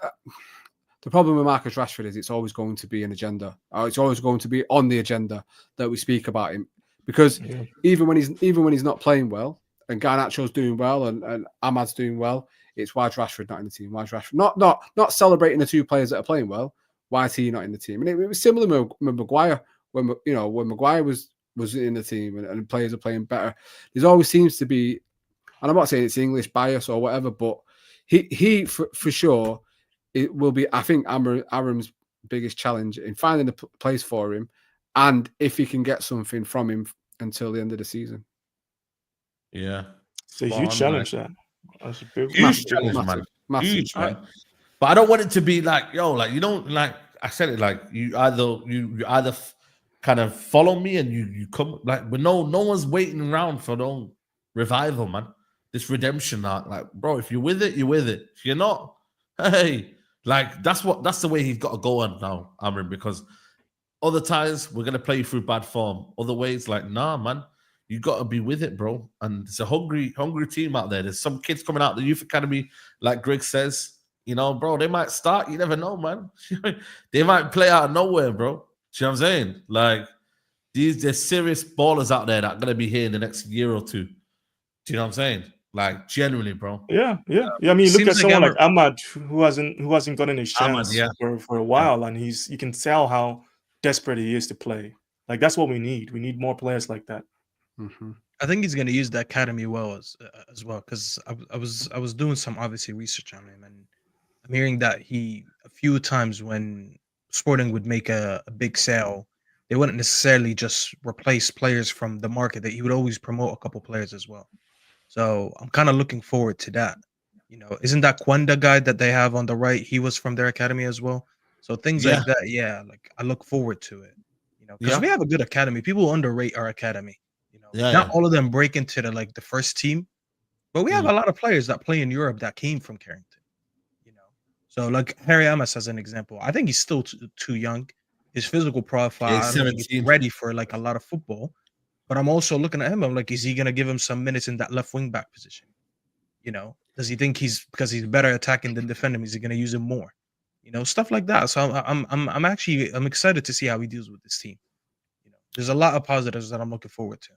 the problem with Marcus Rashford is it's always going to be an agenda. It's always going to be on the agenda that we speak about him. Because even when he's not playing well, and Garnacho's doing well, and Ahmad's doing well, it's why is Rashford not in the team? Why is Rashford not celebrating the 2 players that are playing well? Why is he not in the team? And it was similar with Maguire when Maguire was in the team and players are playing better. There always seems to be, and I'm not saying it's English bias or whatever, but he for sure, it will be, I think, Amorim's biggest challenge in finding a place for him, and if he can get something from him until the end of the season. Yeah, it's a huge challenge. That's a big, huge challenge, man. Massive. Huge, man. But I don't want it to be like, like I said it, like you either kind of follow me and you come, like, but no one's waiting around for no revival, man. This redemption arc, like, bro, if you're with it, you're with it. If you're not, hey, like, that's the way he's got to go on now, Amorim, because other times we're gonna play you through bad form. Other ways, like, nah, man, you got to be with it, bro. And it's a hungry team out there. There's some kids coming out the youth academy, like Greg says, bro, they might start. You never know, man. They might play out of nowhere, bro. See what I'm saying? Like, there's serious ballers out there that are gonna be here in the next year or two. Do you know what I'm saying? Like genuinely, bro. Yeah. I mean, look Seems at like someone like Ahmad who hasn't gotten his Ahmad, chance yeah. for a while, and you can tell how desperate he is to play. Like that's what we need. We need more players like that. Mm-hmm. I think he's going to use the academy well as well, because I was doing some obviously research on him, and I'm hearing that he a few times when Sporting would make a big sale, they wouldn't necessarily just replace players from the market. That he would always promote a couple players as well. So I'm kind of looking forward to that. You know, isn't that Quenda guy that they have on the right? He was from their academy as well. So things Yeah. like that, yeah. Like I look forward to it. You know, because Yeah. we have a good academy. People underrate our academy. You know, Yeah, not yeah. all of them break into the first team, but we have a lot of players that play in Europe that came from Carrington. You know, so like Harry Amos as an example, I think he's still too young. His physical profile, Yeah, I he's don't think he's 17. ready for like a lot of football. But I'm also looking at him. I'm like, is he gonna give him some minutes in that left wing back position? You know, does he think because he's better attacking than defending? Is he gonna use him more? You know, stuff like that. So I'm actually excited to see how he deals with this team. You know, there's a lot of positives that I'm looking forward to.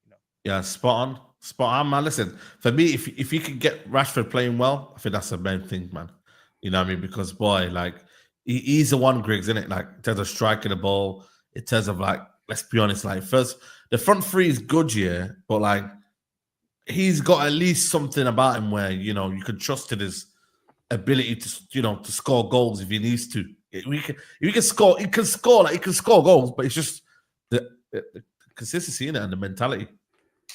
You know, Yeah, spot on, man. Listen, for me, if you could get Rashford playing well, I think that's the main thing, man. You know what I mean? Because boy, like he's the one, Griggs, isn't it? Like in terms of striking the ball, in terms of like, let's be honest, like first the front three is good, yeah, but like he's got at least something about him where you know you can trust in his ability to score goals if he needs to. If he can score, he can score goals, but it's just the consistency in it and the mentality.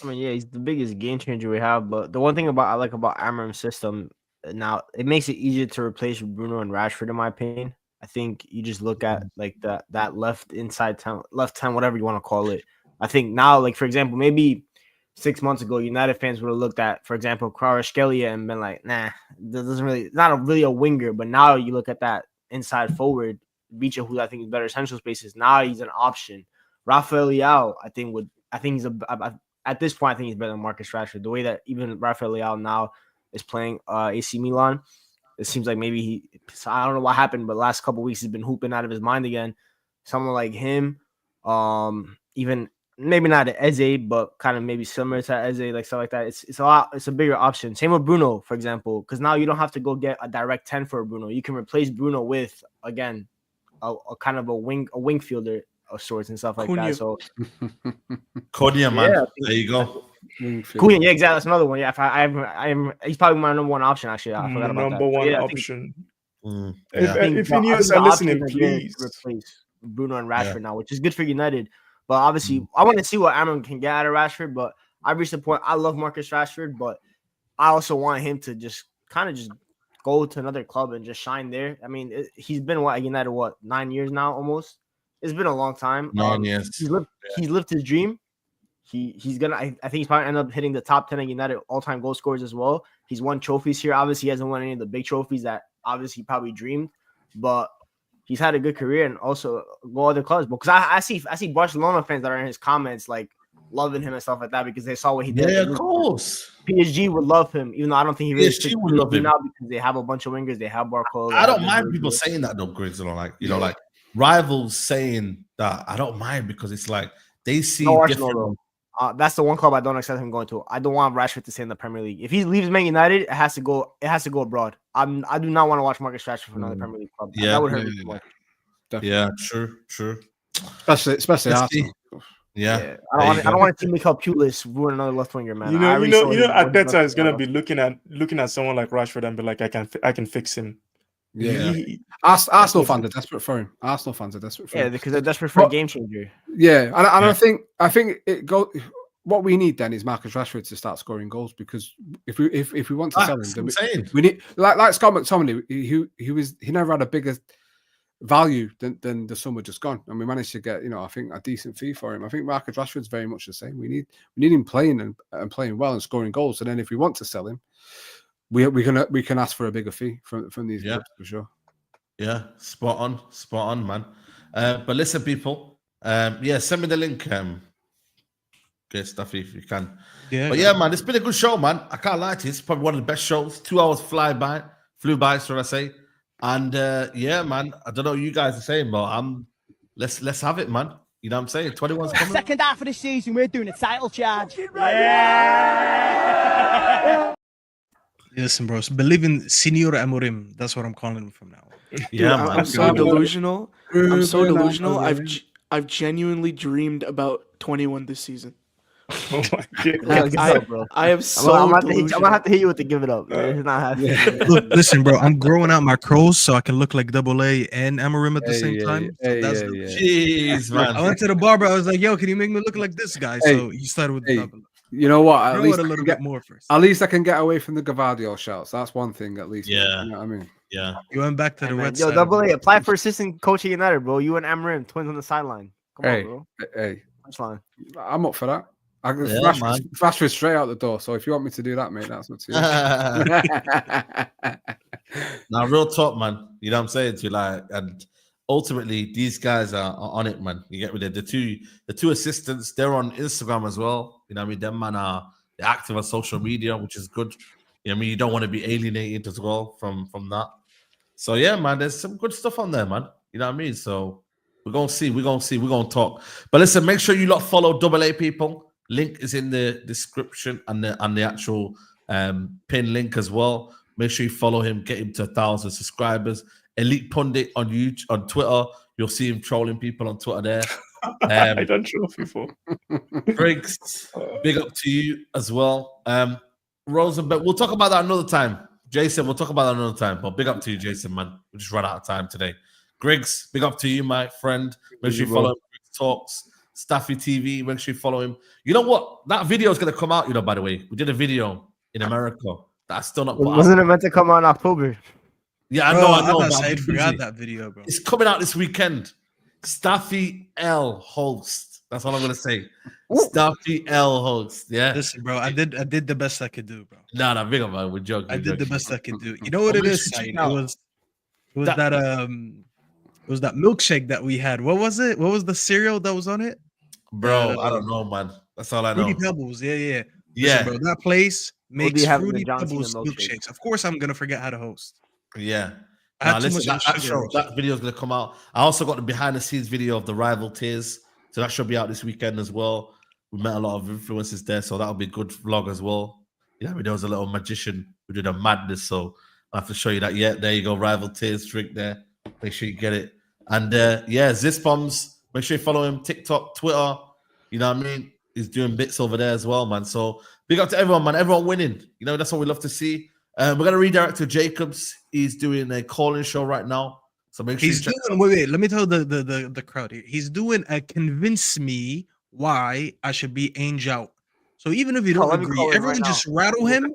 I mean, yeah, he's the biggest game changer we have. But the one thing I like about Amorim's system now, it makes it easier to replace Bruno and Rashford, in my opinion. I think you just look at like that left inside 10, left 10, whatever you want to call it. I think now, like for example, maybe 6 months ago, United fans would have looked at, for example, Kvaratskhelia and been like, nah, that doesn't really, not really a winger. But now you look at that inside forward, Bicha, who I think is better central spaces. Now he's an option. Rafael Leao, I think he's at this point, I think he's better than Marcus Rashford. The way that even Rafael Leao now is playing AC Milan, it seems like maybe I don't know what happened, but the last couple of weeks he's been hooping out of his mind again. Someone like him, even maybe not Eze, but kind of maybe similar to Eze, like stuff like that. It's a bigger option. Same with Bruno, for example, because now you don't have to go get a direct 10 for Bruno. You can replace Bruno with, again, a kind of a wing fielder of sorts and stuff like that. So Cunha, man. Yeah, There you go. Cunha, yeah, exactly. That's another one. Yeah, he's probably my number one option. Actually, I forgot about that. Number one Yeah, option. Yeah. If Ineos are listening, please replace Bruno and Rashford now, which is good for United. But obviously, I want to see what Amorim can get out of Rashford. But I reached the point. I love Marcus Rashford, but I also want him to just go to another club and just shine there. I mean, he's been at United 9 years now, almost. It's been a long time. 9 years. He's lived his dream. He's gonna. I think he's probably end up hitting the top 10 of United all-time goal scorers as well. He's won trophies here. Obviously, he hasn't won any of the big trophies that obviously he probably dreamed, but he's had a good career and also go other clubs. Because I see Barcelona fans that are in his comments like loving him and stuff like that because they saw what he did. Yeah, of course. PSG would love him, even though I don't think he really PSG would love him now because they have a bunch of wingers. They have Barcola. I don't mind people saying that though, Griggs. Like rivals saying that. I don't mind because it's like they see different. That's the one club I don't accept him going to. I don't want Rashford to stay in the Premier League. If he leaves Man United, it has to go abroad. I do not want to watch Marcus Rashford for another Premier League club. Yeah, that would hurt me too much. Yeah, true. Especially Arsenal. Yeah. I don't want to see Mikel Pulis ruin another left winger, man. You know, Arteta is gonna be looking at someone like Rashford and be like, I can fix him. Yeah, Arsenal fans are desperate for him. Yeah, because they're desperate for a game changer. Yeah, and I think it go. What we need then is Marcus Rashford to start scoring goals because if we want to sell him, we need like Scott McTominay. He never had a bigger value than the summer just gone, and we managed to get I think a decent fee for him. I think Marcus Rashford's very much the same. We need him playing and playing well and scoring goals, and then if we want to sell him. We can ask for a bigger fee from these clubs for sure. Yeah, spot on, man. But listen, people, send me the link. Get stuff if you can. Yeah, but man, it's been a good show, man. I can't lie to you. It's probably one of the best shows. 2 hours flew by, so I say. And man, I don't know what you guys are saying, but let's have it, man. You know what I'm saying? 21's coming. Second half of the season, we're doing a title charge. Listen, bro. Believe in Senor Amorim. That's what I'm calling him from now on. Dude, Yeah, I'm man. so delusional. I'm so Ruben, delusional. Amorim. I've genuinely dreamed about 21 this season. Oh my god. Give it up, bro. I am I'm so gonna delusional. have to hit you with the give it up. It's not happening. Yeah. Look, listen, bro. I'm growing out my crows so I can look like Double A and Amorim at the same Hey, time. So hey, that's yeah, the yeah. Jeez, man. I went to the barber. I was like, "Yo, can you make me look like this guy?" Hey, So he started with hey, double. You know what? At Grow least it a I little can bit get, more first. at least I can get away from the Gavadio shouts. That's one thing, at least. Yeah. You know what I mean? Yeah. You went back to Hey, the man. red Yo, side. Double A, apply for assistant coach at United, bro. You and Amorim, twins on the sideline. Come Hey, on, bro. hey, Punchline. I'm up for that. I can Yeah, man. Rashford straight out the door. So if you want me to do that, mate, that's up to you. Now, real talk, man. You know what I'm saying to you, like, and ultimately, these guys are on it, man. You get with it. The two assistants. They're on Instagram as well. You know what I mean? Them man are they're active on social media, which is good. You know what I mean? You don't want to be alienated as well from that. So yeah, man. There's some good stuff on there, man. You know what I mean? So we're gonna see. We're gonna talk. But listen, make sure you lot follow Double A people. Link is in the description and the actual pin link as well. Make sure you follow him, get him to 1,000 subscribers. Elite Pundit on YouTube, on Twitter. You'll see him trolling people on Twitter there. I don't troll people. Briggs, big up to you as well. Rosenberg, we'll talk about that another time. Jason, we'll talk about that another time. But big up to you, Jason, man. We just ran out of time today. Griggs, big up to you, my friend. Make sure you follow him. Griggs Talks. Staffy TV, make sure you follow him. You know what? That video is going to come out, you know, by the way. We did a video in America that's still not put out. Wasn't it meant to come out in October? Yeah, Bro, I know. I But I'm forgot busy. that video, bro. It's coming out this weekend. Staffy L host. That's all I'm gonna say. Staffy L host. Yeah. Listen, bro, I did the best I could do, bro. Nah, big up, man. We're joking. I did the best I could do. You know what it is, Saeed? It was that milkshake that we had. What was it? What was the cereal that was on it? Bro, I don't know, man. That's all I know. Fruity Pebbles. Yeah. Yeah. Listen, bro, that place makes you have in the Fruity John Cena Pebbles milkshake? milkshakes. Of course, I'm gonna forget how to host. Yeah. I had Nah, too listen, much that sugar. video is gonna come out. I also got the behind the scenes video of the rival tiers. So that should be out this weekend as well. We met a lot of influencers there, so that'll be a good vlog as well. Yeah, I mean, there was a little magician who did a madness, so I have to show you that. Yeah, there you go, rival tiers drink there. Make sure you get it. And yeah, Zis Bombs, make sure you follow him, TikTok, Twitter. You know what I mean? He's doing bits over there as well, man. So big up to everyone, man. Everyone winning. You know, that's what we love to see. We're gonna redirect to Jacobs. He's doing a calling show right now. So make sure He's doing wait, let me tell the crowd here. He's doing a convince me why I should be Ainge out. So even if you don't let me agree, call him everyone right just now. rattle him.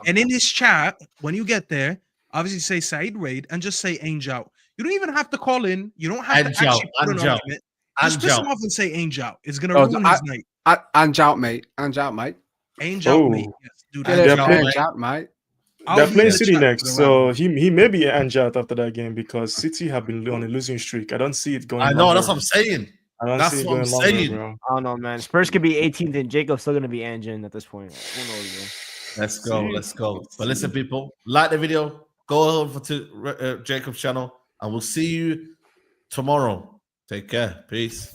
And in his chat, when you get there, obviously say Saeed Raid and just say Ainge out. You don't even have to call in. You don't have Ainge to out, actually put an Ainge out, argument. Just Ainge piss out. him off and say Ainge out. It's gonna Oh, ruin his night. Ange out, mate. Ange out, mate. Ainge out, Oh. mate. Yes, do Get that. it, out, playing- Ange out, mate. I'll They're leave playing the City chat for next, the so round. he may be an out after that game because City have been on a losing streak. I don't see it going. I know, longer. that's what I'm saying. I don't that's see it what I'm going longer, saying. bro. I don't know, man. Spurs could be 18th, and Jacob's still gonna be Angin at this point. Who knows, Let's go. But listen, people, like the video, go over to Jacob's channel, and we'll see you tomorrow. Take care. Peace.